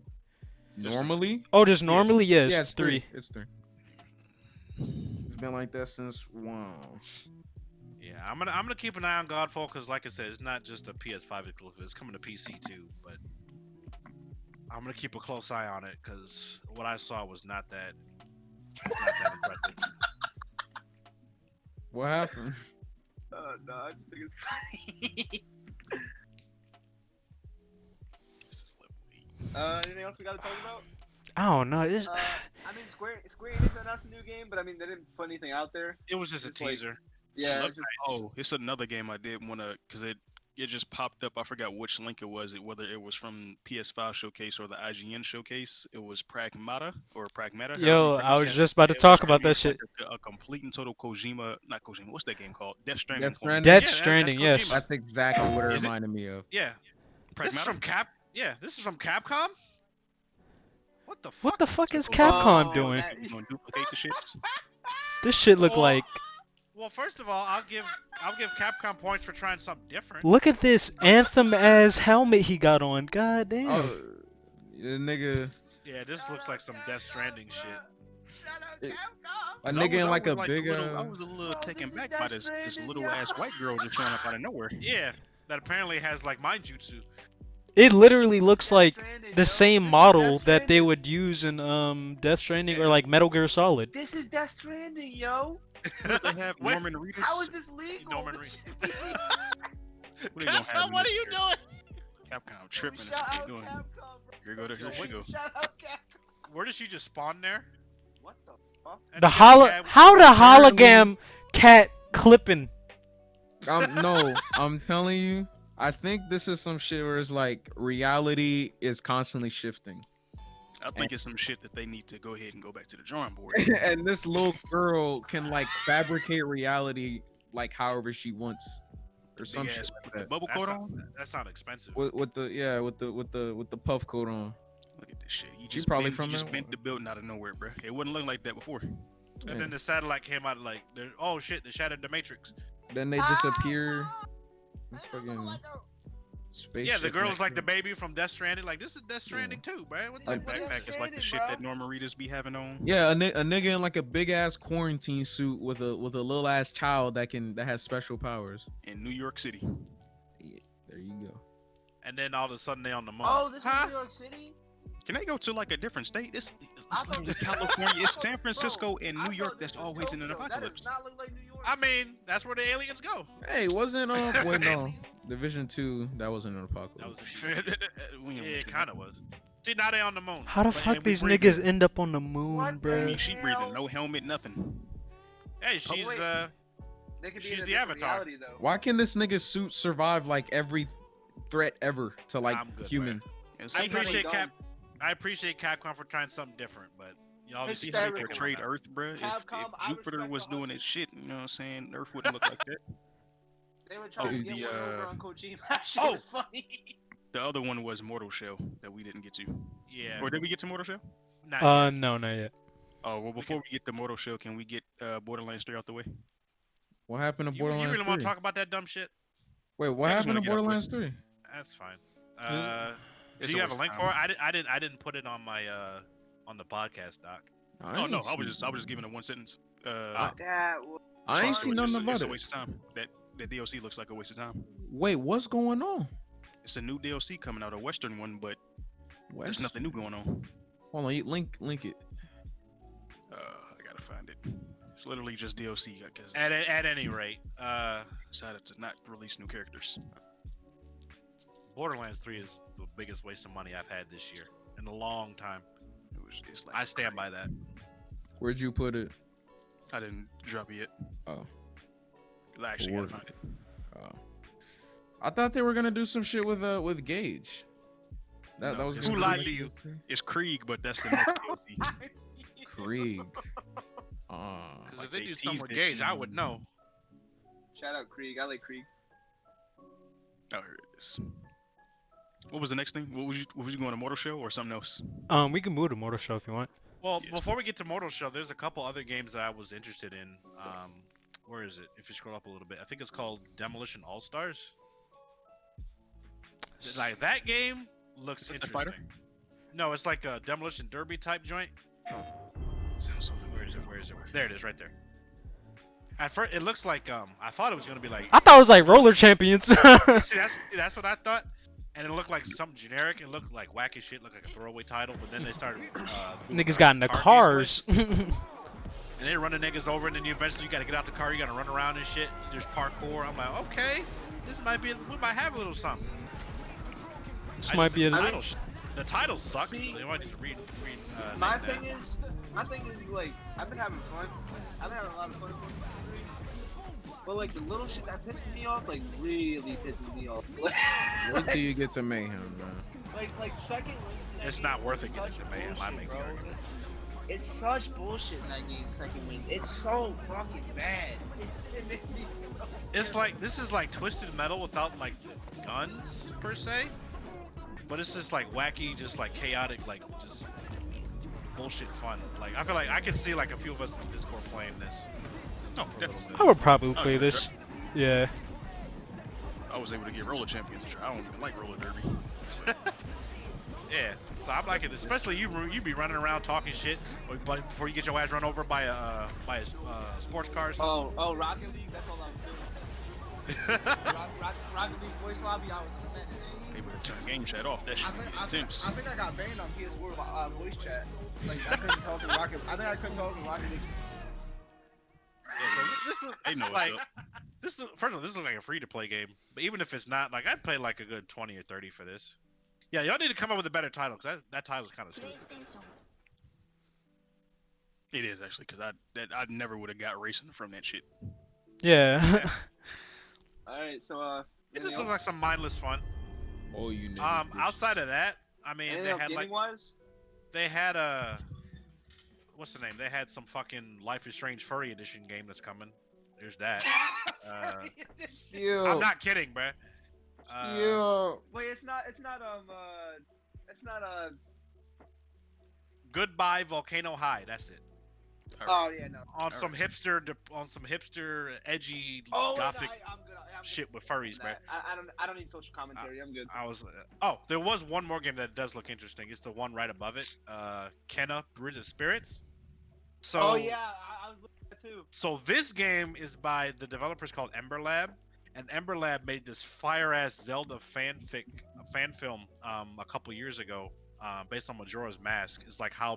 Normally? Oh, just normally, yes, Yeah, it's 3. It's 3. It's been like that since wow. Yeah, I'm gonna keep an eye on Godfall because, like I said, it's not just a PS5 exclusive. It's coming to PC too. But I'm gonna keep a close eye on it because what I saw was not that impressive. What happened? No, I just think it's funny. this is level 8. Anything else we gotta talk about? I don't know. This, I mean, Square Enix announced a new game, but I mean, they didn't put anything out there. It was just a It's like- teaser. Yeah, Look, it's just, oh, it's another game I did want to, because it just popped up. I forgot which link it was. Whether it was from PS5 showcase or the IGN showcase. It was Pragmata or Pragmata. however you yo, I pronounce was it. just about to It was talk about pretty that much shit. like a complete and total not Kojima. What's that game called? Death Stranding. Death clone. Stranding? Death that's Stranding, Kojima. yes. That's exactly what it Is it? reminded me of. Yeah, this is Pragmata? from this is from Capcom. What the fuck? What the fuck is So- Capcom Oh, doing? that- You gonna duplicate the shits? This shit look Well, like. Well, first of all, I'll give Capcom points for trying something different. Look at this Anthem as helmet he got on. God damn. Oh, the nigga, Yeah, this looks like some Death Stranding shit. Shout out It- Capcom. a 'Cause nigga in I like a was big. I was a little Oh, taken this is back by Death this Stranding, little yo. ass white girl just showing up out of nowhere. Yeah, that apparently has like mind jutsu. It literally looks Death like Stranding, the yo. same This is model Death that they Stranding. would use in Death Stranding or like Metal Gear Solid. This is Death Stranding, yo. Look, they have Wait, Norman Reedus. How is this legal? Norman This Reedus. should be- What they gonna have in what are this you here? doing? Capcom tripping. Shout That's what out they doing. Capcom, bro. Here go. Here she go. Shout out Capcom. Where did she just spawn there? What the fuck? And The again, holo yeah, how the apparently- hologram cat clipping? No, I'm telling you. I think this is some shit where it's like reality is constantly shifting. I think it's some shit that they need to go ahead and go back to the drawing board. And this little girl can like fabricate reality like however she wants or some Big shit ass like with the that. bubble That's coat not, on. that's not expensive. With the puff coat on. Look at this shit. He She just probably bent, from he just that bent one. the building out of nowhere, bro. It wouldn't look like that before. And Yeah. then the satellite came out like, oh shit, they shattered the matrix. Then they disappear. Fucking spaceship. Yeah, the girl's and like the shit. baby from Death Stranding. Like, this is Death Stranding too, bro. What the Like fuck is backpack is like the Stranding, shit bro. that Norman Reedus be having on. Yeah, a nigga in like a big ass quarantine suit with a little ass child that has special powers. In New York City. Yeah, there you go. And then all of a sudden they on the moon. Oh, this Huh? is New York City? Can they go to like a different state? This I It's thought literally this- California. It's San Bro, Francisco and I New York thought that's this was always in an Tokyo. That apocalypse. does not look like New York. I mean, that's where the aliens go. Hey, wasn't wait no, Division 2 that wasn't an That apocalypse. was We ain't yeah, it into kind of was. See, now they on the moon. How the But- fuck and we these breathing. niggas end up on the moon, What that. I mean, bruh? she breathing, no helmet, nothing. Hey, she's wait. They could be She's in a the different Avatar. reality though. Why can this nigga's suit survive like every threat ever to like I'm good, humans? And I somehow appreciate they Cap. I apprate Capcom for trying something different, but you know, see obviously how they Hysterical. portrayed Earth, bruh. If Capcom, I Jupiter respect was the doing hustle. its shit, you know what I'm saying? Earth wouldn't look like that. They were trying Oh, to get the, one over on Kojima. That shit Oh! was funny. The other one was Mortal Shell that we didn't get to. Yeah. Or did we get to Mortal Shell? Not yet. No, not yet. Oh, well, before we get to Mortal Shell, can we get Borderlands 3 out the way? What happened to You Borderlands really want 3? to talk about that dumb shit? Wait, what I just happened to wanna get up Borderlands 3? That's fine. It's Do you have a waste of link time. for it? I didn't put it on my on the podcast doc. Oh no, ain't I was seen- just giving it one sentence. Oh. That was I ain't so seen it's nothing a- It's about a it. waste of time. That DLC looks like a waste of time. Wait, what's going on? It's a new DLC coming out, a Western one, but West? there's nothing new going on. Hold on, link it. I gotta find it. It's literally just DLC, I guess. At any rate, Decided to not release new characters. Borderlands 3 is the biggest waste of money I've had this year in a long time. It's like I stand by that. Where'd you put it? I didn't drop it yet. Oh. I actually gotta Word. find it. Oh. I thought they were gonna do some shit with Gage. That No, was it's Who gonna be lied to you? It's Krieg, but that's the next DLC. Krieg. Because Like if they they do something teased with it Gage, I in- would know. Shout out Krieg. I like Krieg. Oh, here it is. What was the next thing? What was you going to Mortal Shell or something else? We can move to Mortal Shell if you want. Well, Yes. before we get to Mortal Shell, there's a couple other games that I was interested in. Where is it? If you scroll up a little bit, I think it's called Demolition All Stars. Like that game looks Is it the interesting. fighter? No, it's like a Demolition Derby type joint. Sounds so Where is it? Where is it? There it is, right there. At first, it looks like I thought it was gonna be like. I thought it was like roller champions. See, that's what I thought, and it looked like something generic. It looked like wacky shit, looked like a throwaway title. But then they started. Doing Niggas got in the car gameplay, cars. and they run the niggas over, and then you eventually you gotta get out the car. You gotta run around and shit. There's parkour. I'm like, okay, this might be. We might have a little something. This I might just be think a. the title. The title sucks. See, so they might just read. My name that. thing is like I've been having fun. I've been having a lot of fun. But like the little shit that pisses me off, like really pisses me off. Wait till you get to Mayhem, man. like second. Wind, It's that not game worth is it getting such to Mayhem, I bullshit, make the bro. argument. It's such bullshit in that game. Second Wind. It's so fucking bad. It makes me so It's like this is like Twisted Metal without like the guns per se, but it's just like wacky, just like chaotic, like just bullshit fun. Like I feel like I could see like a few of us in Discord playing this. Oh, for a little I bit. would probably Oh, play yeah, this. Yeah. I was able to get Roller Champions a try. I don't even like Roller Derby. Yeah, so I'm liking it, especially you be running around talking shit, but before you get your ass run over by a sports car. Oh, Rocket League. That's all I was doing. Rocket League voice lobby. I was in the menace. Able to turn game chat off. That shit I was think, I, intense. I think I got banned on PS4 voice chat. Like I couldn't talk to Rocket. I think I couldn't talk to Rocket League. Yeah, so this They know is what's like up. this is first of all, this looks like a free to play game. But even if it's not, like I'd pay like a good 20 or 30 for this. Yeah, y'all need to come up with a better title because that title's kind of stupid. It is actually because I never would have got racing from that shit. Yeah. All right, so It just looks like some mindless fun. Oh, you niggas. Outside of that, I mean, anything they else had like gaming wise? they had a what's the name? They had some fucking Life is Strange Furry Edition game that's coming. There's that. I'm not kidding, bruh. Wait, it's not Goodbye Volcano High. That's it. Oh yeah, no. On some hipster, edgy, Oh, gothic I'm good. I'm shit with furries, good. bruh. I don't need social commentary. I'm good. I was. Oh, there was one more game that does look interesting. It's the one right above it. Kenna Bridge of Spirits. So. Oh yeah, I was looking at that too. So this game is by the developers called Ember Lab, and Ember Lab made this fire ass Zelda fan film a couple years ago. based on Majora's Mask, is like how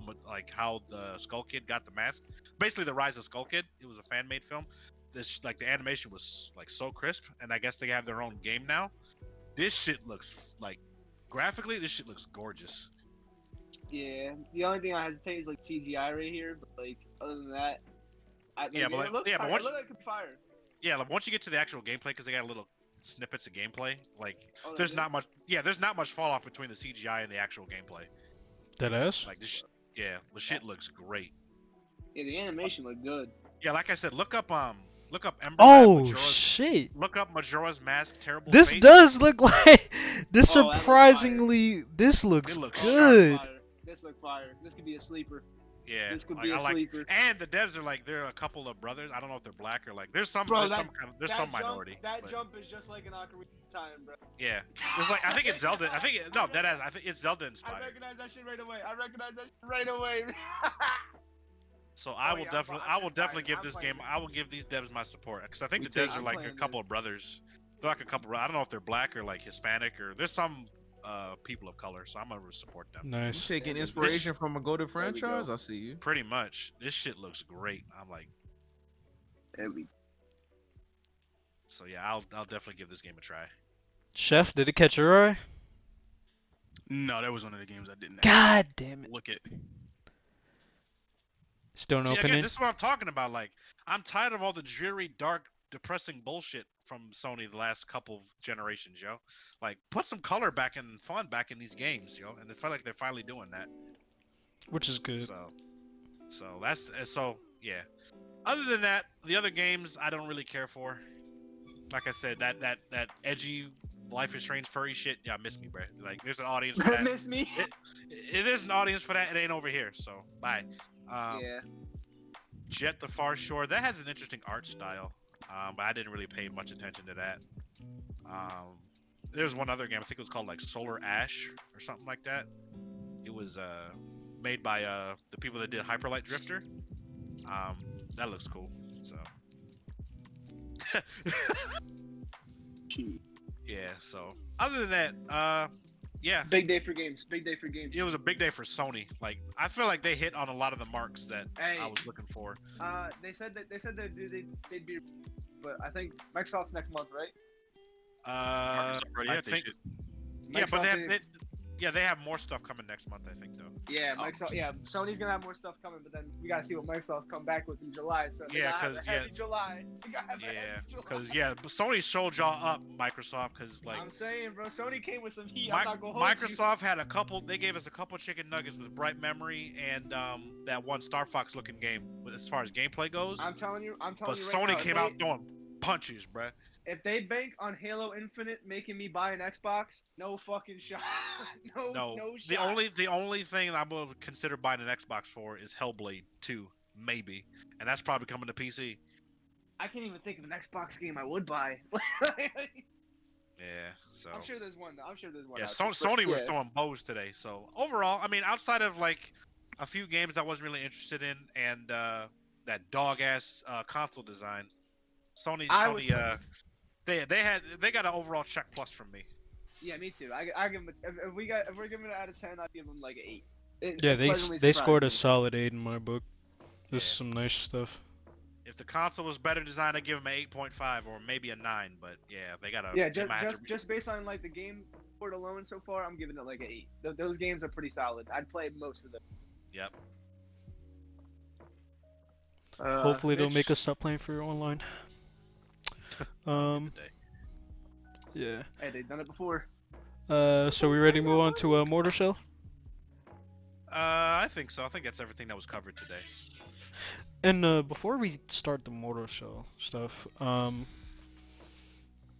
the Skull Kid got the mask. Basically, the Rise of Skull Kid. It was a fan made film. This like the animation was like so crisp, and I guess they have their own game now. This shit looks like graphically, this shit looks gorgeous. Yeah, the only thing I hesitate is like CGI right here, but like other than that, Yeah, but it looks but fire. once It looks like it could fire. yeah, like once you get to the actual gameplay, because they got little snippets of gameplay, like Oh, they there's do? not much. Yeah, there's not much fall off between the CGI and the actual gameplay. That ass. Like this, yeah, the shit looks great. Yeah, the animation looked good. Yeah, like I said, look up Ember Lab, Oh shit! look up Majora's Mask Terrible This Fate. does look like this. Oh, that looks Surprisingly, this looks It looks good. Fire. This looked fire. This could be a sleeper. Yeah, This could like, be a I like, sleeper. and the devs are like they're a couple of brothers. I don't know if they're black or like there's some Bro, there's that- some kind of, there's That some jump, minority. That but, jump is just like an Ocarina of Time, bro. Yeah, it's like I think it's Zelda. I think no, that I think it's Zelda I inspired. recognize that shit right away. Right away. So I Oh, will yeah, definitely I'm I will definitely excited. give I'm this playing game. I will give these devs my support because I think We the devs take- are I'm like a playing couple this. of brothers. They're like a couple. I don't know if they're black or like Hispanic or there's some people of color. So I'm gonna support them. You Nice. taking Yeah, inspiration from a go-to There we go. franchise? I see you. Pretty much, this shit looks great. I'm like, There we so yeah, I'll definitely give this game a try. Chef, did it catch your eye? No, that was one of the games I didn't God damn it! look at. Still no See, again, opinion. this is what I'm talking about. Like, I'm tired of all the dreary, dark, depressing bullshit from Sony the last couple generations, yo. Like, put some color back and fun back in these games, yo. And it felt like they're finally doing that. Which is good. So that's so yeah. Other than that, the other games I don't really care for. Like I said, that edgy Life is Strange furry shit, yeah, miss me, bro. Like, there's an audience for that. Miss me. It is an audience for that. It ain't over here, so bye. Yeah. Jet the Far Shore, that has an interesting art style, but I didn't really pay much attention to that. There's one other game, I think it was called like Solar Ash or something like that. It was made by the people that did Hyperlight Drifter. That looks cool. So yeah. So other than that, yeah, Big day for games. Big day for games. it was a big day for Sony. Like I feel like they hit on a lot of the marks that Hey. I was looking for. They said they'd be, but I think Microsoft's next month, right? Microsoft already I had this think shit. yeah, but Microsoft they have more stuff coming next month. I think though. Yeah, Microsoft. Yeah, Sony's gonna have more stuff coming, but then we gotta see what Microsoft come back with in July. So they Yeah, gotta have 'cause, a heavy July. We gotta have a heavy Yeah, July. because yeah, Sony showed y'all up Microsoft because like I'm saying, bro, Sony came with some heat. I'm not gonna hold you. Microsoft had a couple. They gave us a couple chicken nuggets with Bright Memory and that one Star Fox looking game. As far as gameplay goes, I'm telling you but right Sony now, came out throwing punches, bruh. If they bank on Halo Infinite making me buy an Xbox, no fucking shot. no the shot. only thing I would consider buying an Xbox for is Hellblade 2, maybe, and that's probably coming to PC. I can't even think of an Xbox game I would buy. Yeah, so I'm sure there's one. I'm sure there's one. yeah, out there, but Sony was yeah. throwing bows today. So overall, I mean, outside of like a few games I wasn't really interested in, and that dog ass console design, Sony they got an overall check plus from me. Yeah, me too. I give them. If we're giving it out of 10, I'd give them like an 8. Yeah, It they pleasantly they surprised scored a me. solid 8 in my book. This is Yeah. some nice stuff. If the console was better designed, I'd give them an 8.5 or maybe a 9. But yeah, they got a Yeah, they might have to just based on like the game port alone so far, I'm giving it like an 8. Those games are pretty solid. I'd play most of them. Yep. Hopefully they'll make Mitch? us stop playing for online. Today. Yeah. Hey, they've done it before. So we ready to move on to Mortar Shell? I think so. I think that's everything that was covered today. And before we start the Mortar Shell stuff,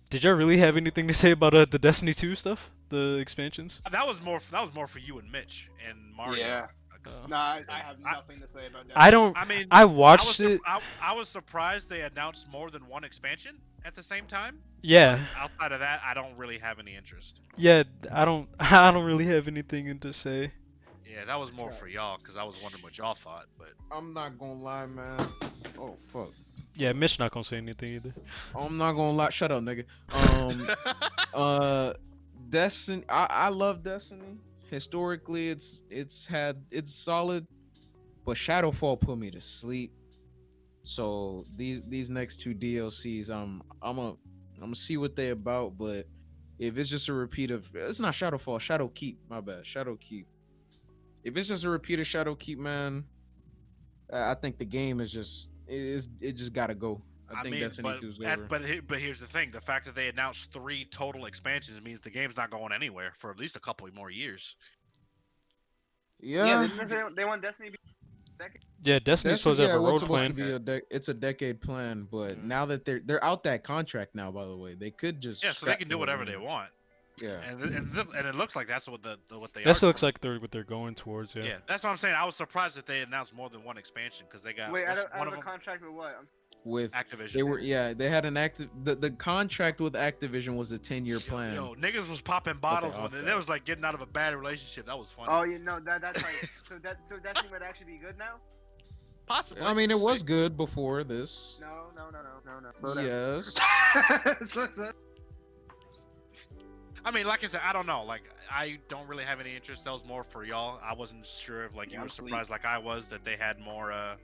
did y'all really have anything to say about the Destiny 2 stuff, the expansions? That was more for you and Mitch and Mario. Yeah. Oh. No, I have nothing to say about that. I don't. I mean, I watched it. I was surprised they announced more than one expansion at the same time. Yeah. Outside of that, I don't really have any interest. Yeah. I don't. I don't really have anything to say. Yeah, that was more for y'all because I was wondering what y'all thought. But I'm not gonna lie, man. Oh fuck. Yeah, Mitch not gonna say anything either. I'm not gonna lie. Shut up, nigga. Destiny. I love Destiny. historically, it's solid, but Shadowfall put me to sleep. So these next two DLCs, I'm gonna see what they about. But if it's just a repeat of, it's not Shadowfall, Shadowkeep. My bad, Shadowkeep. If it's just a repeat of Shadowkeep, man, I think the game it just gotta go. I I think mean, Destiny 2's over. but here's the thing: the fact that they announced 3 total expansions means the game's not going anywhere for at least a couple more years. Yeah, Yeah, they want Destiny to be second. Yeah, Destiny's supposed to have a what's road supposed to plan. be it's a decade plan, but Mhm. now that they're out that contract now, by the way, they could just Yeah, so they scrap can the do whole whatever they game. want, Yeah. and it looks like that's what what they are This looks doing. like what they're going towards. Yeah. Yeah, that's what I'm saying. I was surprised that they announced more than one expansion because they got Wait, out one of of a them contract with what? With Activision. they had an active the contract with Activision was a 10-year plan. Yo, niggas was popping bottles when it was like getting out of a bad relationship. That was funny. Oh, you know that's like so Destiny might actually be good now. Possibly. I mean, it We'll was see. good before this. No. Slow down. Yes. Slow down. I mean, like I said, I don't know. Like, I don't really have any interest. That was more for y'all. I wasn't sure if like you Yeah, were I'm sleep. surprised like I was that they had more I'm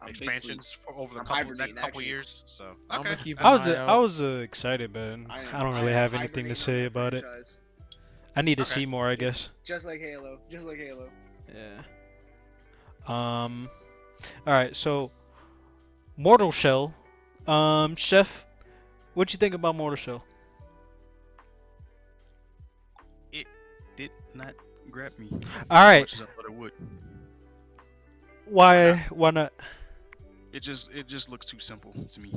big sleep. expansions for over the I'm next hibernating, couple actually. years. So I'm okay. gonna keep an I was eye I out. was excited, but I don't really have anything to say about it. I need to Okay. see more, I guess. Just like Halo. Yeah. All right. So, Mortal Shell. Chef, what you think about Mortal Shell? It did not grab me All as right. much as I thought it would. Why? Why not? It just looks too simple to me.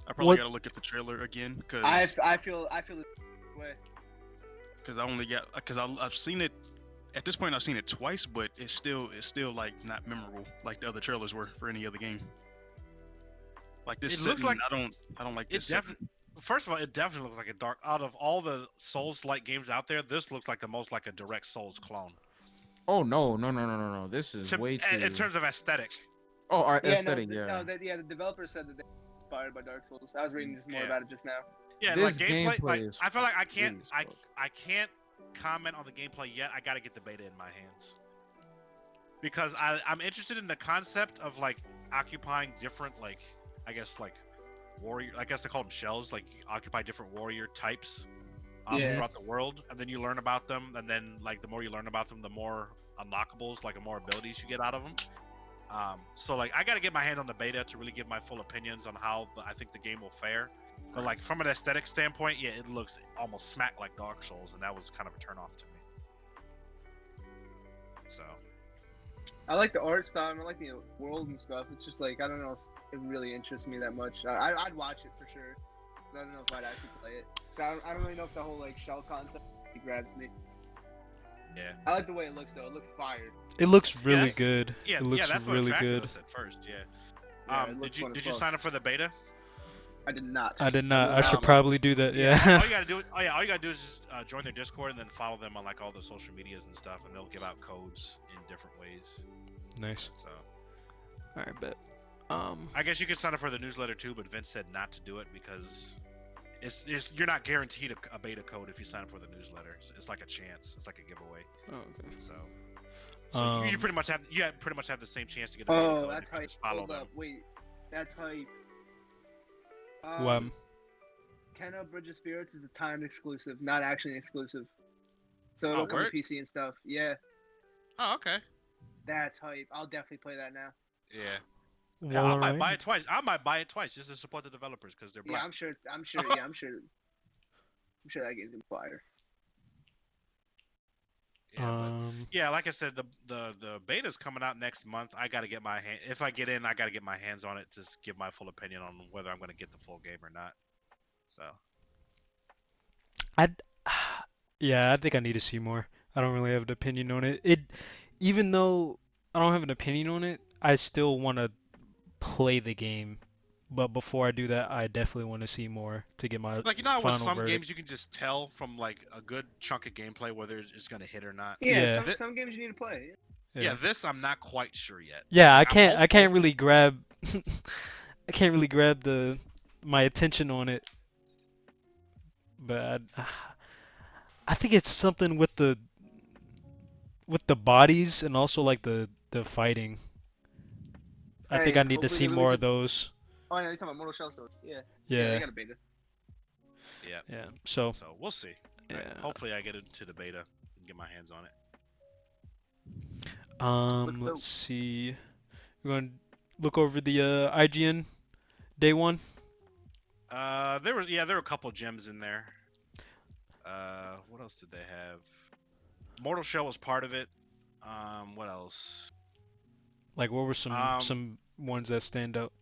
I probably What- gotta look at the trailer again because I feel the way. I've seen it. At this point, I've seen it twice, but it's still like not memorable like the other trailers were for any other game. Like this It looks setting, like- I don't like It this. setting. definitely. First of all, it definitely looks like a dark. Out of all the Souls-like games out there, this looks like the most like a direct Souls clone. Oh no! This is way too. In terms of aesthetic. Oh, our Yeah, aesthetic. the developer said that they were inspired by Dark Souls. I was reading just more Yeah. about it just now. Yeah, This like gameplay. gameplay Like is I feel like I crazy can't. as fuck. I can't comment on the gameplay yet. I gotta get the beta in my hands because I'm interested in the concept of like occupying different like I guess like warrior. I guess they call them shells. Like you occupy different warrior types Yeah. throughout the world, and then you learn about them, and then like the more you learn about them, the more unlockables, like the more abilities you get out of them. So like I gotta get my hand on the beta to really give my full opinions on how I think the game will fare. But like from an aesthetic standpoint, yeah, it looks almost smack like Dark Souls, and that was kind of a turn off to me. So I like the art style. I like the world and stuff. It's just like I don't know if it really interests me that much. I'd watch it for sure. But I don't know if I'd actually play it. I don't really know if the whole like shell concept grabs me. yeah, I like the way it looks though. It looks fire. It looks really that's- good. yeah, It looks that's what really attracted good. us at first. Yeah. Yeah, it looks fun as Did you fuck. sign up for the beta? I did not. I did not. I will should now. probably do that. all Yeah. you gotta do. Oh yeah, all you gotta do is just join their Discord and then follow them on like all the social medias and stuff, and they'll give out codes in different ways. Nice. So All right, bet. I guess you could sign up for the newsletter too, but Vince said not to do it because it's you're not guaranteed a beta code if you sign up for the newsletter. It's like a chance. It's like a giveaway. Oh, okay. So you pretty much have the same chance to get a beta Oh, code that's if you hype. just follow Hold them. up, wait. That's hype. Well, Kenna Bridge of Spirits is a timed exclusive, not actually an exclusive. So it'll come word? to PC and stuff. Yeah, Oh, okay. that's hype. I'll definitely play that now. Yeah. well, Yeah, I might alright. buy it twice. I might buy it twice just to support the developers because they're Yeah, black. I'm sure that game's gonna be fire. Yeah, like I said, the beta's coming out next month. I gotta get my hand. If I get in, I gotta get my hands on it to give my full opinion on whether I'm gonna get the full game or not. So I yeah, I think I need to see more. I don't really have an opinion on it. Even though I don't have an opinion on it, I still want to play the game. But before I do that, I definitely want to see more to get my like how with final some verdict. games you can just tell from like a good chunk of gameplay whether it's gonna hit or not. Yeah, Yeah. some games you need to play. Yeah, this I'm not quite sure yet. Yeah, I I'm can't hopeful. really grab I can't really grab my attention on it. But I think it's something with with the bodies and also like the fighting. I think Hey, I need to hopefully see they more release of it. those. Oh, yeah, you're talking about Mortal Shell Story. Yeah. Yeah, they Yeah, got a beta. Yeah. yeah. So So we'll see. yeah. Hopefully, I get into the beta and get my hands on it. Looks Let's dope. see. We're gonna look over the IGN day one. There were a couple gems in there. What else did they have? Mortal Shell was part of it. What else? Like, what were Um, some ones that stand out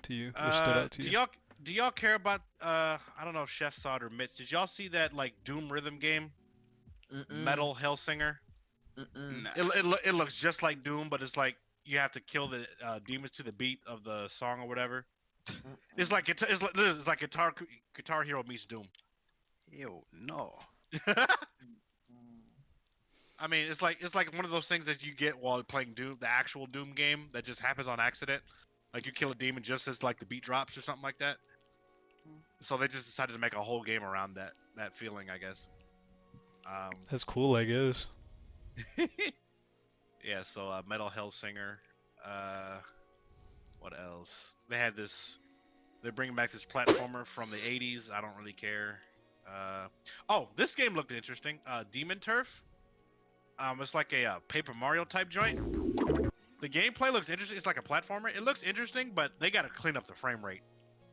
to you or stood out to do you? y'all care about I don't know if Chef saw it or Mitch. Did y'all see that like Doom rhythm game, Metal Hellsinger? Mm-mm. Nah. It looks just like Doom, but it's like you have to kill the demons to the beat of the song or whatever. It's like Guitar Hero meets Doom. Ew, no. I mean, it's like one of those things that you get while playing Doom, the actual Doom game that just happens on accident. Like you kill a demon just as like the beat drops or something like that. So they just decided to make a whole game around that feeling, I guess. That's cool, I guess. Yeah. So Metal Hellsinger. Uh, what else? They had this. They're bringing back this platformer from the '80s. I don't really care. Oh, this game looked interesting. Demon Turf. It's like a Paper Mario type joint. The gameplay looks interesting. It's like a platformer. It looks interesting, but they got to clean up the frame rate,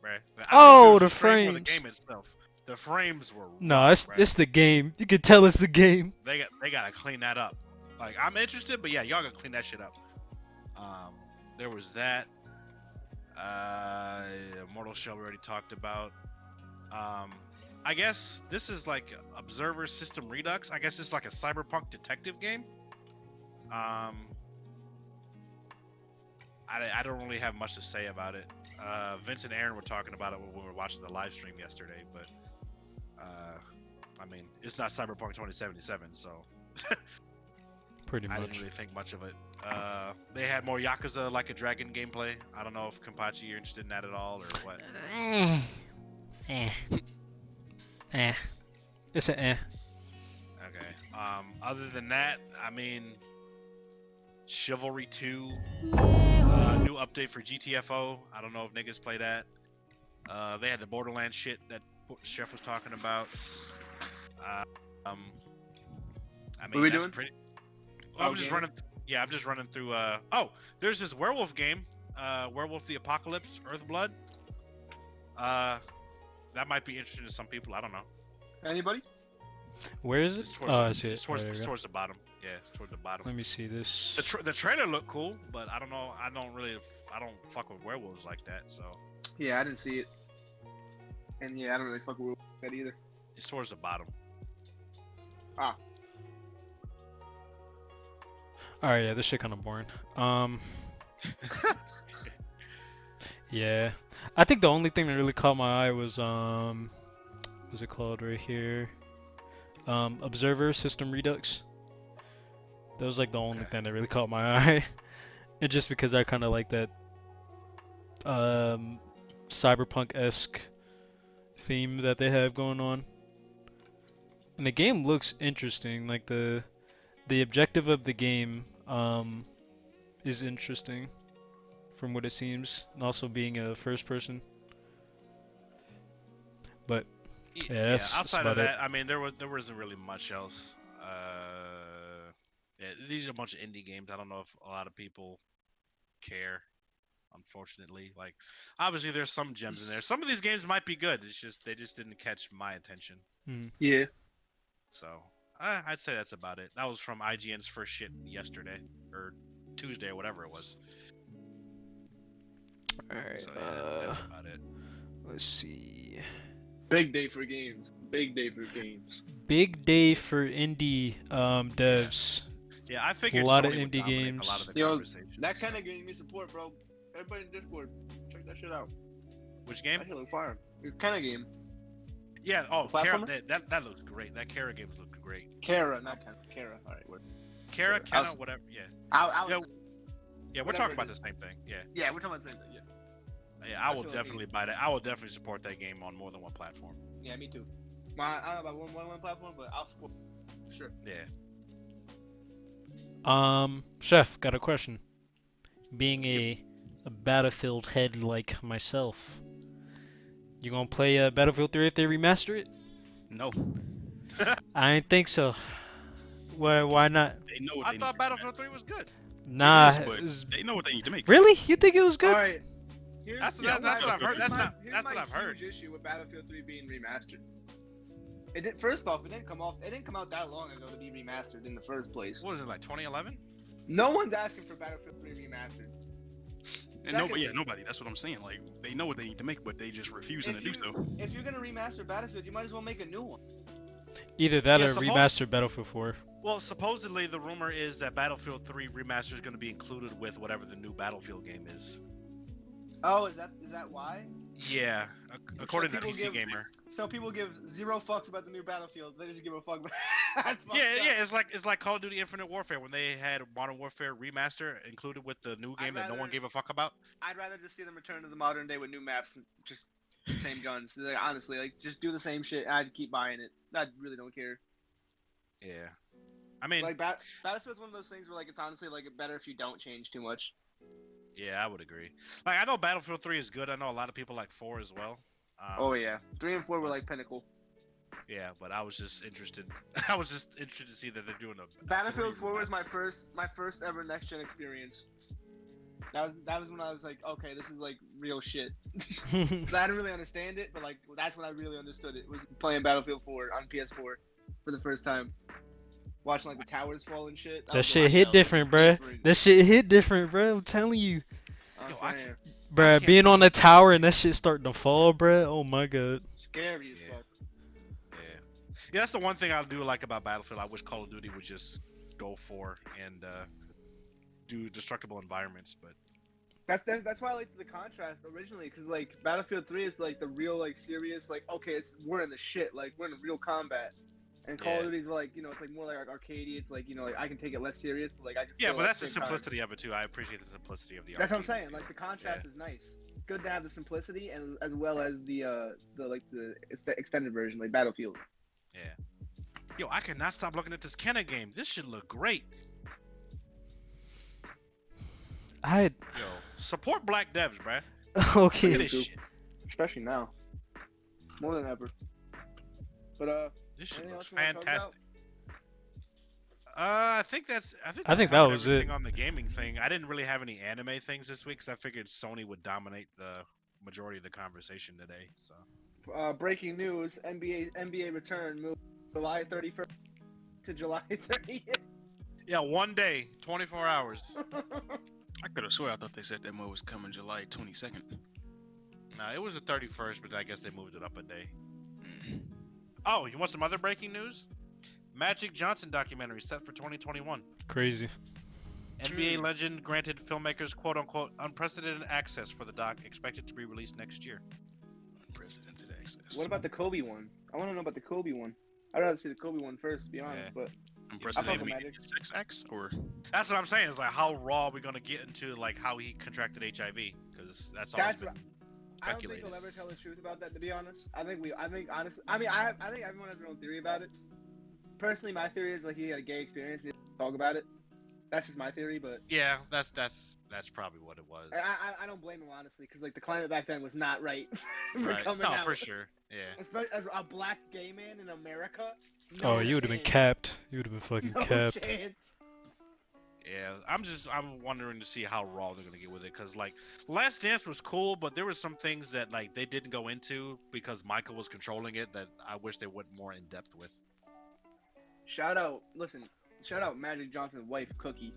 right? I don't know if it Oh, was the the stream or the frames. game itself. The frames were No, rough, right? it's the game. You can tell it's the game. They got to clean that up. Like I'm interested, but yeah, y'all gotta clean that shit up. There was that. Mortal Shell we already talked about. I guess this is like Observer System Redux. I guess it's like a cyberpunk detective game. I don't really have much to say about it. Vince and Aaron were talking about it when we were watching the live stream yesterday, but I mean, it's not Cyberpunk 2077, so Pretty I didn't much. really think much of it. They had more Yakuza Like a Dragon gameplay. I don't know if Kenpachi you're interested in that at all or what. Eh. Eh. It's an eh. Okay. Other than that, I mean, Chivalry 2, new update for GTFO. I don't know if niggas play that. They had the Borderlands shit that Chef was talking about. I mean, What are we that's doing? pretty. Oh, I'm just game? running. Yeah, I'm just running through. Oh, there's this werewolf game, Werewolf the Apocalypse, Earthblood. That might be interesting to some people. I don't know. Anybody? Where is it? It's towards, Oh, I see it. it's towards, Oh, there it's you go. towards the bottom. Yeah, it's towards the bottom. Let me see this. The trailer looked cool, but I don't know. I don't fuck with werewolves like that. So Yeah, I didn't see it. And yeah, I don't really fuck with that either. it's towards the bottom. Ah. Alright, yeah, this shit kind of boring. Yeah. I think the only thing that really caught my eye was what's it called right here? Observer System Redux. That was like the only Okay. thing that really caught my eye. And just because I kind of like that cyberpunk-esque theme that they have going on. And the game looks interesting. Like the objective of the game is interesting from what it seems, and also being a first person. But yeah, that's Outside about of it. that, I mean, there wasn't really much else. Yeah, these are a bunch of indie games. I don't know if a lot of people care. Unfortunately, like obviously there's some gems in there. Some of these games might be good. It's just they just didn't catch my attention. Yeah. So I'd say that's about it. That was from IGN's first shit yesterday or Tuesday or whatever it was. Alright, So yeah, that's about it. let's see. Big day for games. Big day for games. Big day for indie devs. Yeah, I figured A lot Sony of would indie dominate games. a lot of the Yo, conversation. that kind of game me support, bro. Everybody in Discord, check that shit out. Which game? That shit look fire. It's kind of game. Yeah. Oh, The Kara, platformer? that looks great. That Kara games look great. Kara, not kind of Kara. All right, word. Kara, Whatever. Kenna, whatever. Yeah. I Yeah, was, yeah. We're Whatever talking it about the is. same thing. Yeah. yeah, we're talking about the same thing. Yeah. Yeah. I will That's what I definitely buy that. I will definitely support that game on more than one platform. Yeah, me too. I don't know about one platform, but I'll support for sure. Yeah. Chef, got a question. Being a Battlefield head like myself, you gonna play Battlefield 3 if they remaster it? No, I didn't think so. Why not? they know what I they thought need. Battlefield 3 was good. Nah. It is, but it was- they know what they need to make. Really? You think it was All good? right. That's what I've heard. That's what I've heard. Huge issue with Battlefield 3 being remastered. It did. First off, it didn't come off. It didn't come out that long ago to be remastered in the first place. What was it, like 2011? No one's asking for Battlefield 3 remastered. And nobody. That's what I'm saying. Like they know what they need to make, but they just refusing to do so. If you're gonna remaster Battlefield, you might as well make a new one. Either that Yeah, or remaster Battlefield 4. Well, supposedly the rumor is that Battlefield 3 remaster is going to be included with whatever the new Battlefield game is. Oh, is that why? Yeah, according to people PC give- Gamer. So people give zero fucks about the new Battlefield. They just give a fuck about. That's fucked Yeah, up. it's like Call of Duty Infinite Warfare when they had Modern Warfare remaster included with the new game that no one rather- gave a fuck about. I'd rather just see them return to the modern day with new maps and just same guns. Like, honestly, like just do the same shit. And I'd keep buying it. I really don't care. Yeah, I mean, Like Battlefield's one of those things where like it's honestly like better if you don't change too much. yeah, I would agree. Like I know Battlefield 3 is good. I know a lot of people like 4 as well. Oh yeah, 3 and 4 were like pinnacle. Yeah, but I was just interested. I was just interested to see that they're doing a Battlefield 3 4 was remaster. my first ever next gen experience. That was when I was like, okay, this is like real shit. 'Cause I didn't really understand it, but like that's when I really understood it. Was playing Battlefield 4 on PS4 for the first time. Watching like the towers fall and shit. That shit hit different, bruh. That shit hit different, bruh. I'm telling you. Yo, I Damn. Bruh, can't being stop on the looking at tower this and that shit starting to fall, bruh. Oh my god. Scary as Yeah. fuck. Yeah, that's the one thing I do like about Battlefield. I wish Call of Duty would just go for and do destructible environments, but That's why I liked the contrast originally, because like Battlefield 3 is like the real like serious like okay we're in the shit, like we're in real combat, and Call of Yeah. Duty's like it's like more like arcadey. It's like like I can take it less serious, but like I can. yeah, still, but at that's the same time- simplicity of it too. I appreciate the simplicity of the. That's what I'm arcade saying. feel. Like the contrast is nice. Good to have the simplicity and as well as the extended version like Battlefield. Yeah. Yo, I cannot stop looking at this Kenna game. This should look great. Yo, support black devs, bruh. Look Okay. at this True. shit. Especially now, more than ever. But This shit anything looks else you wanna talk fantastic. I think I think that covered was everything it. on the gaming thing. I didn't really have any anime things this week because I figured Sony would dominate the majority of the conversation today. So breaking news: NBA return moved July 31st to July 30th. yeah, one day, 24 hours. I could have sworn I thought they said that mode was coming July 22nd. No, it was the 31st, but I guess they moved it up a day. Mm. Oh, you want some other breaking news? Magic Johnson documentary set for 2021. Crazy. NBA legend granted filmmakers quote-unquote unprecedented access for the doc, expected to be released next year. Unprecedented access. What about the Kobe one? I want to know about the Kobe one. I'd rather see the Kobe one first, to be honest. Yeah. But Unprecedented Magic. meaning sex acts or That's what I'm saying. Is like how raw are we gonna get into like how he contracted HIV? Because that's always That's been what- I don't think speculated. we'll ever tell the truth about that. To be honest, I think honestly. I mean, I think everyone has their own theory about it. Personally, my theory is like he had a gay experience. And he didn't talk about it. That's just my theory, but Yeah, that's probably what it was. I don't blame him honestly, because like the climate back then was not right for Right. coming No, out. for sure. Yeah. Especially as a black gay man in America. Oh, no you would have been chance. capped. You would have been fucking No capped. chance. Yeah, I'm wondering to see how raw they're gonna get with it, cause like Last Dance was cool, but there were some things that like they didn't go into because Michael was controlling it that I wish they went more in depth with. Shout out Magic Johnson's wife, Cookie.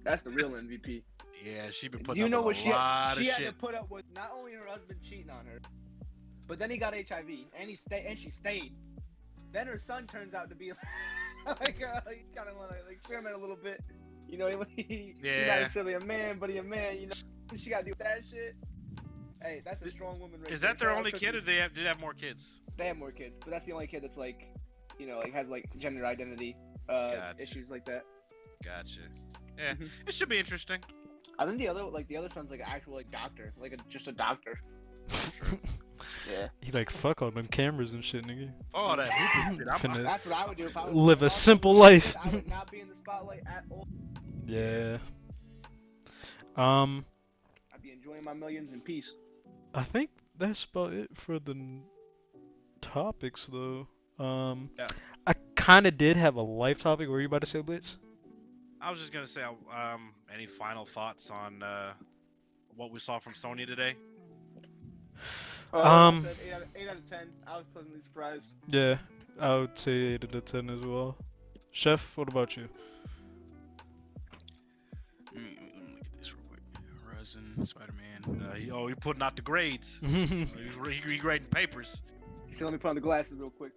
That's the real MVP. Yeah, she been Do putting you up know with what a she lot had, of she had shit. to put up with? Not only her husband cheating on her, but then he got HIV and she stayed. Then her son turns out to be like he kind of want to experiment a little bit. You know, he's not Yeah. necessarily a man, but he a man. You know, she got to do that shit. Hey, that's a strong woman. Right Is there. that their Shout out only Cookie. kid, or did they have more kids? They have more kids, but that's the only kid that's like, like has like gender identity Gotcha. issues like that. Gotcha. Yeah, Mhm. it should be interesting. I think the other son's like an actual like doctor, like just a doctor. Yeah. He like fuck all them cameras and shit, nigga. Oh, that hooping shit. Finna That's what I would do if I was live a if I was simple a kid, life. I would not be in the spotlight at all. Yeah. Um, I'd be enjoying my millions in peace. I think that's about it for the topics, though. Yeah. I kind of did have a life topic. What were you about to say, Blitz? I was just gonna say, any final thoughts on what we saw from Sony today? Um, I said 8 out of 10. I was pleasantly surprised. yeah, I would say 8 out of 10 as well. Chef, what about you? Let me look at this real quick. Horizon, Spider-Man. You're putting out the grades. He grading papers. So let me put on the glasses real quick.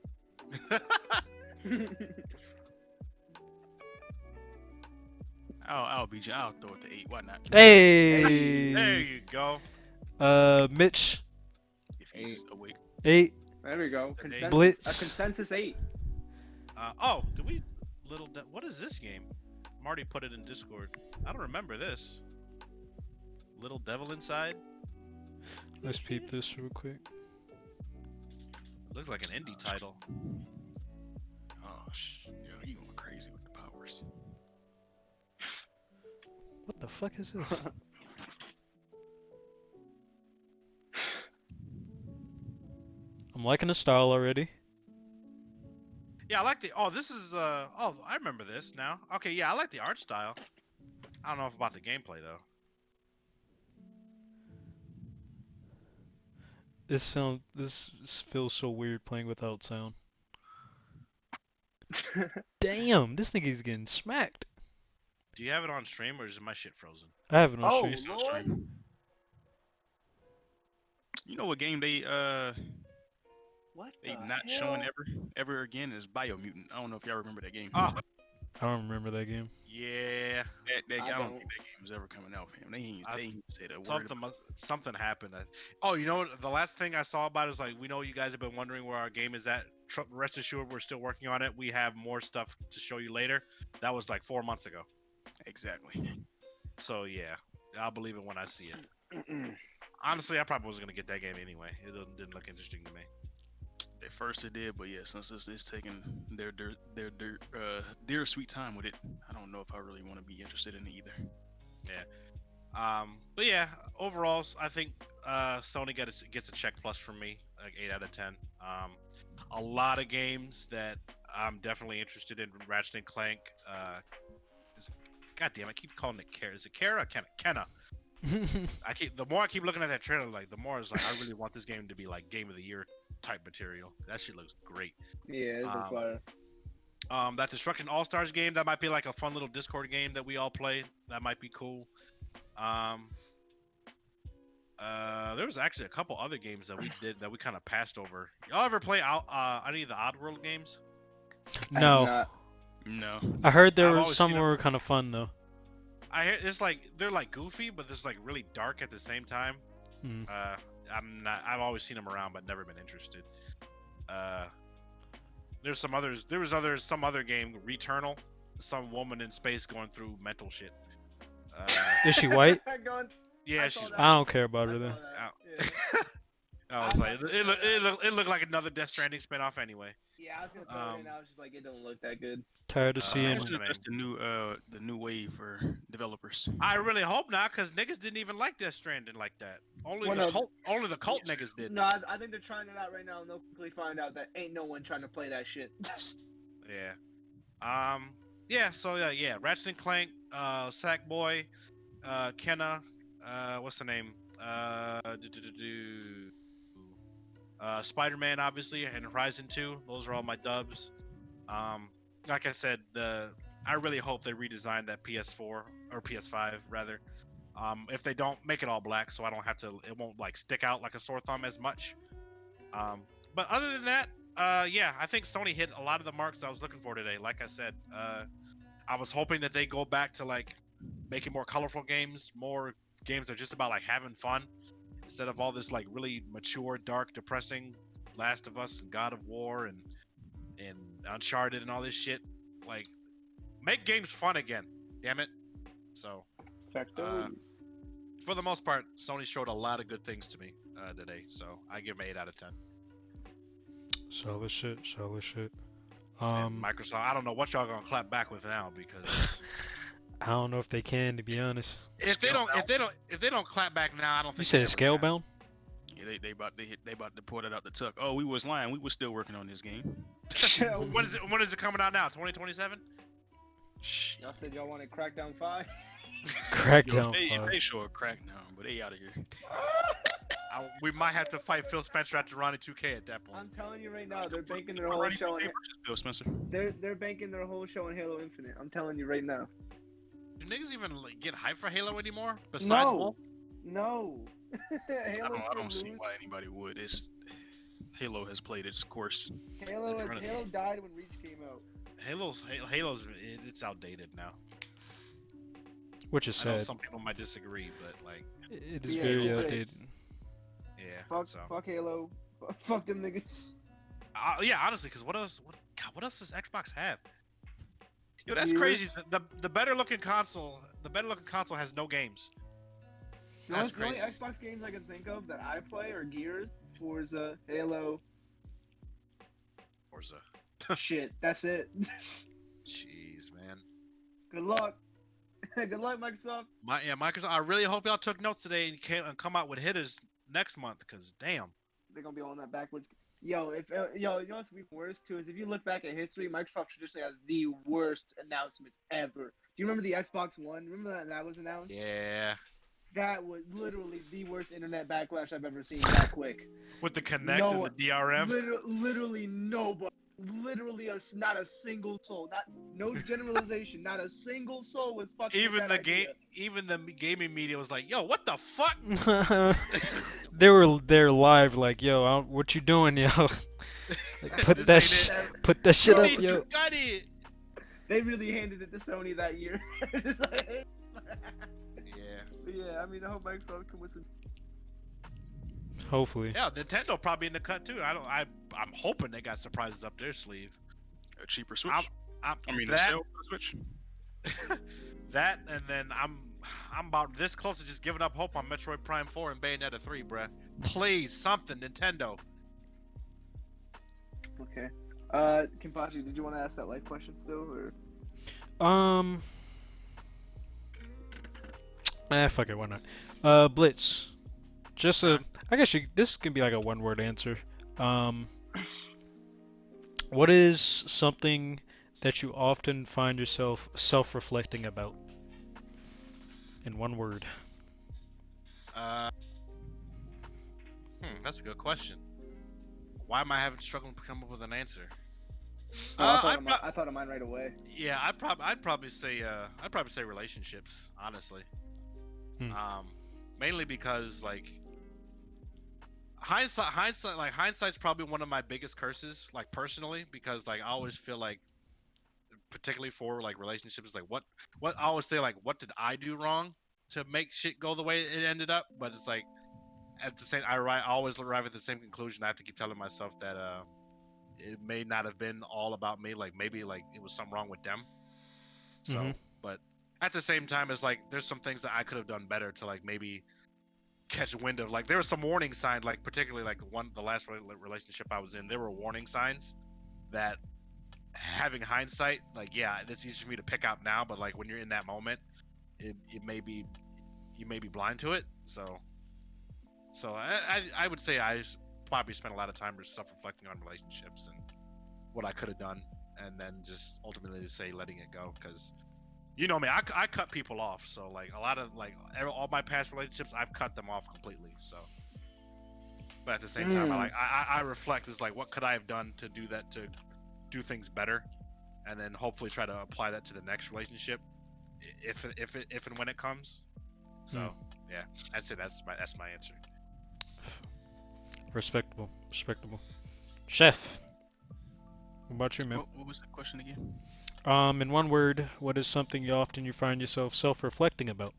I'll throw it to 8. Why not? Hey! There you go. Mitch, If he's awake. 8. There we go. An Consensus, eight. Blitz. A consensus 8. Did we what is this game? Marty put it in Discord. I don't remember this. Little Devil Inside? Let's peep this real quick. Looks like an indie title. Oh, yo, you going crazy with the powers. What the fuck is this? I'm liking the style already. Yeah, I like the. Oh, this is. I remember this now. Okay, yeah, I like the art style. I don't know about the gameplay though. This feels so weird playing without sound. Damn, this nigga's getting smacked. Do you have it on stream or is my shit frozen? I have it on Oh, stream. It's on Lord. stream. You know what game they What? not showing ever again is Biomutant. I don't know if y'all remember that game. Oh, I don't remember that game. yeah. I I don't don't. think that game was ever coming out. Man. They ain't said a word. Something happened. Oh, you know what? The last thing I saw about it is like, we know you guys have been wondering where our game is at. Rest assured, we're still working on it. We have more stuff to show you later. That was like 4 months ago. Exactly. So yeah, I'll believe it when I see it. Honestly, I probably wasn't gonna get that game anyway. It didn't look interesting to me. At first it did, but yeah, since it's taking their dear sweet time with it, I don't know if I really want to be interested in it either. But yeah, overall, I think Sony gets a check plus from me, like 8 out of 10. A lot of games that I'm definitely interested in. Ratchet and Clank. God damn, I keep calling it Kara. Is it Kara? Kenna. The more I keep looking at that trailer, like the more it's like I really want this game to be like Game of the Year type material. That shit looks great. Yeah, it's fire. That Destruction All Stars game, that might be like a fun little Discord game that we all play. That might be cool. There was actually a couple other games that we did that we kind of passed over. Y'all ever play any of the Oddworld games? No, No. I heard there I've were always some seen 'em. were kind of fun though. I hear it's like they're like goofy, but it's like really dark at the same time. Hmm. I've always seen them around, but never been interested. There's some others. There was some other game, Returnal. Some woman in space going through mental shit. Is she white? Yeah, I she's. saw that. I don't care about I her saw then. that. Yeah. I was like, it looked like another Death Stranding spinoff anyway. Yeah, I was gonna throw it in. I was just like, it don't look that good. Tired of Uh, seeing. what's Imagine the if that's the new wave for developers. I really hope not, cause niggas didn't even like Death Stranding like that. Only Well, the no. cult niggas did. No, I think they're trying it out right now, and they'll quickly find out that ain't no one trying to play that shit. Yeah. Yeah. So yeah. Ratchet and Clank, Sackboy, Kenna, what's the name? Spider-Man, obviously, and Horizon 2. Those are all my dubs. Like I said, I really hope they redesign that PS4 or PS5 rather. If they don't, make it all black, so I don't have to. It won't like stick out like a sore thumb as much. But other than that, yeah, I think Sony hit a lot of the marks I was looking for today. Like I said, I was hoping that they go back to like making more colorful games, more games that are just about like having fun, instead of all this like really mature, dark, depressing Last of Us and God of War and Uncharted and all this shit. Like, make games fun again, damn it. So, for the most part, Sony showed a lot of good things to me today. So I give them 8 out of 10. Solid shit. Solid shit. And Microsoft, I don't know what y'all gonna clap back with now because I don't know if they can, to be honest. If they don't clap back now, I don't You think said they ever can. Scalebound? Yeah, they about to pour that out the tuck. Oh, we was lying. We was still working on this game. When is it coming out now? 2027? Y'all said y'all wanted Crackdown 5. Crackdown They 5. sure crack now, but they out of here. We might have to fight Phil Spencer after Ronnie 2K at that point. I'm telling you right now, they're banking their whole show on Bill Spencer. they're banking their whole show on Halo Infinite. I'm telling you right now. Do niggas even like, get hyped for Halo anymore? Besides No. Wolf? No. I don't see why anybody would. Halo has played its course. Halo died when Reach came out. Halo's it's outdated now. Which is I know sad. some people might disagree, but like, It is Yeah, very yeah. outdated. yeah. Fuck Halo. Fuck them niggas. Yeah, honestly, because what else does Xbox have? Yo, that's Gears. crazy. The better looking console has no games. The That's only crazy. Xbox games I can think of that I play are Gears, Forza, Halo. Forza. Shit, that's it. Jeez, man. Good luck. Good luck, Microsoft. Microsoft. I really hope y'all took notes today and come out with hitters next month, cause damn. They're gonna be on that backwards. Yo, you know what's even worse too is if you look back at history, Microsoft traditionally has the worst announcements ever. Do you remember the Xbox One? Remember that was announced? Yeah. That was literally the worst internet backlash I've ever seen that quick. With the Kinect No, and the DRM. Literally nobody. Literally not a single soul. No generalization. Not a single soul was fucking. Even with that idea. even the gaming media was like, "Yo, what the fuck?" They're live like, yo, what you doing, yo? Like, put This that ain't put that shit You up, need yo. to cut it. They really handed it to Sony that year. Yeah. But yeah, I mean, I hope Microsoft come with some. Hopefully. Yeah, Nintendo probably in the cut too. I'm hoping they got surprises up their sleeve. A cheaper Switch. I'm I mean, a that, sale for the Switch. that, and then I'm about this close to just giving up hope on Metroid Prime 4 and Bayonetta 3, bruh. Please, something, Nintendo. Okay. Kenpachi, did you want to ask that life question still, or? Fuck it, why not? Blitz. Just I guess this can be like a one-word answer. What is something that you often find yourself self-reflecting about? In one word. That's a good question. Why am I having struggling to come up with an answer? I thought of mine right away. Yeah, I'd probably say relationships, honestly. Mainly because like hindsight's probably one of my biggest curses, like personally, because like I always feel like, particularly for like relationships, like what I always say, like, what did I do wrong to make shit go the way it ended up? But it's like at the same, I always arrive at the same conclusion. I have to keep telling myself that it may not have been all about me. Like maybe like it was something wrong with them. So, but at the same time, it's like there's some things that I could have done better to like maybe catch wind of. Like there were some warning signs, like particularly like the last relationship I was in, there were warning signs that, having hindsight, like, yeah, it's easy for me to pick out now, but like when you're in that moment, it may be, you may be blind to it. So I would say I probably spent a lot of time just self-reflecting on relationships and what I could have done, and then just ultimately say letting it go, because you know me, I cut people off. So like a lot of like all my past relationships, I've cut them off completely. So, but at the same time, I reflect, is like, what could I have done to do that, to do things better, and then hopefully try to apply that to the next relationship, if and when it comes. So yeah, I'd say that's my answer. Respectable. Chef. What about you, man? What was the question again? In one word, what is something you find yourself self-reflecting about?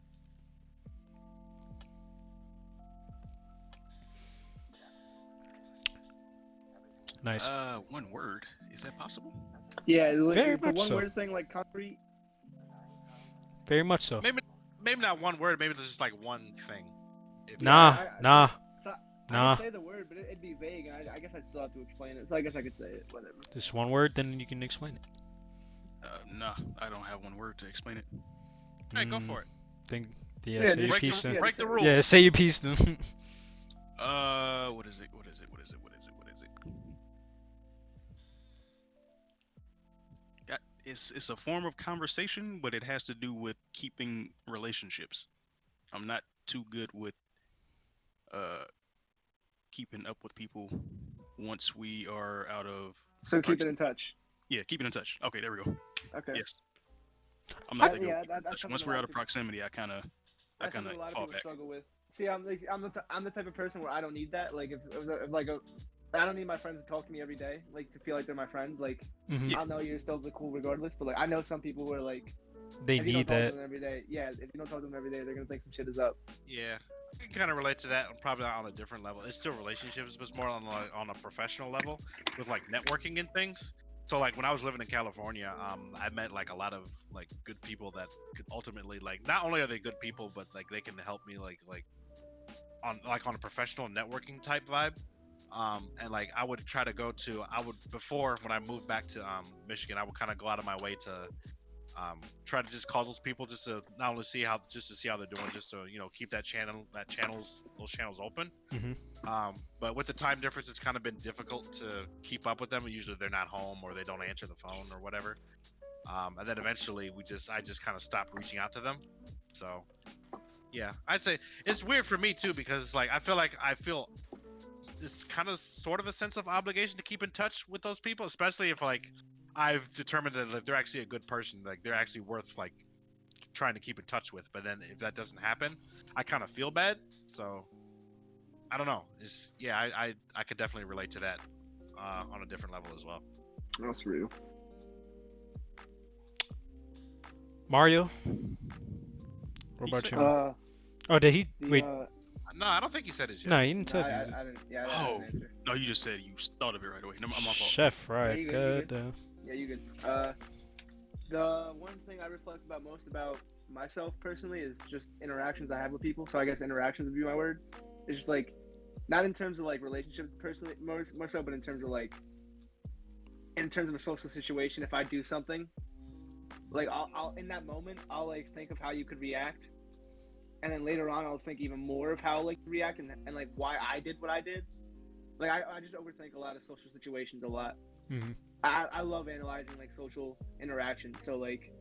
Nice. One word. Is that possible? Yeah, Very the much one so. word thing, like concrete. Very much so. Maybe not one word. Maybe it's just like one thing. Nah. I could say the word, but it'd be vague, and I guess I'd still have to explain it. So I guess I could say it. Whatever. Just one word, then you can explain it. No, I don't have one word to explain it. Hey, go for it. Think, Yeah, say your just- piece then. break the yeah, rules. Yeah, say your piece then. What is it? What is it? What is it? What is it? What is it? It's a form of conversation, but it has to do with keeping relationships. I'm not too good with uh keeping up with people once we are out of. So keep it in touch. Yeah, keeping in touch. Okay, there we go. Okay. Yes, I'm not that good. Yeah, with keeping in that's touch. something Once a we're lot out of of people- proximity, I kind of That's something a lot of fall people back. struggle with. See, I'm the type of person where I don't need that. Like if like I don't need my friends to talk to me every day, like to feel like they're my friends. Like Mhm. I'll know you're still cool regardless. But like I know some people who are like, They if you don't need talk to that. them every day, yeah, if you don't talk to them every day, they're gonna think some shit is up. Yeah, I can kind of relate to that. Probably on a different level. It's still relationships, but it's more on a professional level with like networking and things. So like when I was living in California, I met like a lot of like good people that could ultimately like not only are they good people, but like they can help me like on a professional networking type vibe. And like I would try to go to I would before when I moved back to Michigan, I would kind of go out of my way to try to just call those people just to not only see how they're doing, just to keep those channels open. Mhm. But with the time difference, it's kind of been difficult to keep up with them. Usually they're not home or they don't answer the phone or whatever. And then eventually I just kind of stopped reaching out to them. So yeah, I'd say it's weird for me too because like I feel this kind of sort of a sense of obligation to keep in touch with those people, especially if like I've determined that like, they're actually a good person, like they're actually worth like trying to keep in touch with. But then if that doesn't happen, I kind of feel bad. So I don't know. It's yeah, I could definitely relate to that on a different level as well. That's real. Mario. What He about said- you? Oh, did he? The, Wait, No, I don't think he said his yet. no, he didn't no, say I it. didn't. Yeah, I Oh, didn't answer. no, you just said you thought of it right away. No, I'm my fault. Chef, right? you good. Goddamn. Yeah, you good. The one thing I reflect about most about myself personally is just interactions I have with people. So I guess interactions would be my word. It's just like, not in terms of like relationships personally, more so, but in terms of like, in terms of a social situation. If I do something, like I'll in that moment I'll like think of how you could react, and then later on I'll think even more of how like you react and like why I did what I did. Like I just overthink a lot of social situations a lot. Mhm. I love analyzing like social interaction. So like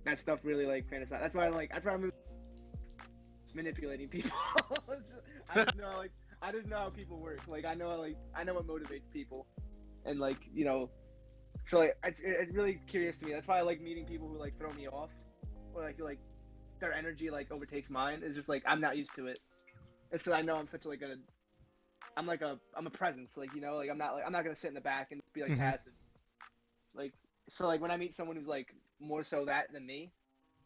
that stuff really like fantasize. That's why I try manipulating people. I just know how people work. Like I know what motivates people, and like so like it's really curious to me. That's why I like meeting people who like throw me off, or like their energy like overtakes mine. It's just like I'm not used to it. It's because I know I'm such like I'm a presence, like like I'm not gonna sit in the back and be like Mhm. passive. Like so like when I meet someone who's like more so that than me,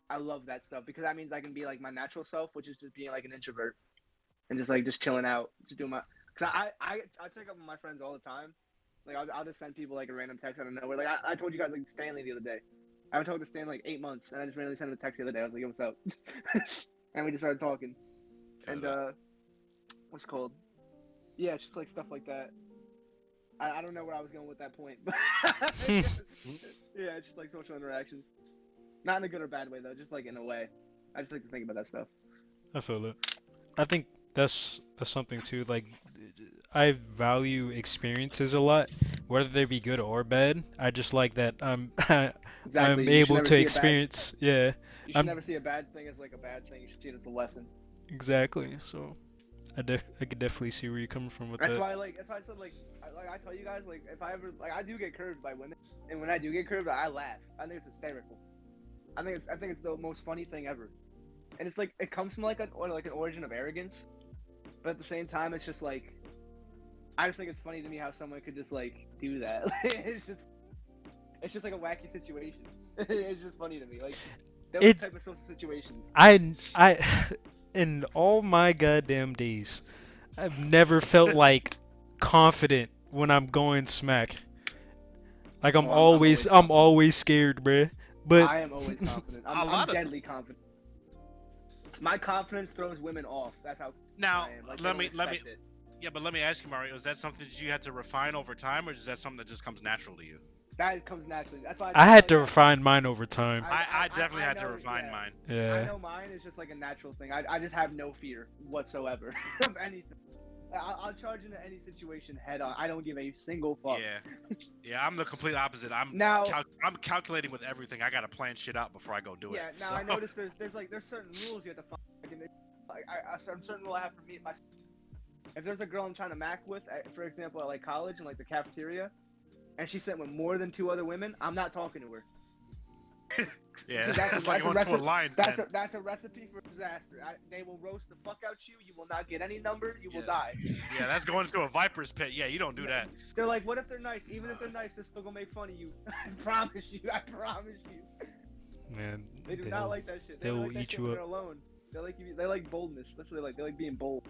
I love that stuff because that means I can be like my natural self, which is just being like an introvert and just chilling out, just doing my. Cause I check up on my friends all the time. Like I'll just send people like a random text out of nowhere. Like I told you guys like Stanley the other day. I haven't talked to Stanley like 8 months, and I just randomly sent him a text the other day. I was like, "Yo, what's up?" And we just started talking. And what's it called? Yeah, it's just like stuff like that. I don't know where I was going with that point, but yeah, it's just like social interactions. Not in a good or bad way though, just like in a way. I just like to think about that stuff. I feel it. I think that's something too. Like, I value experiences a lot, whether they be good or bad. I just like that I'm Exactly. I'm You should able never to see a bad- experience. Yeah, You should I'm never see a bad thing as like a bad thing. You should see it as a lesson. exactly. So I could definitely see where you're coming from with That's that. why that's why I said I tell you guys like if I ever like I do get curved by women, and when I do get curved, I laugh. I think it's hysterical. I think it's the most funny thing ever, and it's like it comes from like an origin of arrogance, but at the same time it's just like I just think it's funny to me how someone could just like do that. It's just like a wacky situation. It's just funny to me. Like those It's type of social situations. I in all my goddamn days, I've never felt like confident when I'm going smack. Like Oh, I'm always I'm confident. always scared, bruh. But I am always confident. A I'm lot of- deadly confident. My confidence throws women off. That's how Now I am. Like, they let don't me expect it. yeah, but let me ask you, Mario, is that something that you had to refine over time, or is that something that just comes natural to you? That comes naturally. That's why I had tell to you, refine mine over time. I definitely had to know, refine yeah. mine. I Yeah. know mine is just like a natural thing. I just have no fear whatsoever of anything. I'll charge into any situation head on. I don't give a single fuck. Yeah, I'm the complete opposite. I'm Now, I'm calculating with everything. I gotta plan shit out before I go do yeah. it. Now so. I noticed there's certain rules you have to follow. Like certain rule I have for me. If there's a girl I'm trying to mac with, for example, at like college and like the cafeteria, and she's sitting with more than 2 other women, I'm not talking to her. Yeah, That's like on two lines. That's a recipe for disaster. They will roast the fuck out you. You will not get any number. You will die. Yeah, that's going into a viper's pit. Yeah, you don't do that. They're like, what if they're nice? Even if they're nice, they're still gonna make fun of you. I promise you. I promise you. Man, They do not like that shit. they will like that eat shit you when up. they're alone. They like boldness. That's what they like. They like being bold.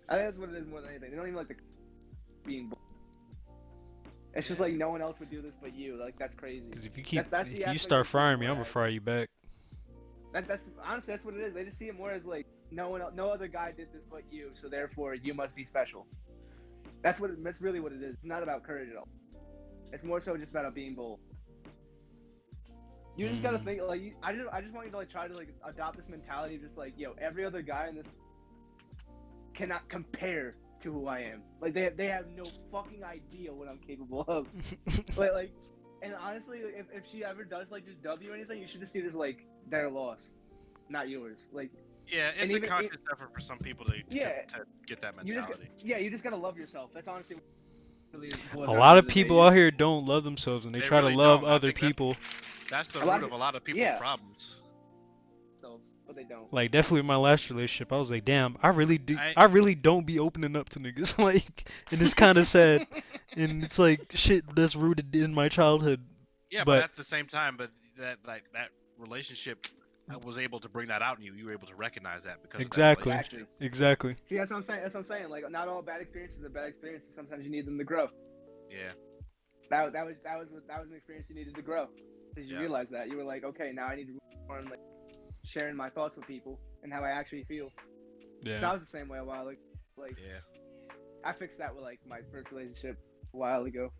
I think that's what it is more than anything. They don't even like the being bold. It's just like no one else would do this but you. Like that's crazy. Because if you keep, That's the if you aspect start of people frying me, I'm I gonna have. fry you back. That's honestly that's what it is. They just see it more as like no other guy did this but you, so therefore you must be special. That's really what it is. It's not about courage at all. It's more so just about being bold. You just gotta think like I just want you to like try to like adopt this mentality of just like every other guy in this cannot compare to who I am. Like they have no fucking idea what I'm capable of. like and honestly, if she ever does like just dub you or anything, you should just see it as like their loss, not yours. Like yeah, it's a conscious effort for some people to get that mentality. You just gotta love yourself. That's honestly really A lot of people out here don't love themselves and they try really to love don't. I other think people. That's the root of a lot of people's problems. But they don't. Like definitely my last relationship, I was like, damn, I really don't be opening up to niggas. Like, and it's kind of sad, and it's like shit that's rooted in my childhood. Yeah, but at the same time, that relationship was able to bring that out in you. You were able to recognize that because exactly. Of that relationship. Exactly. See, that's what I'm saying. That's what I'm saying. Like, not all bad experiences are bad experiences. Sometimes you need them to grow. Yeah. That was an experience you needed to grow because you realized that you were like, okay, now I need to more on like sharing my thoughts with people and how I actually feel. Yeah. So I was the same way a while ago. Like, I fixed that with like my first relationship a while ago.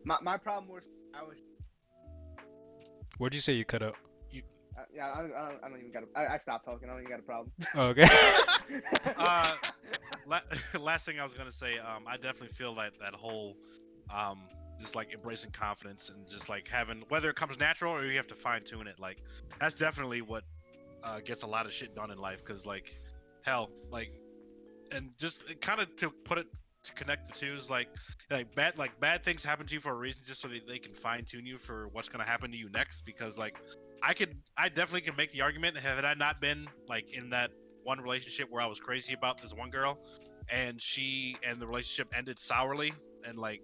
My problem was What'd you say you cut out? I don't even got I stopped talking. I don't even got a problem. Oh, okay. Last thing I was gonna say, I definitely feel that whole, just like embracing confidence and just like having, whether it comes natural or you have to fine tune it, like that's definitely what gets a lot of shit done in life. Cause like, hell, like, and just kind of to connect the two is like bad things happen to you for a reason, just so that they can fine tune you for what's gonna happen to you next. Because like, I definitely can make the argument, had I not been like in that one relationship where I was crazy about this one girl, and the relationship ended sourly, and like,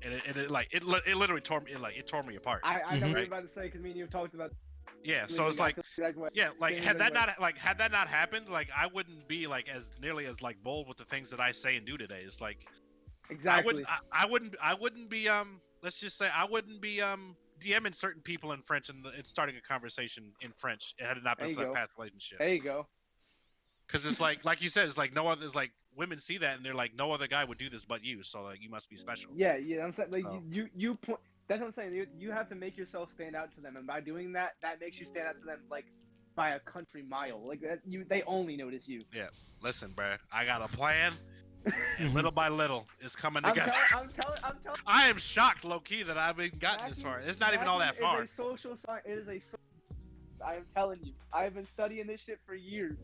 and it literally tore me apart. I know what you're about to say because me and you talked about. Yeah, so it's like, had that not happened, like I wouldn't be like as nearly as like bold with the things that I say and do today. It's like, exactly. I wouldn't be let's just say I wouldn't be DMing certain people in French and starting a conversation in French had it not been for that past relationship. There you go. Because it's like you said, it's like no other. It's like women see that and they're like, no other guy would do this but you. So like, you must be special. Yeah. I'm saying like you point. That's what I'm saying. You have to make yourself stand out to them, and by doing that, that makes you stand out to them like by a country mile. Like that, they only notice you. Yeah. Listen, bruh, I got a plan, and little by little, it's coming together. I'm telling. I am shocked, low key, that I've even gotten this far. It's not even all that far. It is a social science. It is a. I am telling you, I have been studying this shit for years.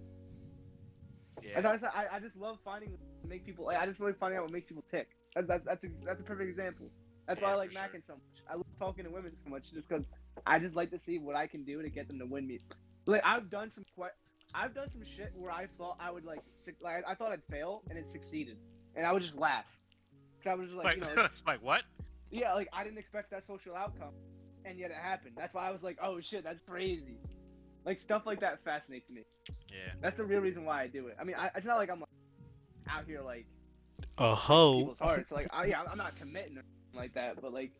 Yeah. And I just love finding people. I just love finding out what makes people tick. That's a perfect example. That's why I like macking so much. I love talking to women so much just because I just like to see what I can do to get them to win me. Like I've done some shit where I thought I would I thought I'd fail and it succeeded, and I would just laugh. Cause I was just like, like what? Yeah, like I didn't expect that social outcome, and yet it happened. That's why I was like, oh shit, that's crazy. Like stuff like that fascinates me. Yeah. That's the real reason why I do it. I mean, it's not like I'm like, out here like a hoe. People's hearts. Like, I'm not committing or anything like that, but like,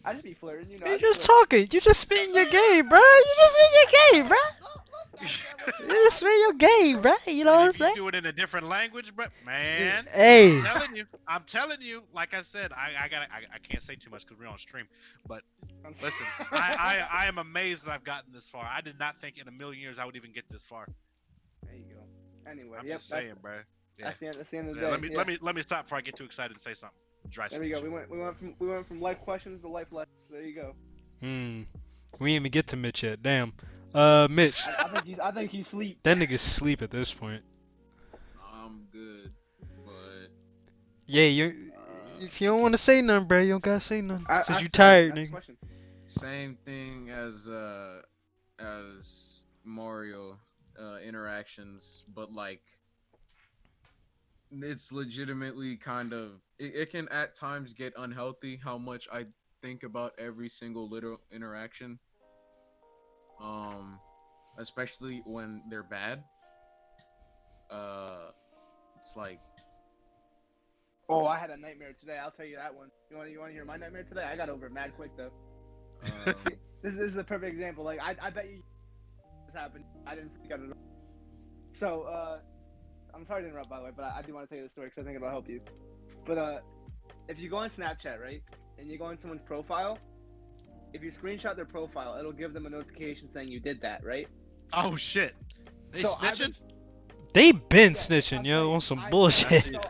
I just be flirting, you know. You're just talking. You just spitting your game, bro. You just spitting your game, bro. This man, you're gay, bro. You know And what I'm if you saying? do it in a different language, but man, Hey. I'm telling you. Like I said, I can't say too much because we're on stream. But listen, I am amazed that I've gotten this far. I did not think in a million years I would even get this far. There you go. Anyway, I'm yep, just saying, bro. Yeah. that's the end of the Yeah, day. let me yeah. let me stop before I get too excited and say something. Dry There we go. snitch. We went from life questions to life lessons. There you go. We didn't even get to Mitch yet. Damn. Mitch. I think he's sleep. That nigga's asleep at this point. I'm good, but Yeah, you. If you don't want to say nothing, bro, you don't gotta say nothing. Since you Ask tired, the nigga. question. same thing as Mario interactions, but like it's legitimately kind of it can at times get unhealthy how much I think about every single little interaction. Especially when they're bad. It's like Oh, I had a nightmare today. I'll tell you that one. You want to hear my nightmare today? I got over it mad quick though. um, This is a perfect example. Like I bet you this happened. I didn't freak out at all. So I'm sorry to interrupt by the way, but I do want to tell you the story because I think it'll help you. But if you go on Snapchat, right, and you go on someone's profile, if you screenshot their profile, it'll give them a notification saying you did that, right? Oh shit! They So I've snitching? They been Yeah, snitching, I'm yo, saying, on some I- bullshit. So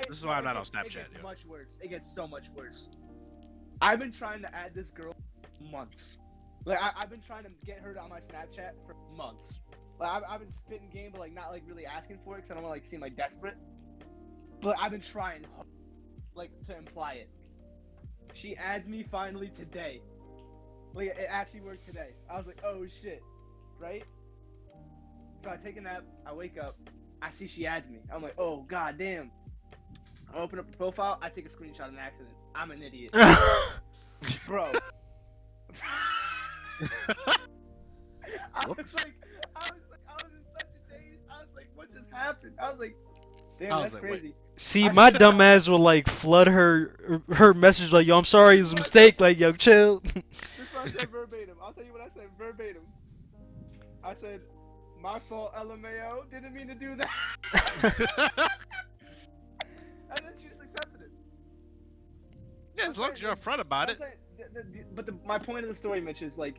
This is why I'm not on it Snapchat, gets yo. much worse. It gets so much worse. I've been trying to add this girl for months. Like I've been trying to get her on my Snapchat for months. Like I've been spitting game, but like not like really asking for it because I don't want to like seem like desperate. But I've been trying, like to imply it. She adds me finally today. Like it actually worked today. I was like, oh shit, right? So I take a nap. I wake up. I see she adds me. I'm like, oh god damn. I open up the profile. I take a screenshot in accident. I'm an idiot, bro. I was Whoops. like, I was in such a daze. I was like, what just happened? I was like, damn, I was that's like, wait. crazy. See, my dumb ass will like flood her message like, yo, I'm sorry, it was a mistake. Like, yo, chill. This is what I said verbatim. I'll tell you what I said verbatim. I said, my fault, LMAO. Didn't mean to do that. And then she just accepted it. Yeah, as long as you're upfront about it. My point of the story, Mitch, is like,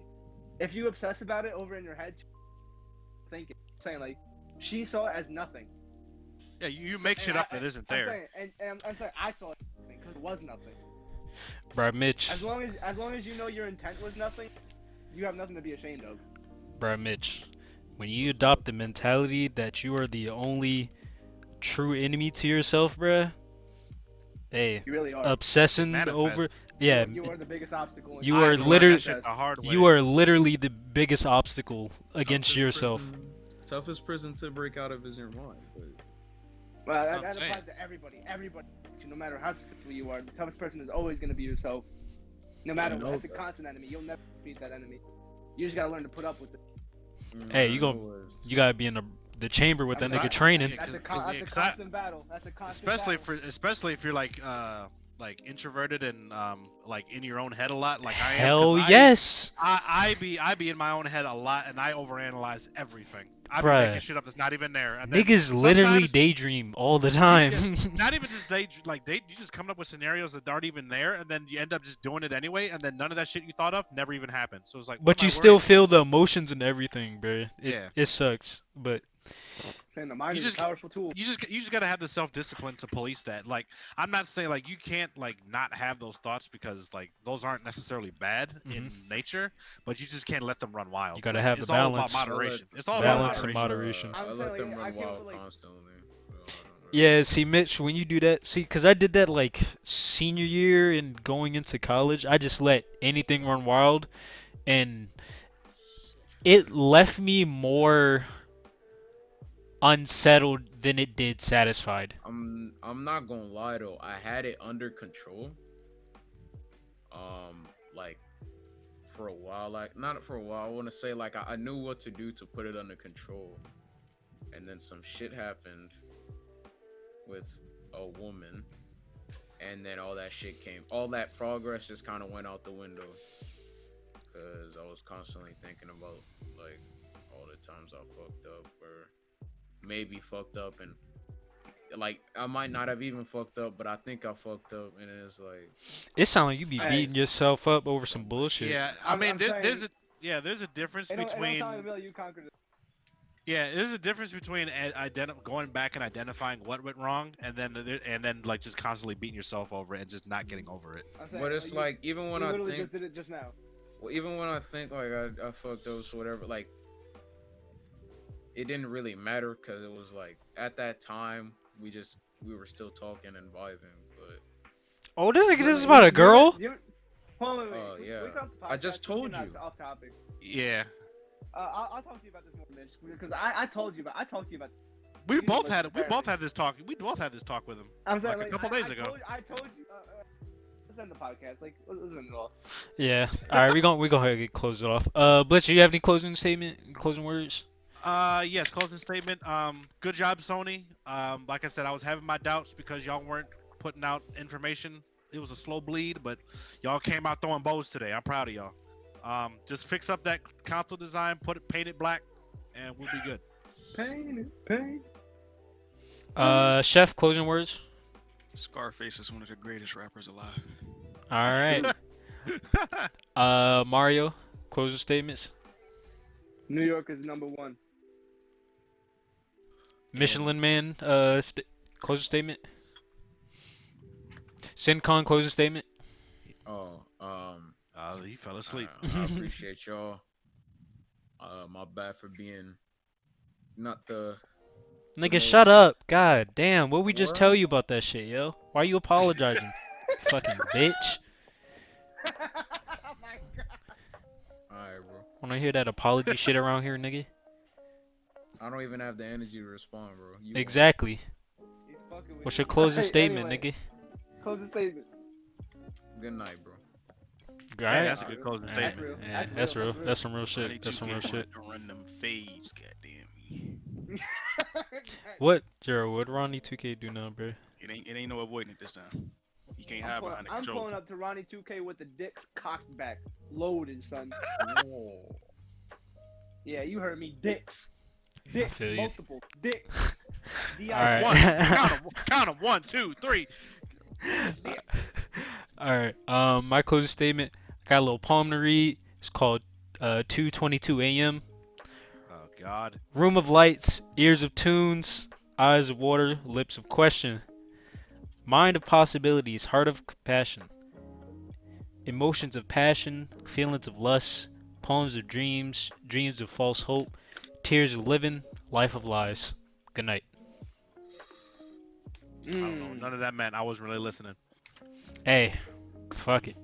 if you obsess about it over in your head, think it. I'm saying like, she saw it as nothing. Yeah, you make shit up that isn't there. I'm saying I saw it because it was nothing. Bruh, Mitch. As long as you know your intent was nothing, you have nothing to be ashamed of. Bruh, Mitch. When you adopt the mentality that you are the only true enemy to yourself, bruh. Hey, You really are. obsessing over. Manifest. Yeah, You are the biggest obstacle. You I are had to learn that literally- shit the hard way. you are literally the biggest obstacle against toughest yourself. toughest prison to break out of is your mind. But Well, That's what that I'm saying. applies to everybody. Everybody, no matter how successful you are, the toughest person is always going to be yourself. No matter know what, it's a that. constant enemy. You'll never beat that enemy. You just gotta learn to put up with it. Hey, I you know gon- it. You gotta be in the chamber with that That's nigga a- training. Yeah, That's a, 'cause- that's a 'cause I- constant battle. That's a constant battle. especially if you're like introverted and like in your own head a lot, like I am. Hell 'Cause yes, I be in my own head a lot, and I overanalyze everything. I be Bruh. making shit up that's not even there. And then niggas literally sometimes- daydream all the time. Not even just you just coming up with scenarios that aren't even there, and then you end up just doing it anyway, and then none of that shit you thought of never even happened. So it's like, what But am I you still worried feel the emotions and everything, bruh. Yeah. It sucks, but Saying the mind You is just- a powerful tool. you just gotta have the self discipline to police that. Like, I'm not saying like you can't like not have those thoughts because like those aren't necessarily bad in nature, but you just can't let them run wild. You gotta Like, have it's the all balance. about moderation. It's all balance about and moderation. moderation. I'm I saying, let them like, run I feel wild like- constantly. So I don't Yeah, see, Mitch, when you do that, see, because I did that like senior year and going into college, I just let anything run wild, and it left me more unsettled than it did satisfied. I'm not gonna lie though, I had it under control. Like for a while, like not for a while. I want to say like I knew what to do to put it under control, and then some shit happened with a woman, and then all that shit came. All that progress just kind of went out the window because I was constantly thinking about like all the times I fucked up, or maybe fucked up, and like I might not have even fucked up, but I think I fucked up, and it's like It sounds like you be Hey. beating yourself up over some bullshit. Yeah, I mean, I'm saying, there's a difference it don't between sound like you conquered it. there's a difference between going back and identifying what went wrong, and then like just constantly beating yourself over it and just not getting over it. I'm saying, but it's like even when you I literally think just did it just now. well, even when I think like I fucked up so whatever, like it didn't really matter because it was like at that time we were still talking and vibing, but Oh, this is about a girl? Hold on, wait. Oh, yeah. We come to I just podcast, we told get you. Off topic. Yeah, I'll talk to you about this more, Mitch, because I told you about. we You both like had apparently. this talk. We both had this talk with him. I'm saying, Like a couple days ago. I told you. Let's end the podcast. Like, let's end it off. Yeah. All right, we gonna go ahead and close it off. Blitz, you have any closing statement, closing words? Yes, closing statement. Good job, Sony. Like I said, I was having my doubts because y'all weren't putting out information. It was a slow bleed, but y'all came out throwing bows today. I'm proud of y'all. Just fix up that console design, paint it black, and we'll be good. Pain. Chef, closing words. Scarface is one of the greatest rappers alive. All right. Mario, closing statements. New York is #1. Michelin Man, closing statement. Sincon, closing statement. He fell asleep. I appreciate y'all. My bad for being not the Nigga, most- shut up. God damn, what we just What? tell you about that shit, yo? Why you apologizing? Fucking bitch. Oh my god. Alright, bro. Wanna hear that apology shit around here, nigga? I don't even have the energy to respond, bro. You Exactly. He's fucking with What's you. your closing Alright, statement, anyway, nigga? Closing statement. Good night, bro. Alright. that's a good closing Alright. statement. real. Yeah, That's that's real. real. That's real. That's some real shit. 92K That's some real shit. to run them fades, goddamn me. What, Gerald? What Ronnie 2K do now, bro? It ain't no avoiding it this time. You can't hide behind the I'm controller. pulling up to Ronnie 2K with the dicks cocked back, loaded, son. Whoa. Yeah, you heard me, dicks. Dicks, feel you. multiple dicks. Alright. Count 'em. 1, 2, 3. Alright. My closing statement. I got a little poem to read. It's called 2:22 a.m. Oh God. Room of lights, ears of tunes, eyes of water, lips of question. Mind of possibilities, heart of compassion. Emotions of passion, feelings of lust, poems of dreams, dreams of false hope, tears of living, life of lies. Good night. I don't know. None of that meant. I wasn't really listening. Hey, fuck it.